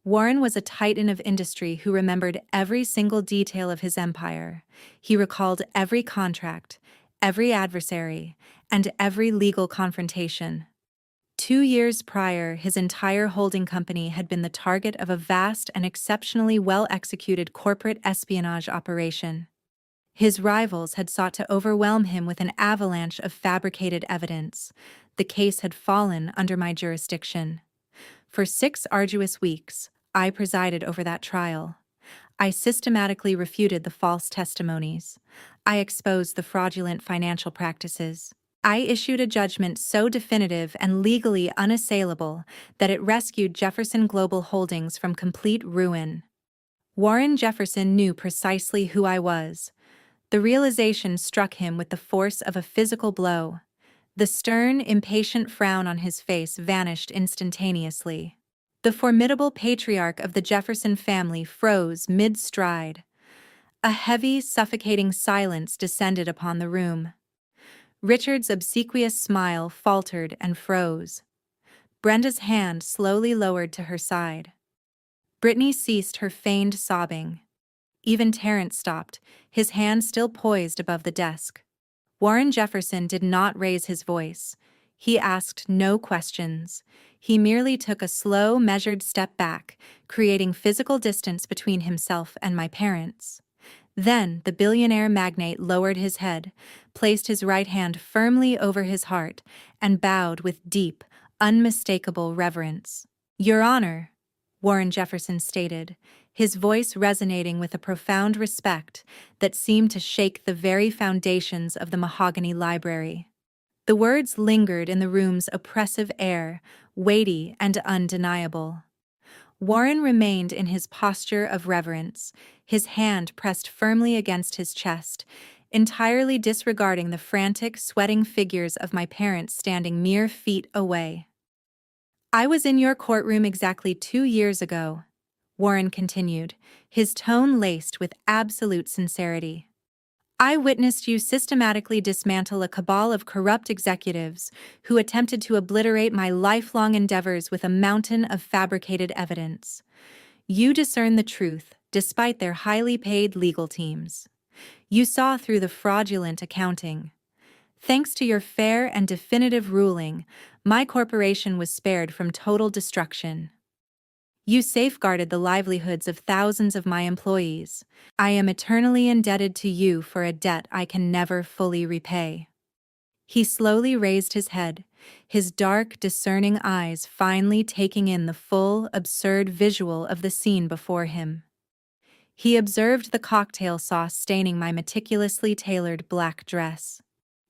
Warren was a titan of industry who remembered every single detail of his empire. He recalled every contract, every adversary, and every legal confrontation. 2 years prior, his entire holding company had been the target of a vast and exceptionally well-executed corporate espionage operation. His rivals had sought to overwhelm him with an avalanche of fabricated evidence. The case had fallen under my jurisdiction. For 6 arduous weeks, I presided over that trial. I systematically refuted the false testimonies. I exposed the fraudulent financial practices. I issued a judgment so definitive and legally unassailable that it rescued Jefferson Global Holdings from complete ruin. Warren Jefferson knew precisely who I was. The realization struck him with the force of a physical blow. The stern, impatient frown on his face vanished instantaneously. The formidable patriarch of the Jefferson family froze mid-stride. A heavy, suffocating silence descended upon the room. Richard's obsequious smile faltered and froze. Brenda's hand slowly lowered to her side. Brittany ceased her feigned sobbing. Even Terence stopped, his hand still poised above the desk. Warren Jefferson did not raise his voice. He asked no questions. He merely took a slow, measured step back, creating physical distance between himself and my parents. Then the billionaire magnate lowered his head, placed his right hand firmly over his heart, and bowed with deep, unmistakable reverence. "Your Honor," Warren Jefferson stated, his voice resonating with a profound respect that seemed to shake the very foundations of the mahogany library. The words lingered in the room's oppressive air, weighty and undeniable. Warren remained in his posture of reverence, his hand pressed firmly against his chest, entirely disregarding the frantic, sweating figures of my parents standing mere feet away. "I was in your courtroom exactly 2 years ago," Warren continued, his tone laced with absolute sincerity. "I witnessed you systematically dismantle a cabal of corrupt executives who attempted to obliterate my lifelong endeavors with a mountain of fabricated evidence. You discerned the truth, despite their highly paid legal teams. You saw through the fraudulent accounting. Thanks to your fair and definitive ruling, my corporation was spared from total destruction. You safeguarded the livelihoods of thousands of my employees. I am eternally indebted to you for a debt I can never fully repay." He slowly raised his head, his dark, discerning eyes finally taking in the full, absurd visual of the scene before him. He observed the cocktail sauce staining my meticulously tailored black dress.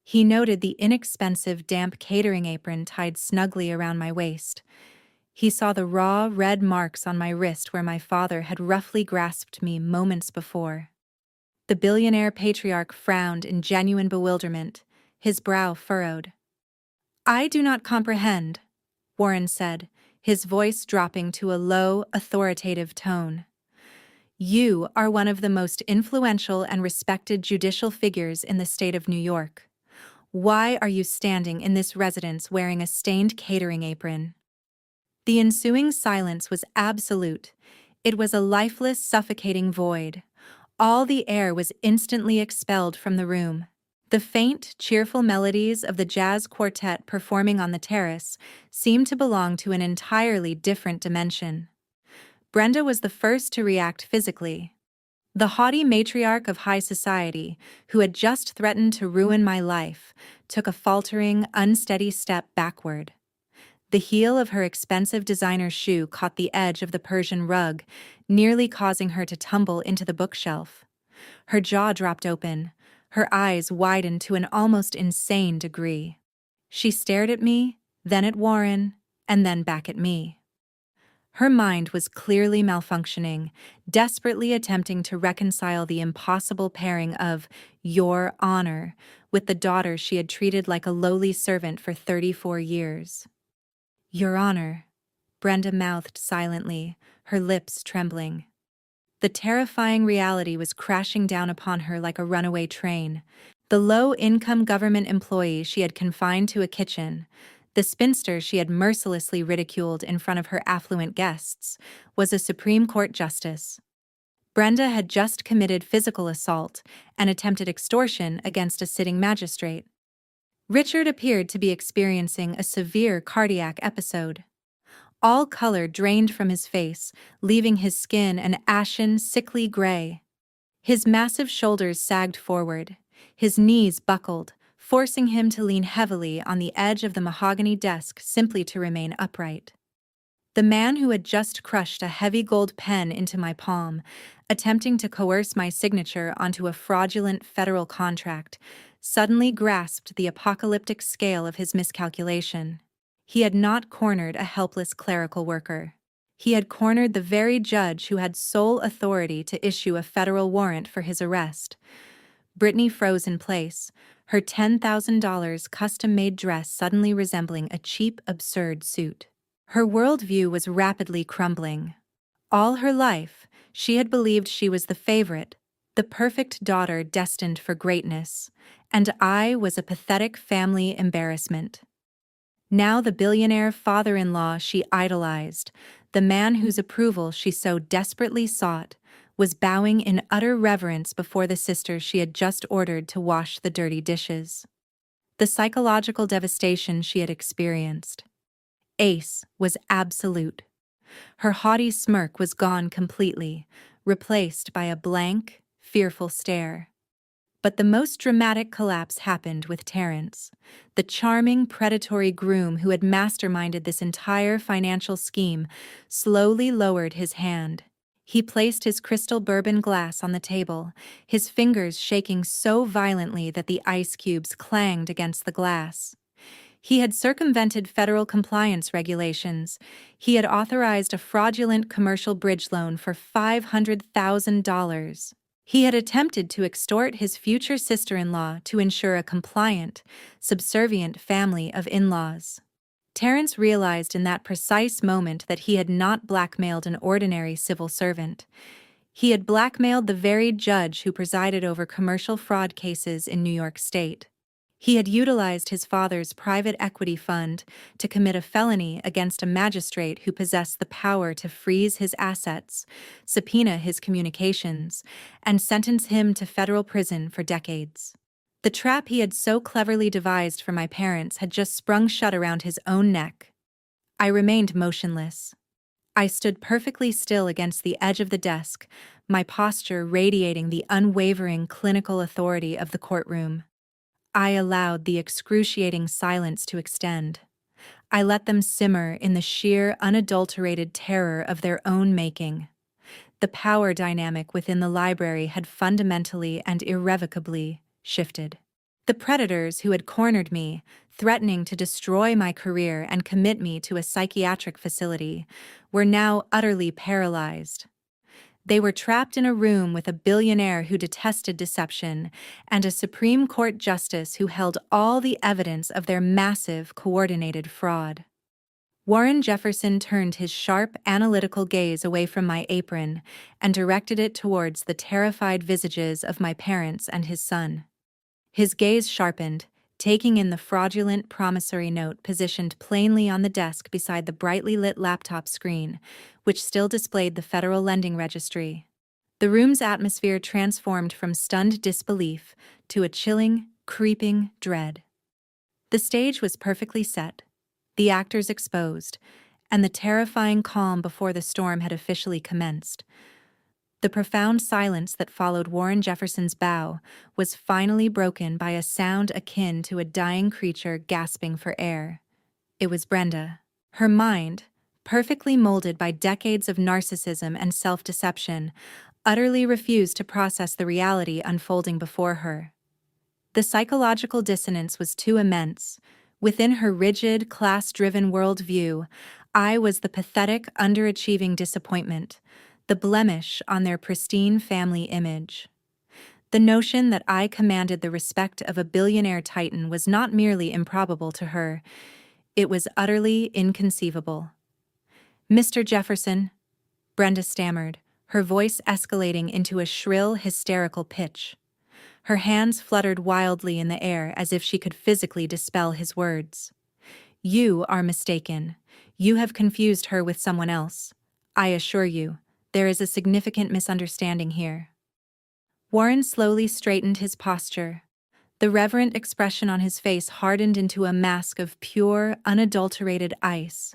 He noted the inexpensive, damp catering apron tied snugly around my waist. He saw the raw, red marks on my wrist where my father had roughly grasped me moments before. The billionaire patriarch frowned in genuine bewilderment, his brow furrowed. "I do not comprehend," Warren said, his voice dropping to a low, authoritative tone. You are one of the most influential and respected judicial figures in the state of New York. Why are you standing in this residence wearing a stained catering apron? The ensuing silence was absolute. It was a lifeless, suffocating void. All the air was instantly expelled from the room. The faint, cheerful melodies of the jazz quartet performing on the terrace seemed to belong to an entirely different dimension. Brenda was the first to react physically. The haughty matriarch of high society, who had just threatened to ruin my life, took a faltering, unsteady step backward. The heel of her expensive designer shoe caught the edge of the Persian rug, nearly causing her to tumble into the bookshelf. Her jaw dropped open, her eyes widened to an almost insane degree. She stared at me, then at Warren, and then back at me. Her mind was clearly malfunctioning, desperately attempting to reconcile the impossible pairing of "your honor" with the daughter she had treated like a lowly servant for 34 years. "Your Honor," Brenda mouthed silently, her lips trembling. The terrifying reality was crashing down upon her like a runaway train. The low-income government employee she had confined to a kitchen, the spinster she had mercilessly ridiculed in front of her affluent guests, was a Supreme Court justice. Brenda had just committed physical assault and attempted extortion against a sitting magistrate. Richard appeared to be experiencing a severe cardiac episode. All color drained from his face, leaving his skin an ashen, sickly gray. His massive shoulders sagged forward, his knees buckled, forcing him to lean heavily on the edge of the mahogany desk simply to remain upright. The man who had just crushed a heavy gold pen into my palm, attempting to coerce my signature onto a fraudulent federal contract, suddenly grasped the apocalyptic scale of his miscalculation. He had not cornered a helpless clerical worker. He had cornered the very judge who had sole authority to issue a federal warrant for his arrest. Brittany froze in place, her $10,000 custom-made dress suddenly resembling a cheap, absurd suit. Her worldview was rapidly crumbling. All her life, she had believed she was the favorite, the perfect daughter destined for greatness, and I was a pathetic family embarrassment. Now the billionaire father-in-law she idolized, the man whose approval she so desperately sought, was bowing in utter reverence before the sister she had just ordered to wash the dirty dishes. The psychological devastation she had experienced. Ace was absolute. Her haughty smirk was gone completely, replaced by a blank, fearful stare. But the most dramatic collapse happened with Terrence, the charming, predatory groom who had masterminded this entire financial scheme, slowly lowered his hand. He placed his crystal bourbon glass on the table, his fingers shaking so violently that the ice cubes clanged against the glass. He had circumvented federal compliance regulations. He had authorized a fraudulent commercial bridge loan for $500,000. He had attempted to extort his future sister-in-law to ensure a compliant, subservient family of in-laws. Terrence realized in that precise moment that he had not blackmailed an ordinary civil servant. He had blackmailed the very judge who presided over commercial fraud cases in New York State. He had utilized his father's private equity fund to commit a felony against a magistrate who possessed the power to freeze his assets, subpoena his communications, and sentence him to federal prison for decades. The trap he had so cleverly devised for my parents had just sprung shut around his own neck. I remained motionless. I stood perfectly still against the edge of the desk, my posture radiating the unwavering clinical authority of the courtroom. I allowed the excruciating silence to extend. I let them simmer in the sheer, unadulterated terror of their own making. The power dynamic within the library had fundamentally and irrevocably shifted. The predators who had cornered me, threatening to destroy my career and commit me to a psychiatric facility, were now utterly paralyzed. They were trapped in a room with a billionaire who detested deception and a Supreme Court justice who held all the evidence of their massive, coordinated fraud. Warren Jefferson turned his sharp, analytical gaze away from my apron and directed it towards the terrified visages of my parents and his son. His gaze sharpened, taking in the fraudulent promissory note positioned plainly on the desk beside the brightly lit laptop screen, which still displayed the Federal Lending Registry. The room's atmosphere transformed from stunned disbelief to a chilling, creeping dread. The stage was perfectly set, the actors exposed, and the terrifying calm before the storm had officially commenced. The profound silence that followed Warren Jefferson's bow was finally broken by a sound akin to a dying creature gasping for air. It was Brenda. Her mind, perfectly molded by decades of narcissism and self-deception, utterly refused to process the reality unfolding before her. The psychological dissonance was too immense. Within her rigid, class-driven worldview, I was the pathetic, underachieving disappointment, the blemish on their pristine family image. The notion that I commanded the respect of a billionaire titan was not merely improbable to her, it was utterly inconceivable. "Mr. Jefferson," Brenda stammered, her voice escalating into a shrill, hysterical pitch. Her hands fluttered wildly in the air as if she could physically dispel his words. "You are mistaken. You have confused her with someone else. I assure you, there is a significant misunderstanding here." Warren slowly straightened his posture. The reverent expression on his face hardened into a mask of pure, unadulterated ice.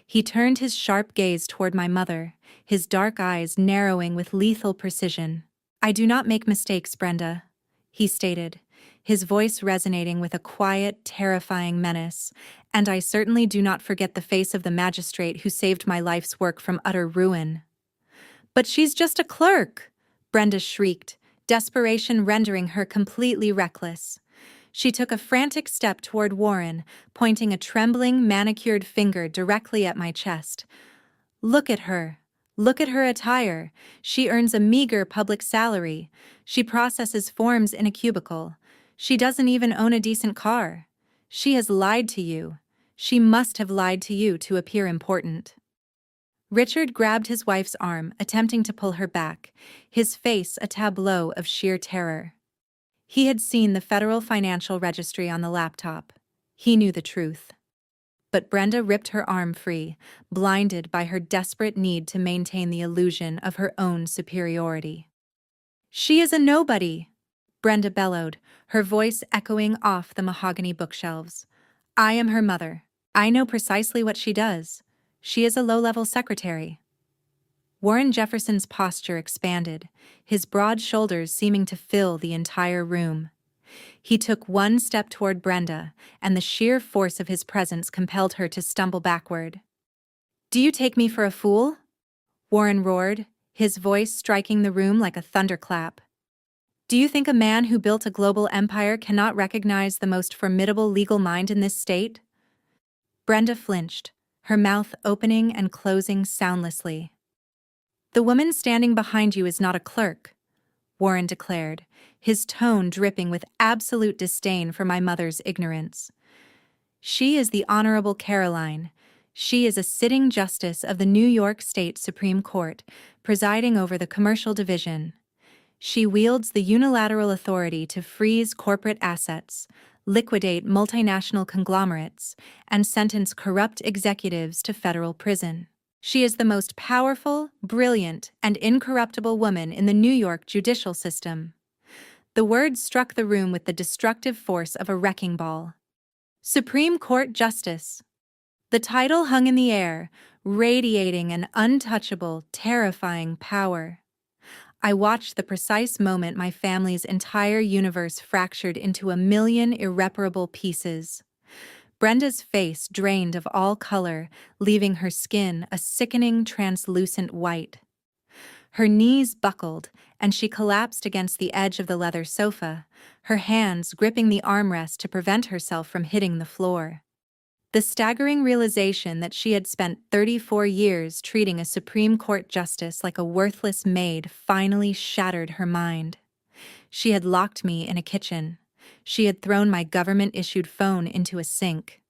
He turned his sharp gaze toward my mother, his dark eyes narrowing with lethal precision. "I do not make mistakes, Brenda," he stated, his voice resonating with a quiet, terrifying menace, "and I certainly do not forget the face of the magistrate who saved my life's work from utter ruin." "But she's just a clerk!" Brenda shrieked, desperation rendering her completely reckless. She took a frantic step toward Warren, pointing a trembling, manicured finger directly at my chest. "Look at her. Look at her attire. She earns a meager public salary. She processes forms in a cubicle. She doesn't even own a decent car. She has lied to you. She must have lied to you to appear important." Richard grabbed his wife's arm, attempting to pull her back, his face a tableau of sheer terror. He had seen the Federal Financial Registry on the laptop. He knew the truth. But Brenda ripped her arm free, blinded by her desperate need to maintain the illusion of her own superiority. "She is a nobody," Brenda bellowed, her voice echoing off the mahogany bookshelves. "I am her mother. I know precisely what she does. She is a low-level secretary." Warren Jefferson's posture expanded, his broad shoulders seeming to fill the entire room. He took one step toward Brenda, and the sheer force of his presence compelled her to stumble backward. "Do you take me for a fool?" Warren roared, his voice striking the room like a thunderclap. "Do you think a man who built a global empire cannot recognize the most formidable legal mind in this state?" Brenda flinched, her mouth opening and closing soundlessly. "The woman standing behind you is not a clerk," Warren declared, his tone dripping with absolute disdain for my mother's ignorance. "She is the Honorable Caroline. She is a sitting justice of the New York State Supreme Court, presiding over the commercial division. She wields the unilateral authority to freeze corporate assets, liquidate multinational conglomerates, and sentence corrupt executives to federal prison. She is the most powerful, brilliant, and incorruptible woman in the New York judicial system." The words struck the room with the destructive force of a wrecking ball. Supreme Court Justice. The title hung in the air, radiating an untouchable, terrifying power. I watched the precise moment my family's entire universe fractured into a million irreparable pieces. Brenda's face drained of all color, leaving her skin a sickening, translucent white. Her knees buckled, and she collapsed against the edge of the leather sofa, her hands gripping the armrest to prevent herself from hitting the floor. The staggering realization that she had spent 34 years treating a Supreme Court justice like a worthless maid finally shattered her mind. She had locked me in a kitchen. She had thrown my government-issued phone into a sink.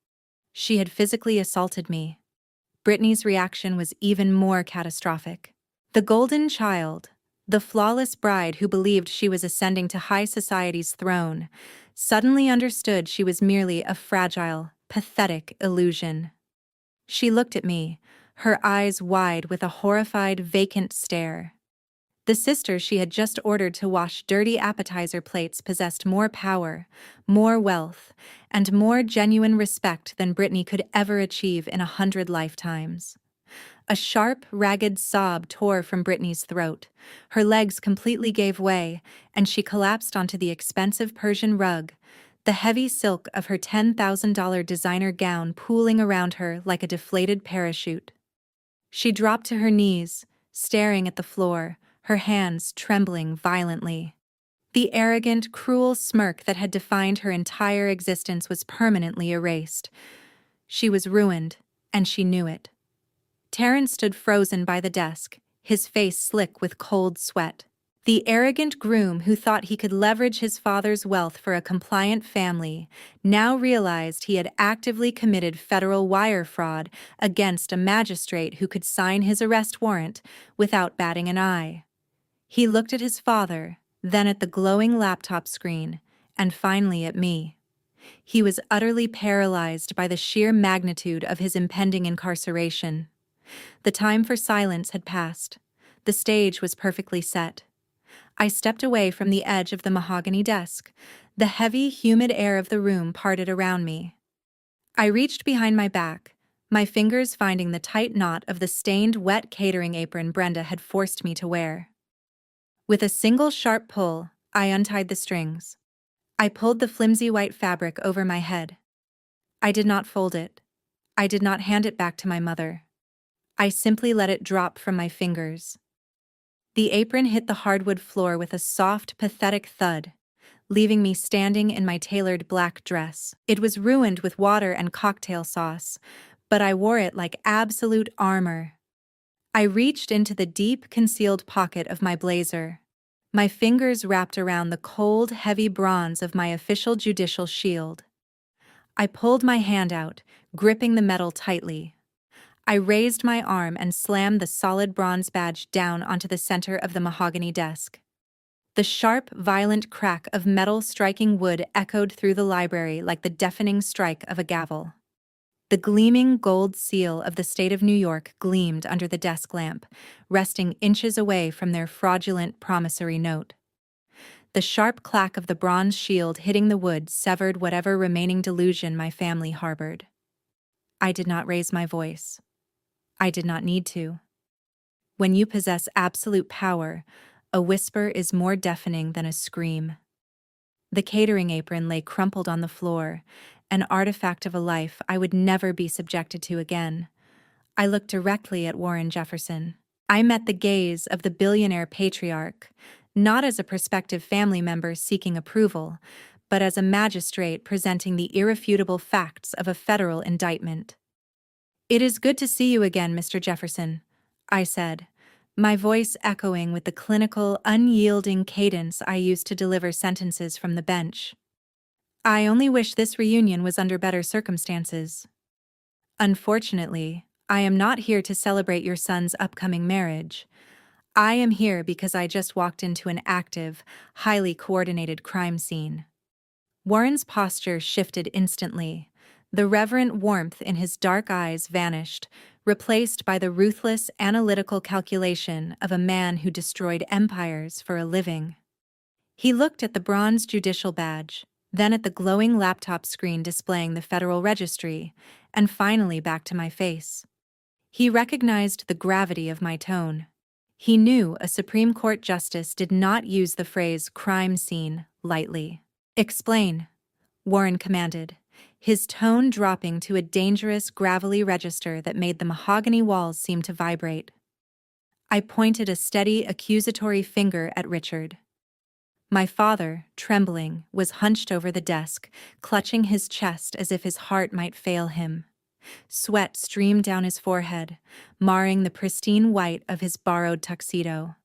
She had physically assaulted me. Brittany's reaction was even more catastrophic. The golden child, the flawless bride who believed she was ascending to high society's throne, suddenly understood she was merely a fragile, pathetic illusion. She looked at me, her eyes wide with a horrified, vacant stare. The sister she had just ordered to wash dirty appetizer plates possessed more power, more wealth, and more genuine respect than Brittany could ever achieve in 100 lifetimes. A sharp, ragged sob tore from Brittany's throat. Her legs completely gave way, and she collapsed onto the expensive Persian rug, the heavy silk of her $10,000 designer gown pooling around her like a deflated parachute. She dropped to her knees, staring at the floor, her hands trembling violently. The arrogant, cruel smirk that had defined her entire existence was permanently erased. She was ruined, and she knew it. Terrence stood frozen by the desk, his face slick with cold sweat. The arrogant groom who thought he could leverage his father's wealth for a compliant family now realized he had actively committed federal wire fraud against a magistrate who could sign his arrest warrant without batting an eye. He looked at his father, then at the glowing laptop screen, and finally at me. He was utterly paralyzed by the sheer magnitude of his impending incarceration. The time for silence had passed. The stage was perfectly set. I stepped away from the edge of the mahogany desk. The heavy, humid air of the room parted around me. I reached behind my back, my fingers finding the tight knot of the stained, wet catering apron Brenda had forced me to wear. With a single sharp pull, I untied the strings. I pulled the flimsy white fabric over my head. I did not fold it. I did not hand it back to my mother. I simply let it drop from my fingers. The apron hit the hardwood floor with a soft, pathetic thud, leaving me standing in my tailored black dress. It was ruined with water and cocktail sauce, but I wore it like absolute armor. I reached into the deep, concealed pocket of my blazer. My fingers wrapped around the cold, heavy bronze of my official judicial shield. I pulled my hand out, gripping the metal tightly. I raised my arm and slammed the solid bronze badge down onto the center of the mahogany desk. The sharp, violent crack of metal striking wood echoed through the library like the deafening strike of a gavel. The gleaming gold seal of the state of New York gleamed under the desk lamp, resting inches away from their fraudulent promissory note. The sharp clack of the bronze shield hitting the wood severed whatever remaining delusion my family harbored. I did not raise my voice. I did not need to. When you possess absolute power, a whisper is more deafening than a scream. The catering apron lay crumpled on the floor, an artifact of a life I would never be subjected to again. I looked directly at Warren Jefferson. I met the gaze of the billionaire patriarch, not as a prospective family member seeking approval, but as a magistrate presenting the irrefutable facts of a federal indictment. "It is good to see you again, Mr. Jefferson," I said, my voice echoing with the clinical, unyielding cadence I used to deliver sentences from the bench. "I only wish this reunion was under better circumstances. Unfortunately, I am not here to celebrate your son's upcoming marriage. I am here because I just walked into an active, highly coordinated crime scene." Warren's posture shifted instantly. The reverent warmth in his dark eyes vanished, replaced by the ruthless, analytical calculation of a man who destroyed empires for a living. He looked at the bronze judicial badge, then at the glowing laptop screen displaying the Federal Registry, and finally back to my face. He recognized the gravity of my tone. He knew a Supreme Court justice did not use the phrase crime scene lightly. "Explain," Warren commanded, his tone dropping to a dangerous, gravelly register that made the mahogany walls seem to vibrate. I pointed a steady, accusatory finger at Richard. My father, trembling, was hunched over the desk, clutching his chest as if his heart might fail him. Sweat streamed down his forehead, marring the pristine white of his borrowed tuxedo.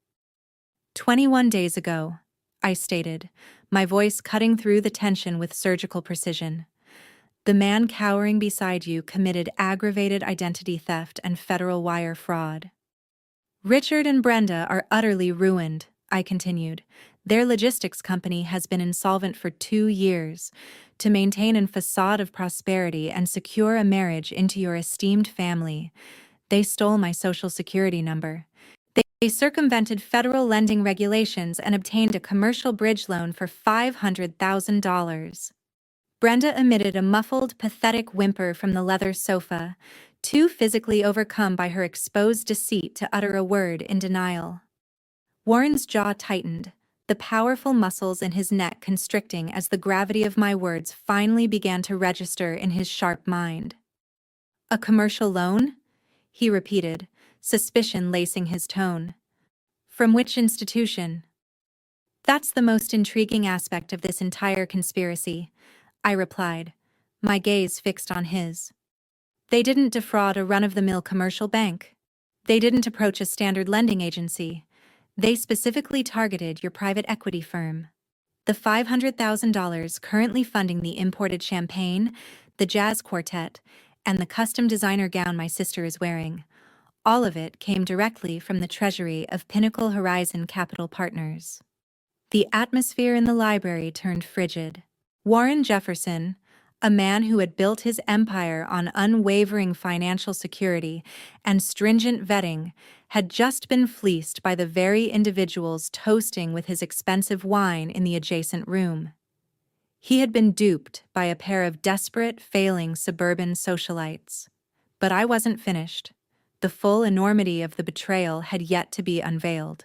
21 days ago," I stated, my voice cutting through the tension with surgical precision. The man cowering beside you committed aggravated identity theft and federal wire fraud. Richard and Brenda are utterly ruined, I continued. Their logistics company has been insolvent for 2 years. To maintain a facade of prosperity and secure a marriage into your esteemed family, they stole my social security number. They circumvented federal lending regulations and obtained a commercial bridge loan for $500,000. Brenda emitted a muffled, pathetic whimper from the leather sofa, too physically overcome by her exposed deceit to utter a word in denial. Warren's jaw tightened, the powerful muscles in his neck constricting as the gravity of my words finally began to register in his sharp mind. "A commercial loan?" he repeated, suspicion lacing his tone. "From which institution?" "That's the most intriguing aspect of this entire conspiracy," I replied, my gaze fixed on his. "They didn't defraud a run-of-the-mill commercial bank. They didn't approach a standard lending agency. They specifically targeted your private equity firm. The $500,000 currently funding the imported champagne, the jazz quartet, and the custom designer gown my sister is wearing. All of it came directly from the treasury of Pinnacle Horizon Capital Partners." The atmosphere in the library turned frigid. Warren Jefferson, a man who had built his empire on unwavering financial security and stringent vetting, had just been fleeced by the very individuals toasting with his expensive wine in the adjacent room. He had been duped by a pair of desperate, failing suburban socialites. But I wasn't finished. The full enormity of the betrayal had yet to be unveiled.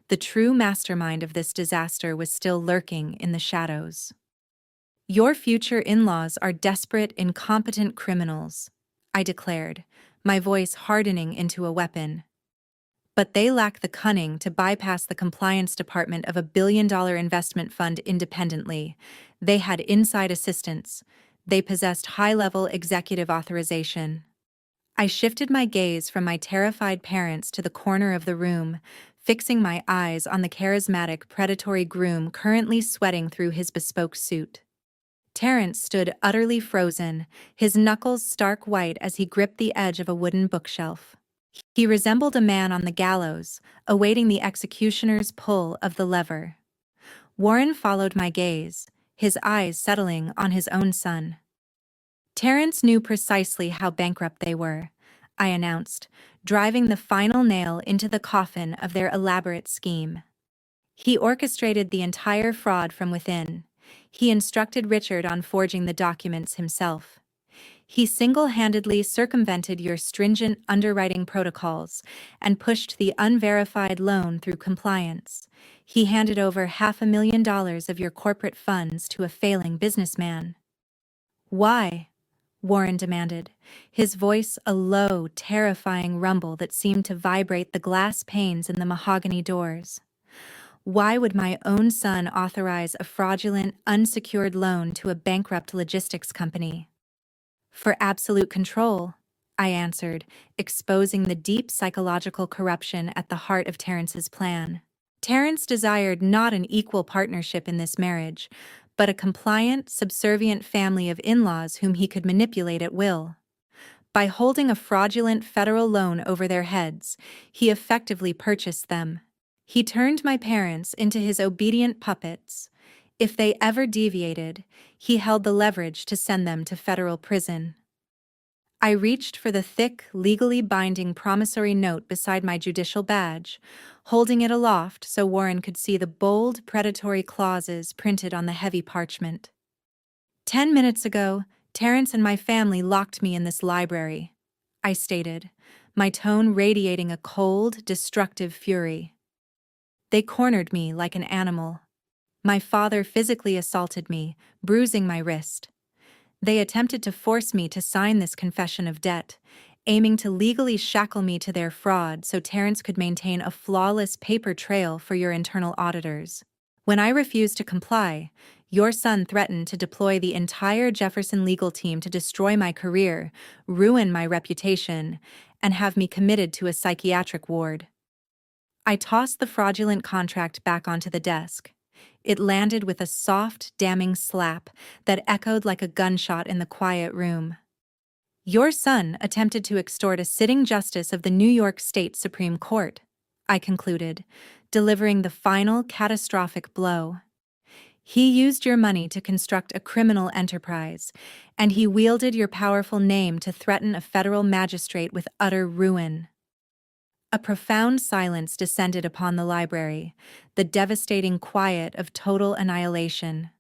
The true mastermind of this disaster was still lurking in the shadows. "Your future in-laws are desperate, incompetent criminals," I declared, my voice hardening into a weapon. "But they lack the cunning to bypass the compliance department of a billion-dollar investment fund independently. They had inside assistance. They possessed high-level executive authorization." I shifted my gaze from my terrified parents to the corner of the room, fixing my eyes on the charismatic, predatory groom currently sweating through his bespoke suit. Terence stood utterly frozen, his knuckles stark white as he gripped the edge of a wooden bookshelf. He resembled a man on the gallows, awaiting the executioner's pull of the lever. Warren followed my gaze, his eyes settling on his own son. "Terence knew precisely how bankrupt they were," I announced, driving the final nail into the coffin of their elaborate scheme. "He orchestrated the entire fraud from within. He instructed Richard on forging the documents himself. He single-handedly circumvented your stringent underwriting protocols and pushed the unverified loan through compliance. He handed over $500,000 of your corporate funds to a failing businessman." "Why?" Warren demanded, his voice a low, terrifying rumble that seemed to vibrate the glass panes in the mahogany doors. "Why would my own son authorize a fraudulent, unsecured loan to a bankrupt logistics company?" "For absolute control," I answered, exposing the deep psychological corruption at the heart of Terence's plan. Terence desired not an equal partnership in this marriage, but a compliant, subservient family of in-laws whom he could manipulate at will. By holding a fraudulent federal loan over their heads, he effectively purchased them. He turned my parents into his obedient puppets. If they ever deviated, he held the leverage to send them to federal prison. I reached for the thick, legally binding promissory note beside my judicial badge, holding it aloft so Warren could see the bold, predatory clauses printed on the heavy parchment. "10 minutes ago, Terence and my family locked me in this library," I stated, my tone radiating a cold, destructive fury. "They cornered me like an animal. My father physically assaulted me, bruising my wrist. They attempted to force me to sign this confession of debt, aiming to legally shackle me to their fraud so Terence could maintain a flawless paper trail for your internal auditors. When I refused to comply, your son threatened to deploy the entire Jefferson legal team to destroy my career, ruin my reputation, and have me committed to a psychiatric ward." I tossed the fraudulent contract back onto the desk. It landed with a soft, damning slap that echoed like a gunshot in the quiet room. Your son attempted to extort a sitting justice of the New York State Supreme Court, I concluded, delivering the final catastrophic blow. He used your money to construct a criminal enterprise, and he wielded your powerful name to threaten a federal magistrate with utter ruin. A profound silence descended upon the library, the devastating quiet of total annihilation.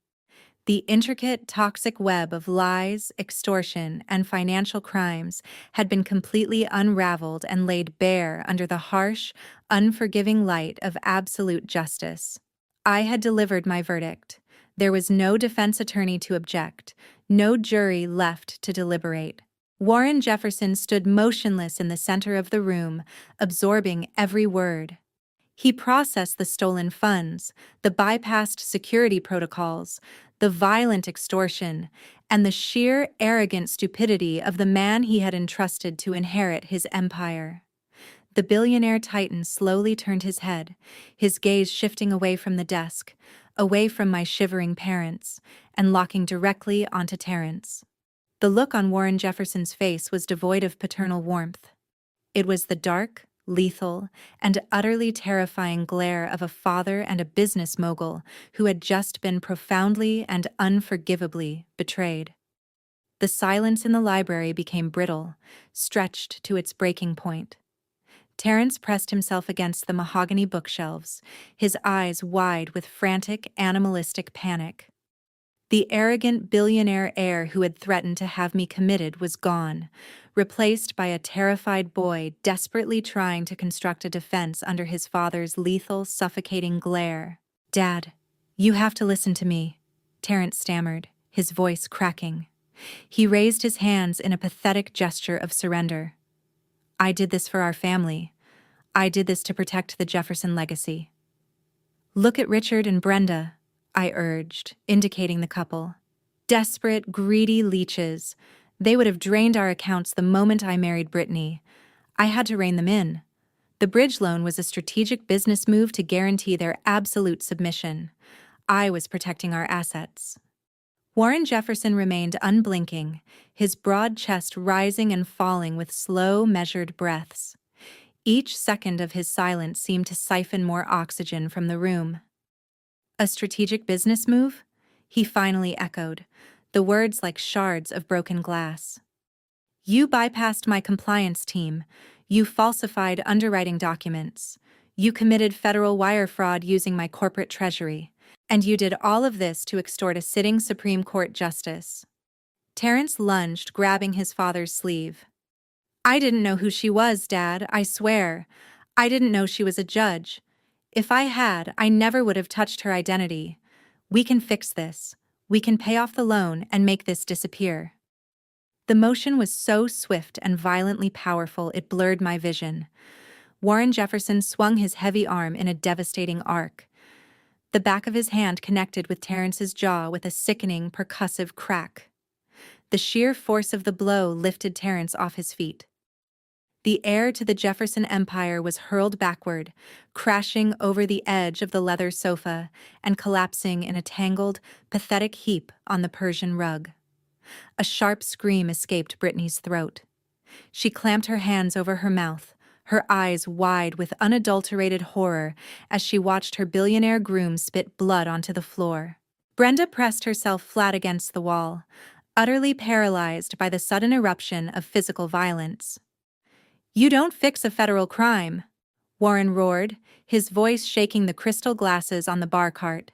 The intricate, toxic web of lies, extortion, and financial crimes had been completely unraveled and laid bare under the harsh, unforgiving light of absolute justice. I had delivered my verdict. There was no defense attorney to object, no jury left to deliberate. Warren Jefferson stood motionless in the center of the room, absorbing every word. He processed the stolen funds, the bypassed security protocols, the violent extortion, and the sheer arrogant stupidity of the man he had entrusted to inherit his empire. The billionaire titan slowly turned his head, his gaze shifting away from the desk, away from my shivering parents, and locking directly onto Terence. The look on Warren Jefferson's face was devoid of paternal warmth. It was the dark, lethal, and utterly terrifying glare of a father and a business mogul who had just been profoundly and unforgivably betrayed. The silence in the library became brittle, stretched to its breaking point. Terence pressed himself against the mahogany bookshelves, his eyes wide with frantic, animalistic panic. The arrogant billionaire heir who had threatened to have me committed was gone, replaced by a terrified boy desperately trying to construct a defense under his father's lethal, suffocating glare. "Dad, you have to listen to me," Terence stammered, his voice cracking. He raised his hands in a pathetic gesture of surrender. "I did this for our family. I did this to protect the Jefferson legacy." "Look at Richard and Brenda," I urged, indicating the couple. "Desperate, greedy leeches. They would have drained our accounts the moment I married Brittany. I had to rein them in. The bridge loan was a strategic business move to guarantee their absolute submission. I was protecting our assets." Warren Jefferson remained unblinking, his broad chest rising and falling with slow, measured breaths. Each second of his silence seemed to siphon more oxygen from the room. "A strategic business move?" he finally echoed, the words like shards of broken glass. "You bypassed my compliance team. You falsified underwriting documents. You committed federal wire fraud using my corporate treasury. And you did all of this to extort a sitting Supreme Court justice." Terence lunged, grabbing his father's sleeve. "I didn't know who she was, Dad, I swear. I didn't know she was a judge. If I had, I never would have touched her identity. We can fix this. We can pay off the loan and make this disappear." The motion was so swift and violently powerful it blurred my vision. Warren Jefferson swung his heavy arm in a devastating arc. The back of his hand connected with Terence's jaw with a sickening, percussive crack. The sheer force of the blow lifted Terence off his feet. The heir to the Jefferson Empire was hurled backward, crashing over the edge of the leather sofa and collapsing in a tangled, pathetic heap on the Persian rug. A sharp scream escaped Brittany's throat. She clamped her hands over her mouth, her eyes wide with unadulterated horror as she watched her billionaire groom spit blood onto the floor. Brenda pressed herself flat against the wall, utterly paralyzed by the sudden eruption of physical violence. "You don't fix a federal crime," Warren roared, his voice shaking the crystal glasses on the bar cart.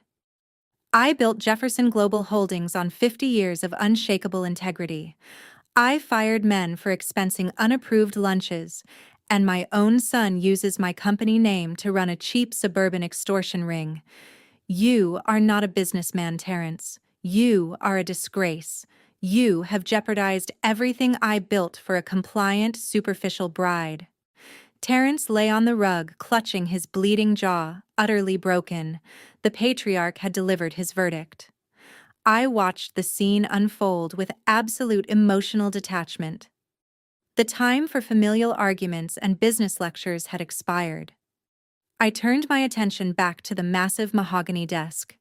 "I built Jefferson Global Holdings on 50 years of unshakable integrity. I fired men for expensing unapproved lunches, and my own son uses my company name to run a cheap suburban extortion ring. You are not a businessman, Terence. You are a disgrace. You have jeopardized everything I built for a compliant, superficial bride." Terence lay on the rug, clutching his bleeding jaw, utterly broken. The patriarch had delivered his verdict. I watched the scene unfold with absolute emotional detachment. The time for familial arguments and business lectures had expired. I turned my attention back to the massive mahogany desk.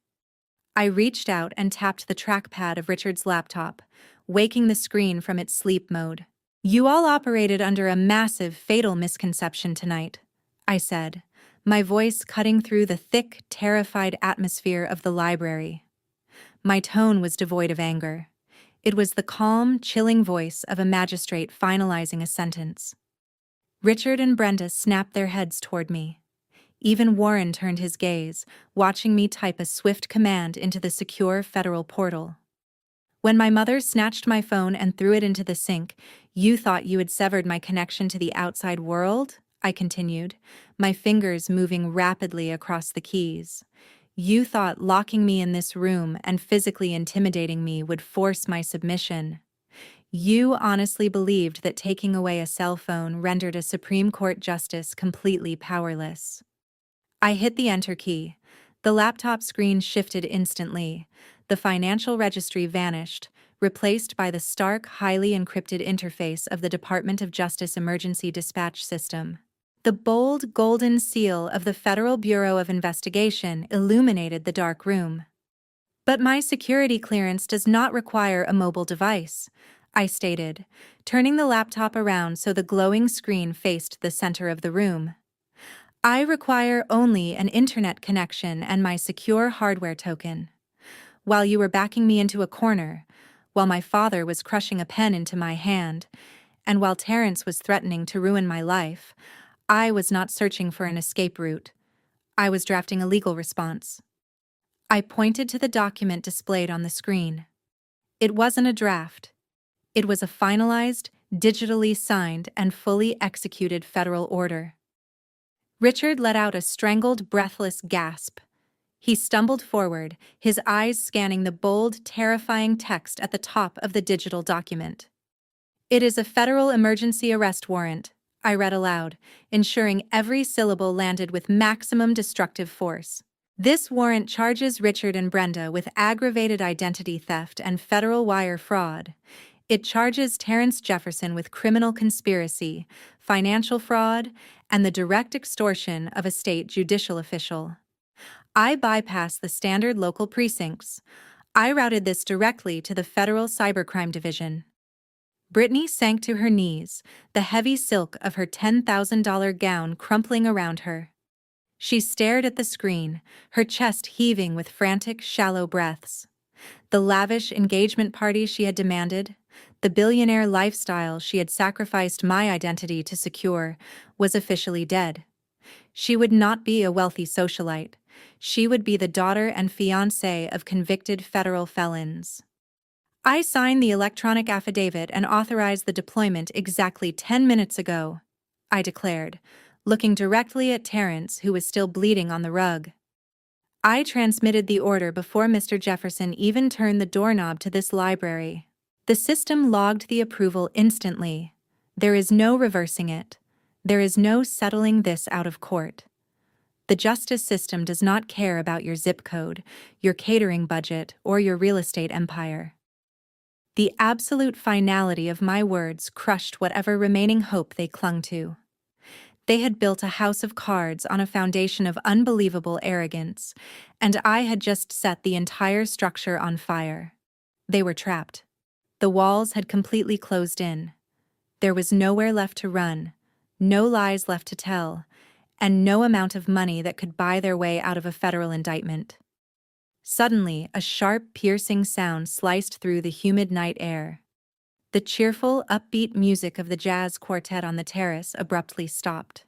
I reached out and tapped the trackpad of Richard's laptop, waking the screen from its sleep mode. "You all operated under a massive, fatal misconception tonight," I said, my voice cutting through the thick, terrified atmosphere of the library. My tone was devoid of anger. It was the calm, chilling voice of a magistrate finalizing a sentence. Richard and Brenda snapped their heads toward me. Even Warren turned his gaze, watching me type a swift command into the secure federal portal. "When my mother snatched my phone and threw it into the sink, you thought you had severed my connection to the outside world?" I continued, my fingers moving rapidly across the keys. "You thought locking me in this room and physically intimidating me would force my submission. You honestly believed that taking away a cell phone rendered a Supreme Court justice completely powerless." I hit the enter key. The laptop screen shifted instantly. The financial registry vanished, replaced by the stark, highly encrypted interface of the Department of Justice Emergency Dispatch System. The bold, golden seal of the Federal Bureau of Investigation illuminated the dark room. "But my security clearance does not require a mobile device," I stated, turning the laptop around so the glowing screen faced the center of the room. "I require only an internet connection and my secure hardware token. While you were backing me into a corner, while my father was crushing a pen into my hand, and while Terrence was threatening to ruin my life, I was not searching for an escape route. I was drafting a legal response." I pointed to the document displayed on the screen. It wasn't a draft. It was a finalized, digitally signed, and fully executed federal order. Richard let out a strangled, breathless gasp. He stumbled forward, his eyes scanning the bold, terrifying text at the top of the digital document. "It is a federal emergency arrest warrant," I read aloud, ensuring every syllable landed with maximum destructive force. "This warrant charges Richard and Brenda with aggravated identity theft and federal wire fraud. It charges Terrence Jefferson with criminal conspiracy, financial fraud, and the direct extortion of a state judicial official." I bypassed the standard local precincts. I routed this directly to the Federal Cybercrime Division. Brittany sank to her knees, the heavy silk of her $10,000 gown crumpling around her. She stared at the screen, her chest heaving with frantic, shallow breaths. The lavish engagement party she had demanded, the billionaire lifestyle she had sacrificed my identity to secure, was officially dead. She would not be a wealthy socialite. She would be the daughter and fiancée of convicted federal felons. "I signed the electronic affidavit and authorized the deployment exactly 10 minutes ago," I declared, looking directly at Terrence, who was still bleeding on the rug. "I transmitted the order before Mr. Jefferson even turned the doorknob to this library." The system logged the approval instantly. There is no reversing it. There is no settling this out of court. The justice system does not care about your zip code, your catering budget, or your real estate empire. The absolute finality of my words crushed whatever remaining hope they clung to. They had built a house of cards on a foundation of unbelievable arrogance, and I had just set the entire structure on fire. They were trapped. The walls had completely closed in. There was nowhere left to run, no lies left to tell, and no amount of money that could buy their way out of a federal indictment. Suddenly, a sharp, piercing sound sliced through the humid night air. The cheerful, upbeat music of the jazz quartet on the terrace abruptly stopped.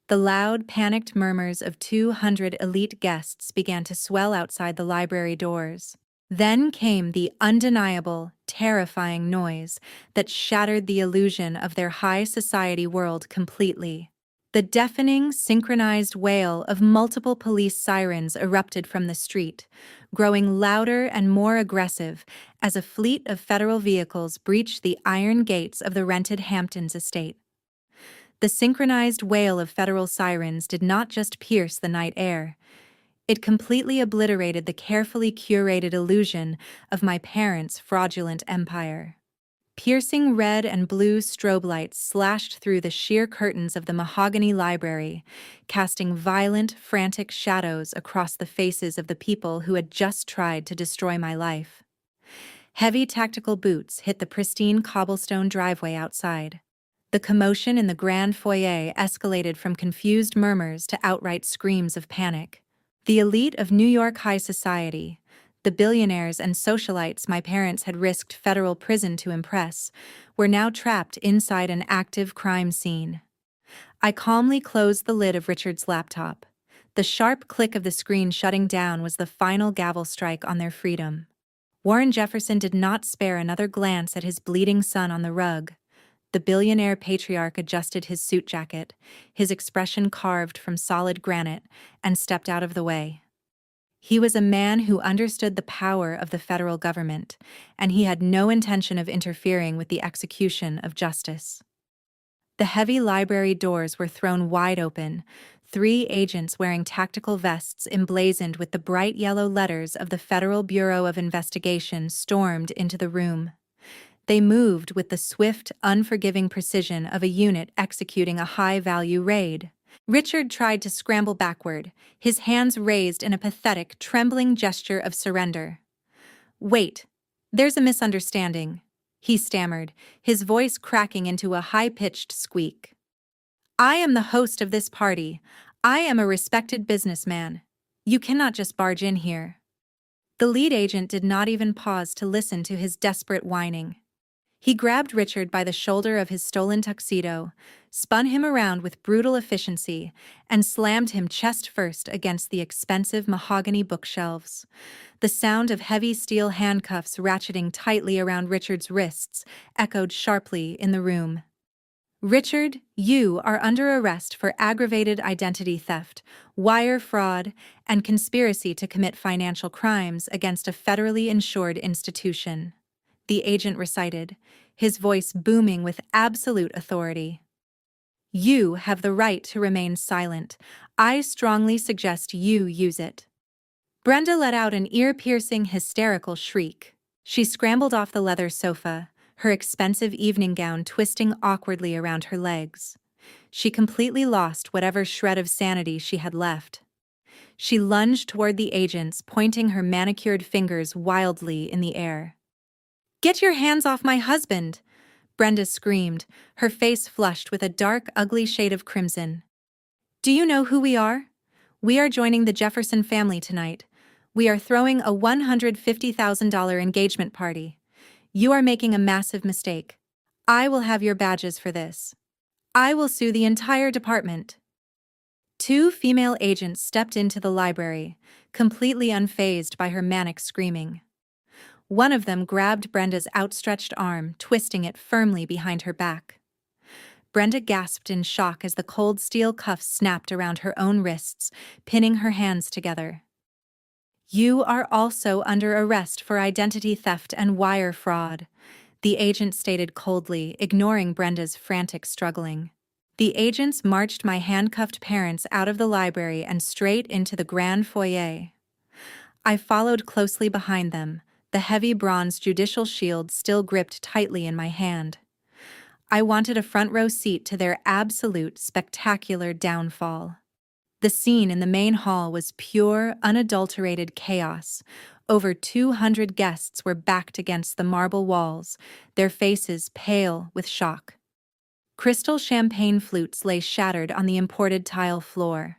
The loud, panicked murmurs of 200 elite guests began to swell outside the library doors. Then came the undeniable, terrifying noise that shattered the illusion of their high society world completely. The deafening, synchronized wail of multiple police sirens erupted from the street, growing louder and more aggressive as a fleet of federal vehicles breached the iron gates of the rented Hamptons estate. The synchronized wail of federal sirens did not just pierce the night air. It completely obliterated the carefully curated illusion of my parents' fraudulent empire. Piercing red and blue strobe lights slashed through the sheer curtains of the mahogany library, casting violent, frantic shadows across the faces of the people who had just tried to destroy my life. Heavy tactical boots hit the pristine cobblestone driveway outside. The commotion in the grand foyer escalated from confused murmurs to outright screams of panic. The elite of New York high society, the billionaires and socialites my parents had risked federal prison to impress, were now trapped inside an active crime scene. I calmly closed the lid of Richard's laptop. The sharp click of the screen shutting down was the final gavel strike on their freedom. Warren Jefferson did not spare another glance at his bleeding son on the rug. The billionaire patriarch adjusted his suit jacket, his expression carved from solid granite, and stepped out of the way. He was a man who understood the power of the federal government, and he had no intention of interfering with the execution of justice. The heavy library doors were thrown wide open. 3 agents wearing tactical vests emblazoned with the bright yellow letters of the Federal Bureau of Investigation stormed into the room. They moved with the swift, unforgiving precision of a unit executing a high-value raid. Richard tried to scramble backward, his hands raised in a pathetic, trembling gesture of surrender. "Wait, there's a misunderstanding," he stammered, his voice cracking into a high-pitched squeak. "I am the host of this party. I am a respected businessman. You cannot just barge in here." The lead agent did not even pause to listen to his desperate whining. He grabbed Richard by the shoulder of his stolen tuxedo, spun him around with brutal efficiency, and slammed him chest first against the expensive mahogany bookshelves. The sound of heavy steel handcuffs ratcheting tightly around Richard's wrists echoed sharply in the room. "Richard, you are under arrest for aggravated identity theft, wire fraud, and conspiracy to commit financial crimes against a federally insured institution," the agent recited, his voice booming with absolute authority. "You have the right to remain silent. I strongly suggest you use it." Brenda let out an ear-piercing, hysterical shriek. She scrambled off the leather sofa, her expensive evening gown twisting awkwardly around her legs. She completely lost whatever shred of sanity she had left. She lunged toward the agents, pointing her manicured fingers wildly in the air. "Get your hands off my husband!" Brenda screamed, her face flushed with a dark, ugly shade of crimson. "Do you know who we are? We are joining the Jefferson family tonight. We are throwing a $150,000 engagement party. You are making a massive mistake. I will have your badges for this. I will sue the entire department." 2 female agents stepped into the library, completely unfazed by her manic screaming. One of them grabbed Brenda's outstretched arm, twisting it firmly behind her back. Brenda gasped in shock as the cold steel cuffs snapped around her own wrists, pinning her hands together. "You are also under arrest for identity theft and wire fraud," the agent stated coldly, ignoring Brenda's frantic struggling. The agents marched my handcuffed parents out of the library and straight into the grand foyer. I followed closely behind them, the heavy bronze judicial shield still gripped tightly in my hand. I wanted a front row seat to their absolute, spectacular downfall. The scene in the main hall was pure, unadulterated chaos. Over 200 guests were backed against the marble walls, their faces pale with shock. Crystal champagne flutes lay shattered on the imported tile floor.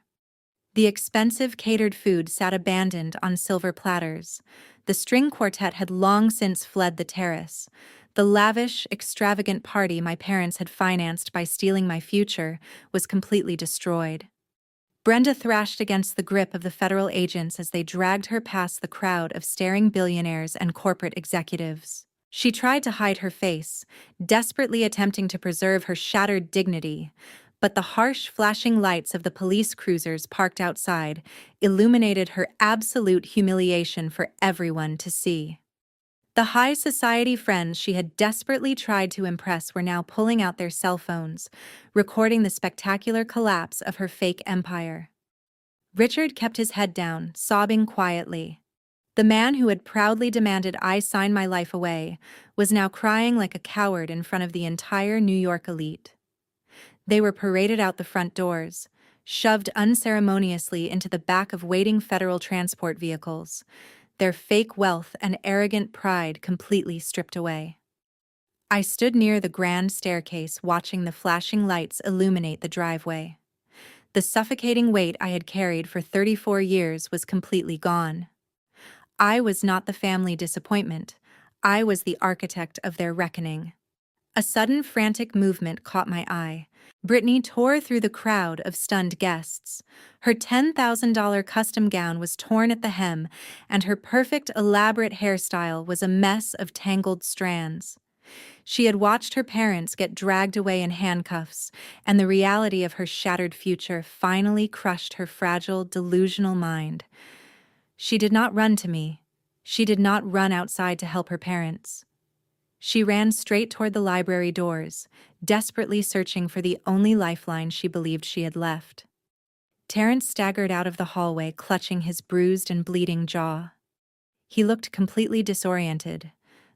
The expensive catered food sat abandoned on silver platters. The string quartet had long since fled the terrace. The lavish, extravagant party my parents had financed by stealing my future was completely destroyed. Brenda thrashed against the grip of the federal agents as they dragged her past the crowd of staring billionaires and corporate executives. She tried to hide her face, desperately attempting to preserve her shattered dignity, but the harsh, flashing lights of the police cruisers parked outside illuminated her absolute humiliation for everyone to see. The high society friends she had desperately tried to impress were now pulling out their cell phones, recording the spectacular collapse of her fake empire. Richard kept his head down, sobbing quietly. The man who had proudly demanded I sign my life away was now crying like a coward in front of the entire New York elite. They were paraded out the front doors, shoved unceremoniously into the back of waiting federal transport vehicles, their fake wealth and arrogant pride completely stripped away. I stood near the grand staircase watching the flashing lights illuminate the driveway. The suffocating weight I had carried for 34 years was completely gone. I was not the family disappointment. I was the architect of their reckoning. A sudden frantic movement caught my eye. Brittany tore through the crowd of stunned guests. Her $10,000 custom gown was torn at the hem, and her perfect, elaborate hairstyle was a mess of tangled strands. She had watched her parents get dragged away in handcuffs, and the reality of her shattered future finally crushed her fragile, delusional mind. She did not run to me. She did not run outside to help her parents. She ran straight toward the library doors, desperately searching for the only lifeline she believed she had left. Terrence staggered out of the hallway, clutching his bruised and bleeding jaw. He looked completely disoriented,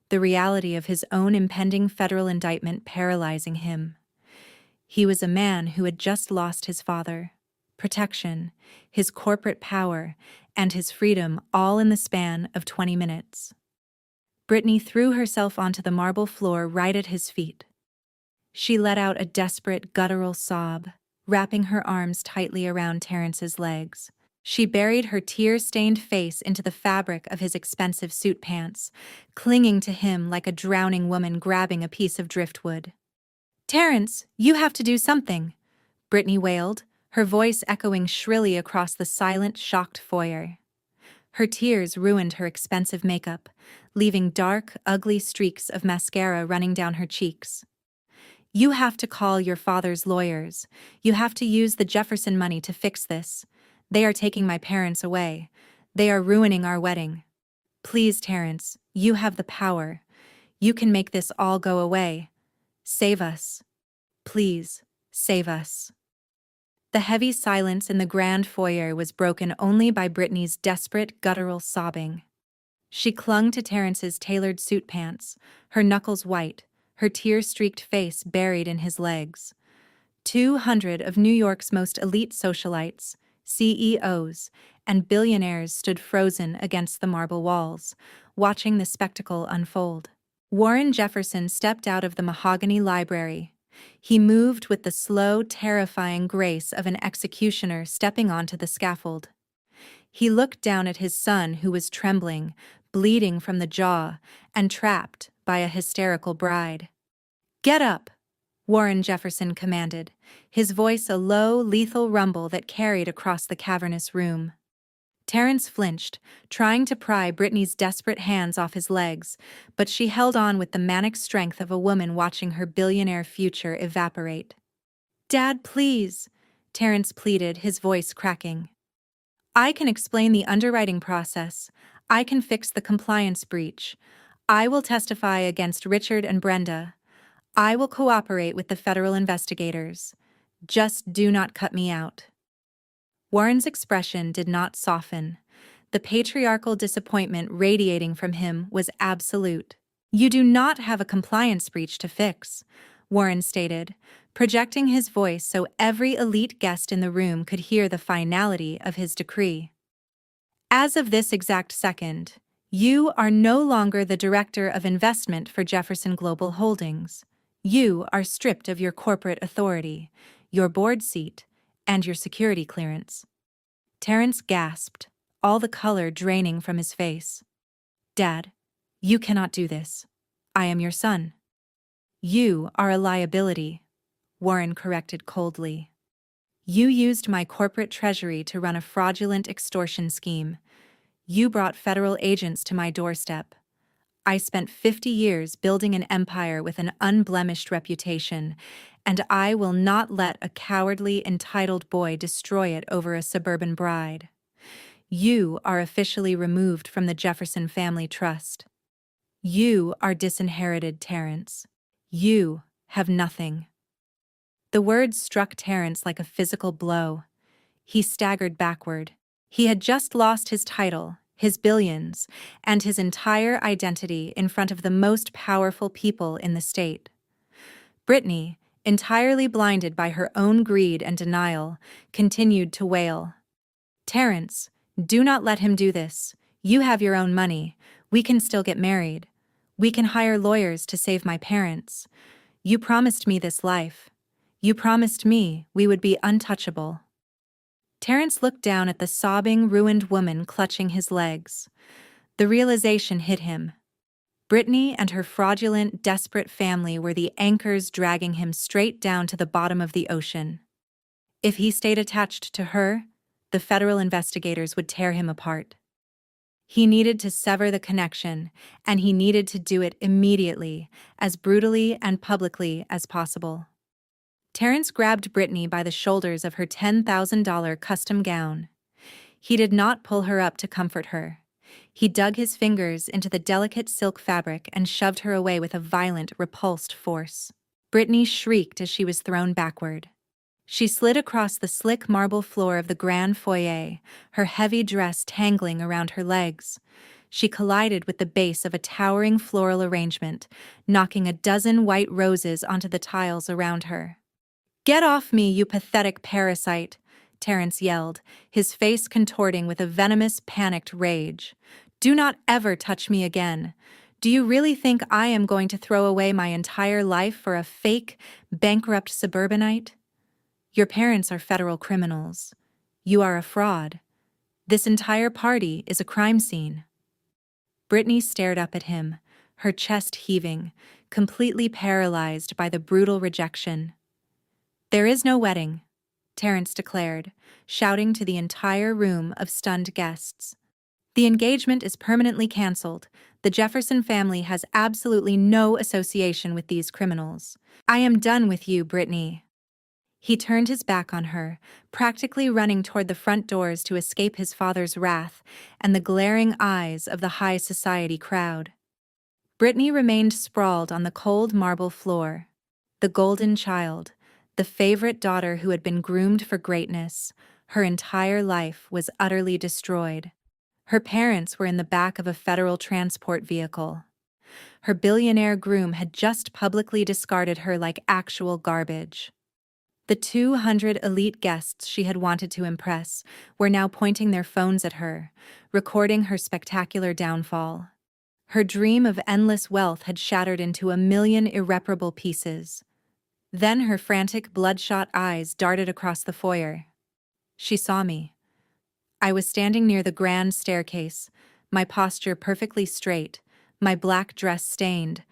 the reality of his own impending federal indictment paralyzing him. He was a man who had just lost his father, protection, his corporate power, and his freedom all in the span of 20 minutes. Brittany threw herself onto the marble floor right at his feet. She let out a desperate, guttural sob, wrapping her arms tightly around Terrence's legs. She buried her tear-stained face into the fabric of his expensive suit pants, clinging to him like a drowning woman grabbing a piece of driftwood. "Terrence, you have to do something," Brittany wailed, her voice echoing shrilly across the silent, shocked foyer. Her tears ruined her expensive makeup, leaving dark, ugly streaks of mascara running down her cheeks. "You have to call your father's lawyers. You have to use the Jefferson money to fix this. They are taking my parents away. They are ruining our wedding. Please, Terrence, you have the power. You can make this all go away. Save us. Please, save us." The heavy silence in the grand foyer was broken only by Brittany's desperate, guttural sobbing. She clung to Terrence's tailored suit pants, her knuckles white, her tear-streaked face buried in his legs. 200 of New York's most elite socialites, CEOs, and billionaires stood frozen against the marble walls, watching the spectacle unfold. Warren Jefferson stepped out of the mahogany library. He moved with the slow, terrifying grace of an executioner stepping onto the scaffold. He looked down at his son, who was trembling, bleeding from the jaw, and trapped by a hysterical bride. "Get up," Warren Jefferson commanded, his voice a low, lethal rumble that carried across the cavernous room. Terrence flinched, trying to pry Brittany's desperate hands off his legs, but she held on with the manic strength of a woman watching her billionaire future evaporate. "Dad, please," Terrence pleaded, his voice cracking. "I can explain the underwriting process. I can fix the compliance breach. I will testify against Richard and Brenda. I will cooperate with the federal investigators. Just do not cut me out." Warren's expression did not soften. The patriarchal disappointment radiating from him was absolute. "You do not have a compliance breach to fix," Warren stated, projecting his voice so every elite guest in the room could hear the finality of his decree. "As of this exact second, you are no longer the director of investment for Jefferson Global Holdings. You are stripped of your corporate authority, your board seat, and your security clearance." Terrence gasped, all the color draining from his face. "Dad, you cannot do this. I am your son." "You are a liability," Warren corrected coldly. "You used my corporate treasury to run a fraudulent extortion scheme. You brought federal agents to my doorstep. I spent 50 years building an empire with an unblemished reputation, and I will not let a cowardly, entitled boy destroy it over a suburban bride. You are officially removed from the Jefferson Family Trust. You are disinherited, Terrence. You have nothing." The words struck Terrence like a physical blow. He staggered backward. He had just lost his title, his billions, and his entire identity in front of the most powerful people in the state. Brittany, entirely blinded by her own greed and denial, continued to wail. "Terrence, do not let him do this. You have your own money. We can still get married. We can hire lawyers to save my parents. You promised me this life. You promised me we would be untouchable." Terrence looked down at the sobbing, ruined woman clutching his legs. The realization hit him. Brittany and her fraudulent, desperate family were the anchors dragging him straight down to the bottom of the ocean. If he stayed attached to her, the federal investigators would tear him apart. He needed to sever the connection, and he needed to do it immediately, as brutally and publicly as possible. Terrence grabbed Brittany by the shoulders of her $10,000 custom gown. He did not pull her up to comfort her. He dug his fingers into the delicate silk fabric and shoved her away with a violent, repulsed force. Brittany shrieked as she was thrown backward. She slid across the slick marble floor of the grand foyer, her heavy dress tangling around her legs. She collided with the base of a towering floral arrangement, knocking a dozen white roses onto the tiles around her. "Get off me, you pathetic parasite!" Terrence yelled, his face contorting with a venomous, panicked rage. "Do not ever touch me again. Do you really think I am going to throw away my entire life for a fake, bankrupt suburbanite? Your parents are federal criminals. You are a fraud. This entire party is a crime scene." Brittany stared up at him, her chest heaving, completely paralyzed by the brutal rejection. "There is no wedding," Terrence declared, shouting to the entire room of stunned guests. "The engagement is permanently canceled. The Jefferson family has absolutely no association with these criminals. I am done with you, Brittany." He turned his back on her, practically running toward the front doors to escape his father's wrath and the glaring eyes of the high society crowd. Brittany remained sprawled on the cold marble floor. The golden child, the favorite daughter who had been groomed for greatness, her entire life was utterly destroyed. Her parents were in the back of a federal transport vehicle. Her billionaire groom had just publicly discarded her like actual garbage. The 200 elite guests she had wanted to impress were now pointing their phones at her, recording her spectacular downfall. Her dream of endless wealth had shattered into a million irreparable pieces. Then her frantic, bloodshot eyes darted across the foyer. She saw me. I was standing near the grand staircase, my posture perfectly straight, my black dress stained,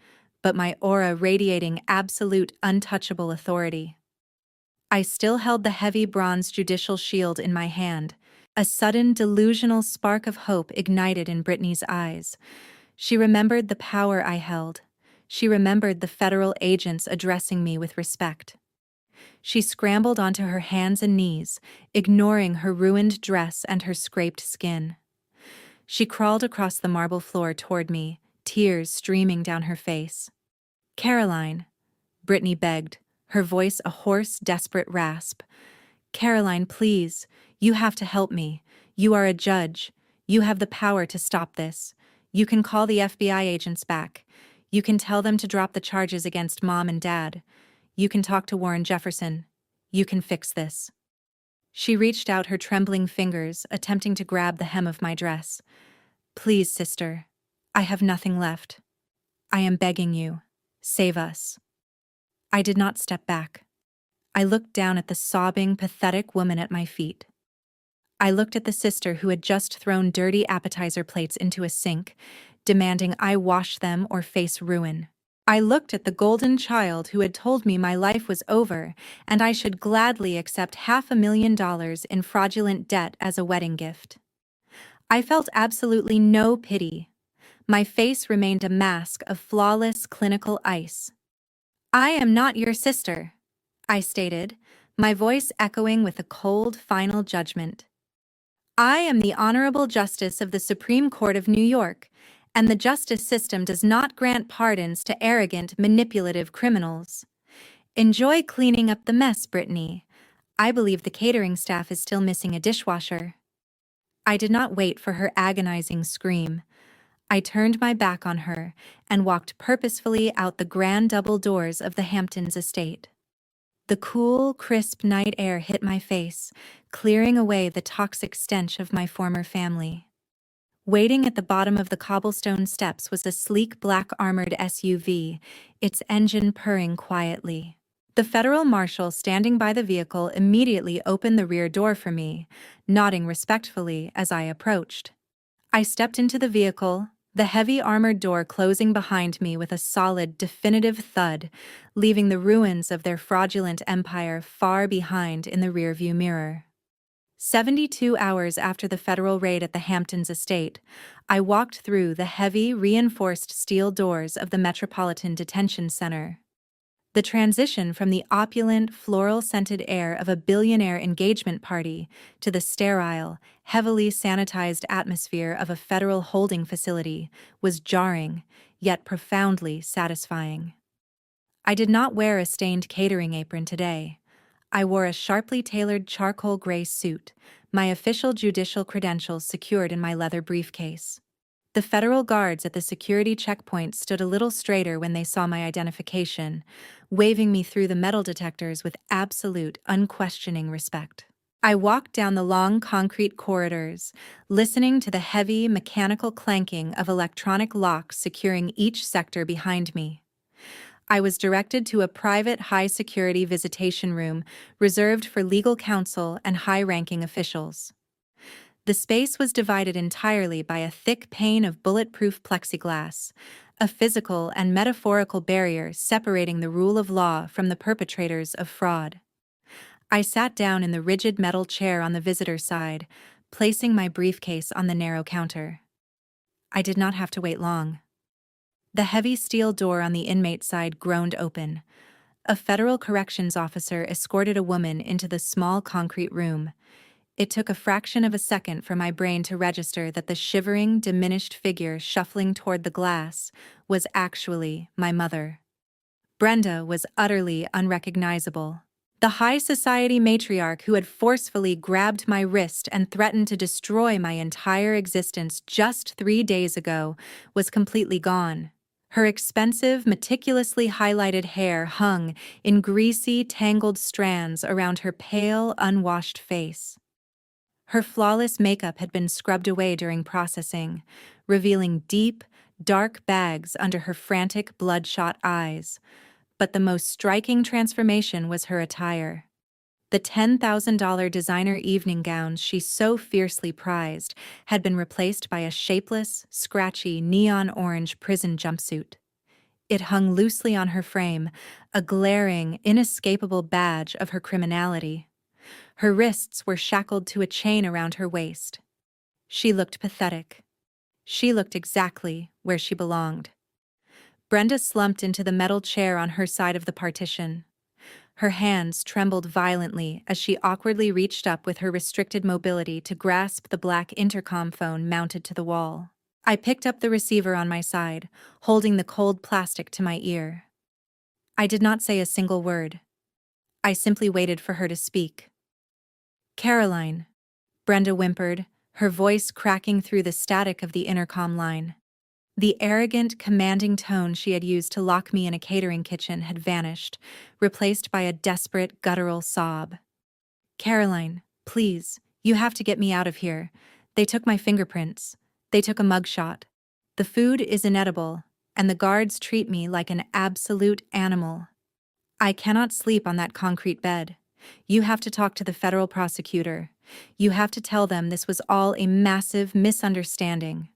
but my aura radiating absolute, untouchable authority. I still held the heavy bronze judicial shield in my hand. A sudden, delusional spark of hope ignited in Brittany's eyes. She remembered the power I held. She remembered the federal agents addressing me with respect. She scrambled onto her hands and knees, ignoring her ruined dress and her scraped skin. She crawled across the marble floor toward me, tears streaming down her face. "Caroline," Brittany begged, her voice a hoarse, desperate rasp. "Caroline, please, you have to help me. You are a judge. You have the power to stop this. You can call the FBI agents back. You can tell them to drop the charges against Mom and Dad. You can talk to Warren Jefferson. You can fix this." She reached out her trembling fingers, attempting to grab the hem of my dress. "Please, sister. I have nothing left. I am begging you. Save us." I did not step back. I looked down at the sobbing, pathetic woman at my feet. I looked at the sister who had just thrown dirty appetizer plates into a sink, demanding I wash them or face ruin. I looked at the golden child who had told me my life was over and I should gladly accept $500,000 in fraudulent debt as a wedding gift. I felt absolutely no pity. My face remained a mask of flawless clinical ice. "I am not your sister," I stated, my voice echoing with a cold, final judgment. "I am the Honorable Justice of the Supreme Court of New York, and the justice system does not grant pardons to arrogant, manipulative criminals. Enjoy cleaning up the mess, Brittany. I believe the catering staff is still missing a dishwasher." I did not wait for her agonizing scream. I turned my back on her and walked purposefully out the grand double doors of the Hamptons estate. The cool, crisp night air hit my face, clearing away the toxic stench of my former family. Waiting at the bottom of the cobblestone steps was a sleek black armored SUV, its engine purring quietly. The federal marshal standing by the vehicle immediately opened the rear door for me, nodding respectfully as I approached. I stepped into the vehicle, the heavy armored door closing behind me with a solid, definitive thud, leaving the ruins of their fraudulent empire far behind in the rearview mirror. 72 hours after the federal raid at the Hamptons estate, I walked through the heavy, reinforced steel doors of the Metropolitan Detention Center. The transition from the opulent, floral-scented air of a billionaire engagement party to the sterile, heavily sanitized atmosphere of a federal holding facility was jarring, yet profoundly satisfying. I did not wear a stained catering apron today. I wore a sharply tailored charcoal gray suit, my official judicial credentials secured in my leather briefcase. The federal guards at the security checkpoint stood a little straighter when they saw my identification, waving me through the metal detectors with absolute, unquestioning respect. I walked down the long concrete corridors, listening to the heavy, mechanical clanking of electronic locks securing each sector behind me. I was directed to a private high-security visitation room reserved for legal counsel and high-ranking officials. The space was divided entirely by a thick pane of bulletproof plexiglass, a physical and metaphorical barrier separating the rule of law from the perpetrators of fraud. I sat down in the rigid metal chair on the visitor side, placing my briefcase on the narrow counter. I did not have to wait long. The heavy steel door on the inmate side groaned open. A federal corrections officer escorted a woman into the small concrete room. It took a fraction of a second for my brain to register that the shivering, diminished figure shuffling toward the glass was actually my mother. Brenda was utterly unrecognizable. The high society matriarch who had forcefully grabbed my wrist and threatened to destroy my entire existence just 3 days ago was completely gone. Her expensive, meticulously highlighted hair hung in greasy, tangled strands around her pale, unwashed face. Her flawless makeup had been scrubbed away during processing, revealing deep, dark bags under her frantic, bloodshot eyes. But the most striking transformation was her attire. The $10,000 designer evening gown she so fiercely prized had been replaced by a shapeless, scratchy, neon orange prison jumpsuit. It hung loosely on her frame, a glaring, inescapable badge of her criminality. Her wrists were shackled to a chain around her waist. She looked pathetic. She looked exactly where she belonged. Brenda slumped into the metal chair on her side of the partition. Her hands trembled violently as she awkwardly reached up with her restricted mobility to grasp the black intercom phone mounted to the wall. I picked up the receiver on my side, holding the cold plastic to my ear. I did not say a single word. I simply waited for her to speak. "Caroline," Brenda whimpered, her voice cracking through the static of the intercom line. The arrogant, commanding tone she had used to lock me in a catering kitchen had vanished, replaced by a desperate, guttural sob. "Caroline, please, you have to get me out of here. They took my fingerprints. They took a mugshot. The food is inedible, and the guards treat me like an absolute animal. I cannot sleep on that concrete bed. You have to talk to the federal prosecutor. You have to tell them this was all a massive misunderstanding."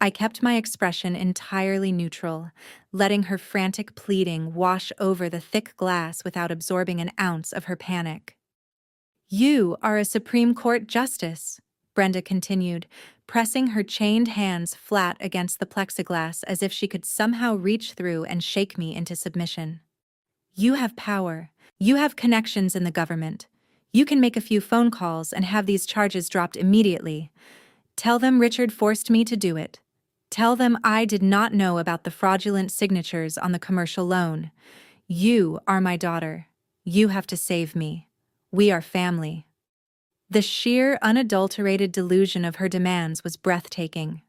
I kept my expression entirely neutral, letting her frantic pleading wash over the thick glass without absorbing an ounce of her panic. "You are a Supreme Court justice," Brenda continued, pressing her chained hands flat against the plexiglass as if she could somehow reach through and shake me into submission. "You have power. You have connections in the government. You can make a few phone calls and have these charges dropped immediately. Tell them Richard forced me to do it. Tell them I did not know about the fraudulent signatures on the commercial loan. You are my daughter. You have to save me. We are family." The sheer, unadulterated delusion of her demands was breathtaking.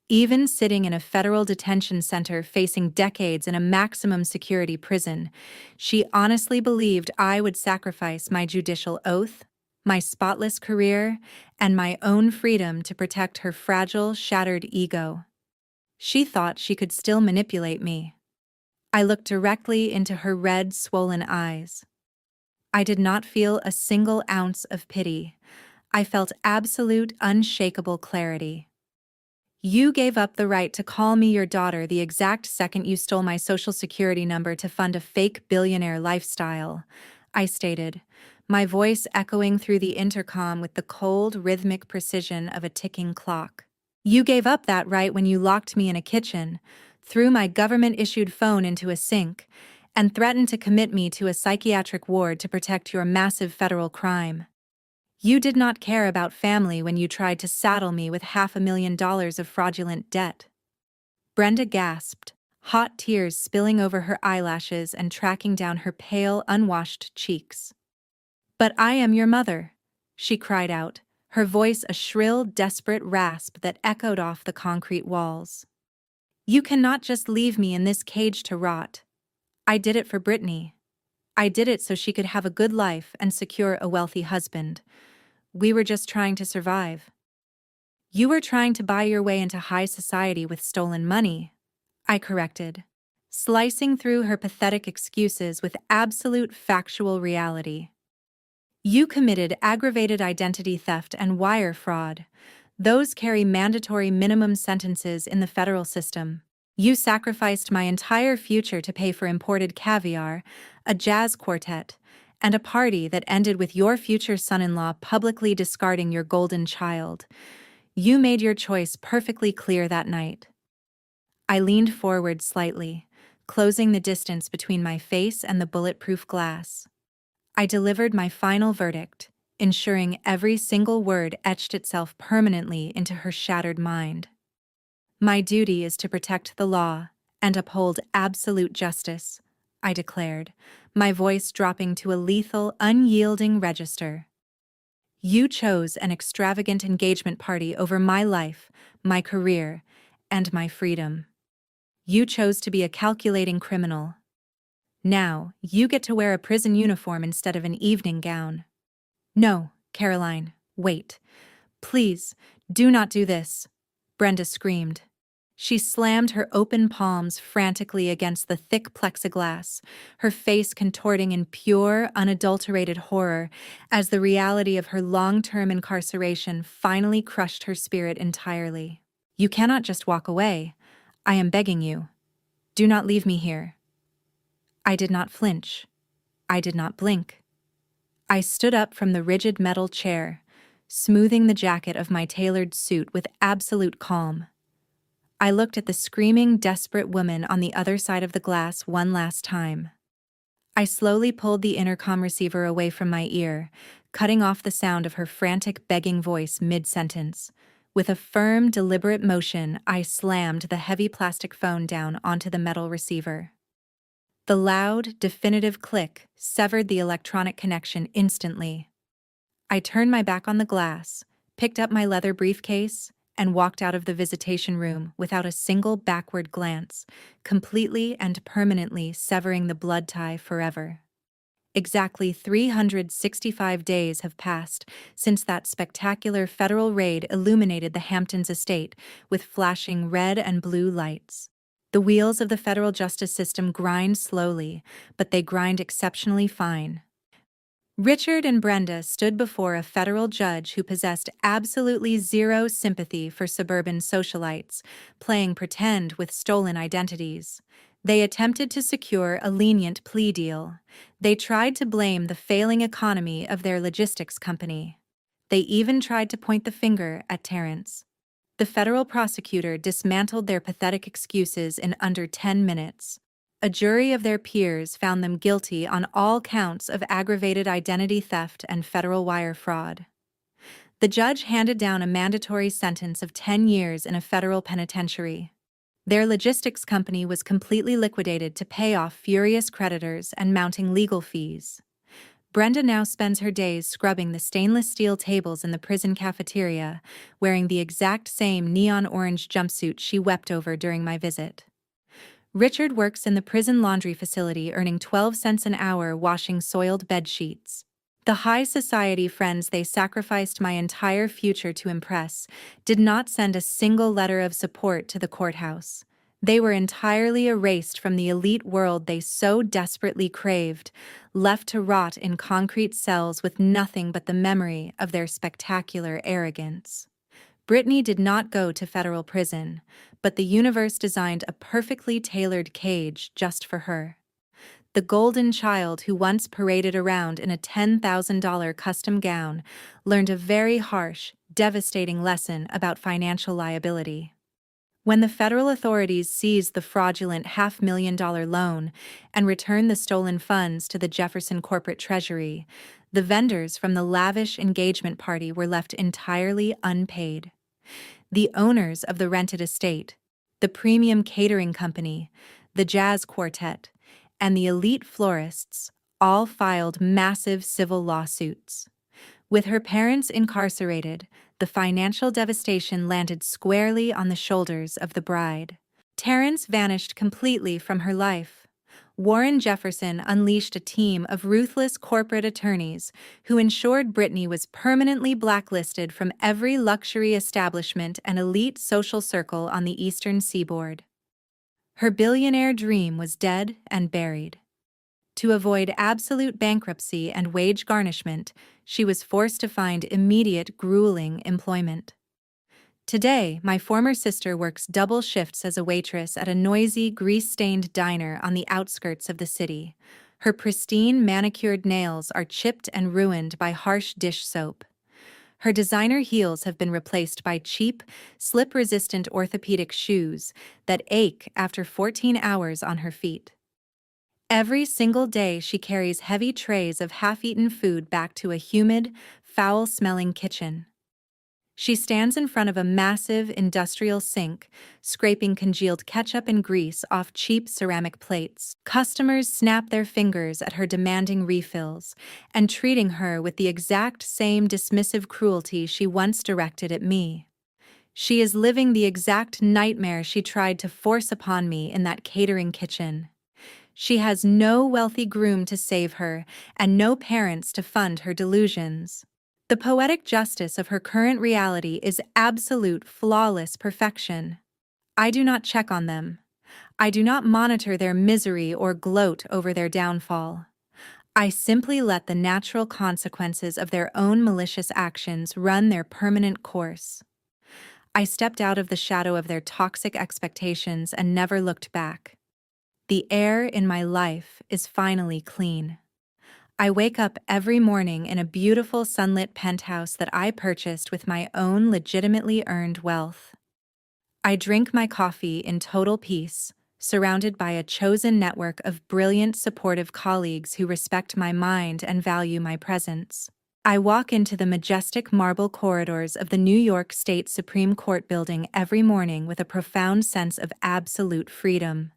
Even sitting in a federal detention center facing decades in a maximum security prison, she honestly believed I would sacrifice my judicial oath, my spotless career, and my own freedom to protect her fragile, shattered ego. She thought she could still manipulate me. I looked directly into her red, swollen eyes. I did not feel a single ounce of pity. I felt absolute, unshakable clarity. You gave up the right to call me your daughter the exact second you stole my social security number to fund a fake billionaire lifestyle, I stated, my voice echoing through the intercom with the cold, rhythmic precision of a ticking clock. You gave up that right when you locked me in a kitchen, threw my government-issued phone into a sink, and threatened to commit me to a psychiatric ward to protect your massive federal crime. You did not care about family when you tried to saddle me with $500,000 of fraudulent debt. Brenda gasped, hot tears spilling over her eyelashes and tracking down her pale, unwashed cheeks. But I am your mother, she cried out, her voice a shrill, desperate rasp that echoed off the concrete walls. You cannot just leave me in this cage to rot. I did it for Brittany. I did it so she could have a good life and secure a wealthy husband. We were just trying to survive. You were trying to buy your way into high society with stolen money, I corrected, slicing through her pathetic excuses with absolute factual reality. You committed aggravated identity theft and wire fraud. Those carry mandatory minimum sentences in the federal system. You sacrificed my entire future to pay for imported caviar, a jazz quartet, and a party that ended with your future son-in-law publicly discarding your golden child. You made your choice perfectly clear that night. I leaned forward slightly, closing the distance between my face and the bulletproof glass. I delivered my final verdict, ensuring every single word etched itself permanently into her shattered mind. My duty is to protect the law and uphold absolute justice, I declared, my voice dropping to a lethal, unyielding register. You chose an extravagant engagement party over my life, my career, and my freedom. You chose to be a calculating criminal. Now, you get to wear a prison uniform instead of an evening gown. No, Caroline, wait. Please, do not do this, Brenda screamed. She slammed her open palms frantically against the thick plexiglass, her face contorting in pure, unadulterated horror as the reality of her long-term incarceration finally crushed her spirit entirely. You cannot just walk away. I am begging you. Do not leave me here. I did not flinch. I did not blink. I stood up from the rigid metal chair, smoothing the jacket of my tailored suit with absolute calm. I looked at the screaming, desperate woman on the other side of the glass one last time. I slowly pulled the intercom receiver away from my ear, cutting off the sound of her frantic, begging voice mid-sentence. With a firm, deliberate motion, I slammed the heavy plastic phone down onto the metal receiver. The loud, definitive click severed the electronic connection instantly. I turned my back on the glass, picked up my leather briefcase, and walked out of the visitation room without a single backward glance, completely and permanently severing the blood tie forever. Exactly 365 days have passed since that spectacular federal raid illuminated the Hamptons estate with flashing red and blue lights. The wheels of the federal justice system grind slowly, but they grind exceptionally fine. Richard and Brenda stood before a federal judge who possessed absolutely zero sympathy for suburban socialites, playing pretend with stolen identities. They attempted to secure a lenient plea deal. They tried to blame the failing economy of their logistics company. They even tried to point the finger at Terrence. The federal prosecutor dismantled their pathetic excuses in under 10 minutes. A jury of their peers found them guilty on all counts of aggravated identity theft and federal wire fraud. The judge handed down a mandatory sentence of 10 years in a federal penitentiary. Their logistics company was completely liquidated to pay off furious creditors and mounting legal fees. Brenda now spends her days scrubbing the stainless steel tables in the prison cafeteria, wearing the exact same neon orange jumpsuit she wept over during my visit. Richard works in the prison laundry facility, earning 12 cents an hour washing soiled bed sheets. The high society friends they sacrificed my entire future to impress did not send a single letter of support to the courthouse. They were entirely erased from the elite world they so desperately craved, left to rot in concrete cells with nothing but the memory of their spectacular arrogance. Brittany did not go to federal prison, but the universe designed a perfectly tailored cage just for her. The golden child who once paraded around in a $10,000 custom gown learned a very harsh, devastating lesson about financial liability. When the federal authorities seized the fraudulent $500,000 loan and returned the stolen funds to the Jefferson corporate treasury, the vendors from the lavish engagement party were left entirely unpaid. The owners of the rented estate, the premium catering company, the jazz quartet, and the elite florists all filed massive civil lawsuits. With her parents incarcerated, the financial devastation landed squarely on the shoulders of the bride. Terrence vanished completely from her life. Warren Jefferson unleashed a team of ruthless corporate attorneys who ensured Brittany was permanently blacklisted from every luxury establishment and elite social circle on the eastern seaboard. Her billionaire dream was dead and buried. To avoid absolute bankruptcy and wage garnishment, she was forced to find immediate, grueling employment. Today, my former sister works double shifts as a waitress at a noisy, grease-stained diner on the outskirts of the city. Her pristine, manicured nails are chipped and ruined by harsh dish soap. Her designer heels have been replaced by cheap, slip-resistant orthopedic shoes that ache after 14 hours on her feet. Every single day she carries heavy trays of half-eaten food back to a humid, foul-smelling kitchen. She stands in front of a massive industrial sink, scraping congealed ketchup and grease off cheap ceramic plates. Customers snap their fingers at her demanding refills and treating her with the exact same dismissive cruelty she once directed at me. She is living the exact nightmare she tried to force upon me in that catering kitchen. She has no wealthy groom to save her and no parents to fund her delusions. The poetic justice of her current reality is absolute, flawless perfection. I do not check on them. I do not monitor their misery or gloat over their downfall. I simply let the natural consequences of their own malicious actions run their permanent course. I stepped out of the shadow of their toxic expectations and never looked back. The air in my life is finally clean. I wake up every morning in a beautiful sunlit penthouse that I purchased with my own legitimately earned wealth. I drink my coffee in total peace, surrounded by a chosen network of brilliant, supportive colleagues who respect my mind and value my presence. I walk into the majestic marble corridors of the New York State Supreme Court building every morning with a profound sense of absolute freedom.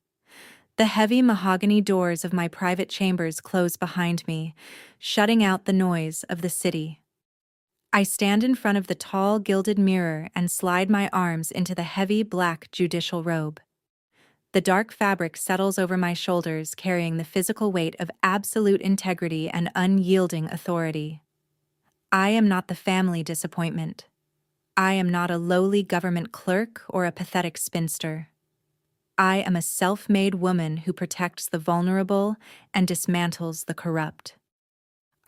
The heavy mahogany doors of my private chambers close behind me, shutting out the noise of the city. I stand in front of the tall gilded mirror and slide my arms into the heavy black judicial robe. The dark fabric settles over my shoulders, carrying the physical weight of absolute integrity and unyielding authority. I am not the family disappointment. I am not a lowly government clerk or a pathetic spinster. I am a self-made woman who protects the vulnerable and dismantles the corrupt.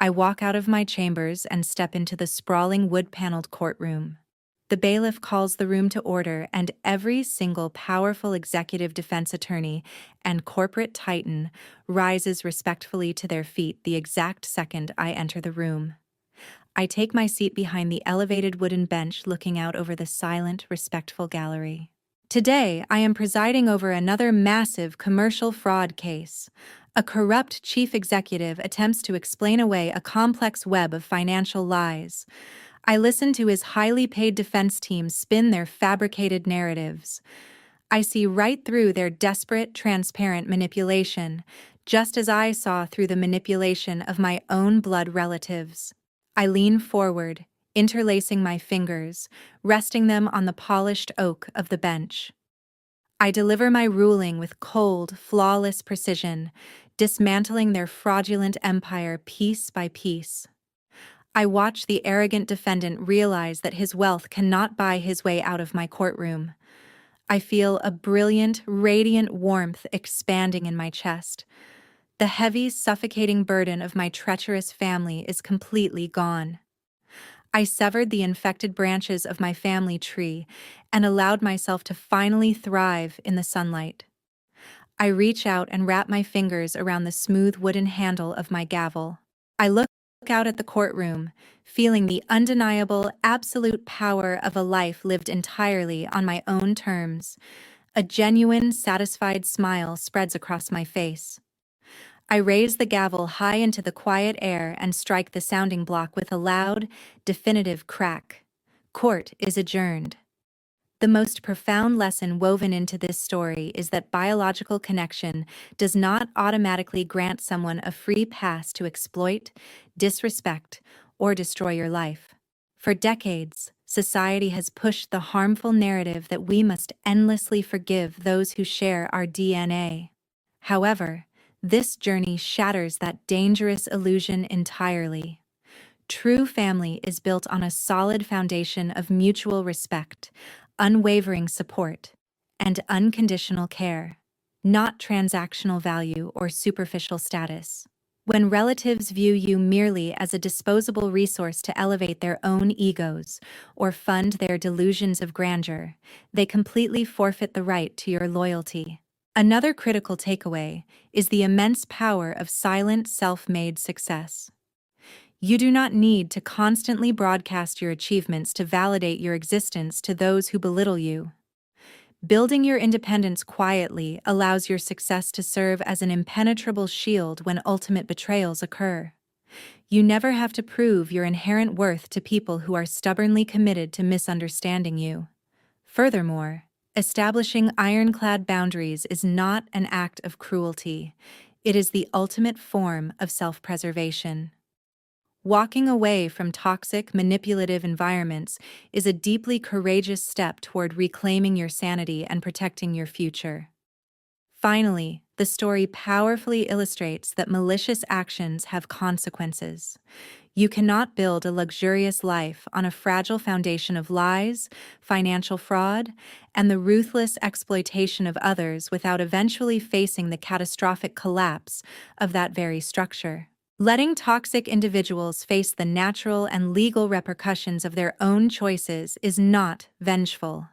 I walk out of my chambers and step into the sprawling wood-paneled courtroom. The bailiff calls the room to order, and every single powerful executive defense attorney and corporate titan rises respectfully to their feet the exact second I enter the room. I take my seat behind the elevated wooden bench looking out over the silent, respectful gallery. Today, I am presiding over another massive commercial fraud case. A corrupt chief executive attempts to explain away a complex web of financial lies. I listen to his highly paid defense team spin their fabricated narratives. I see right through their desperate, transparent manipulation, just as I saw through the manipulation of my own blood relatives. I lean forward, interlacing my fingers, resting them on the polished oak of the bench. I deliver my ruling with cold, flawless precision, dismantling their fraudulent empire piece by piece. I watch the arrogant defendant realize that his wealth cannot buy his way out of my courtroom. I feel a brilliant, radiant warmth expanding in my chest. The heavy, suffocating burden of my treacherous family is completely gone. I severed the infected branches of my family tree and allowed myself to finally thrive in the sunlight. I reach out and wrap my fingers around the smooth wooden handle of my gavel. I look out at the courtroom, feeling the undeniable, absolute power of a life lived entirely on my own terms. A genuine, satisfied smile spreads across my face. I raise the gavel high into the quiet air and strike the sounding block with a loud, definitive crack. Court is adjourned. The most profound lesson woven into this story is that biological connection does not automatically grant someone a free pass to exploit, disrespect, or destroy your life. For decades, society has pushed the harmful narrative that we must endlessly forgive those who share our DNA. However, this journey shatters that dangerous illusion entirely. True family is built on a solid foundation of mutual respect, unwavering support, and unconditional care, not transactional value or superficial status. When relatives view you merely as a disposable resource to elevate their own egos or fund their delusions of grandeur, they completely forfeit the right to your loyalty. Another critical takeaway is the immense power of silent, self-made success. You do not need to constantly broadcast your achievements to validate your existence to those who belittle you. Building your independence quietly allows your success to serve as an impenetrable shield when ultimate betrayals occur. You never have to prove your inherent worth to people who are stubbornly committed to misunderstanding you. Furthermore, establishing ironclad boundaries is not an act of cruelty. It is the ultimate form of self-preservation. Walking away from toxic, manipulative environments is a deeply courageous step toward reclaiming your sanity and protecting your future. Finally, the story powerfully illustrates that malicious actions have consequences. You cannot build a luxurious life on a fragile foundation of lies, financial fraud, and the ruthless exploitation of others without eventually facing the catastrophic collapse of that very structure. Letting toxic individuals face the natural and legal repercussions of their own choices is not vengeful.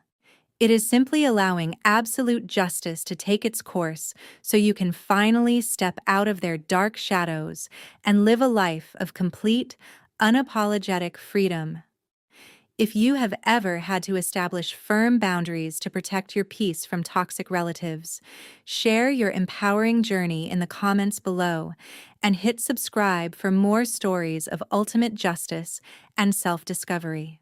It is simply allowing absolute justice to take its course so you can finally step out of their dark shadows and live a life of complete, unapologetic freedom. If you have ever had to establish firm boundaries to protect your peace from toxic relatives, share your empowering journey in the comments below and hit subscribe for more stories of ultimate justice and self-discovery.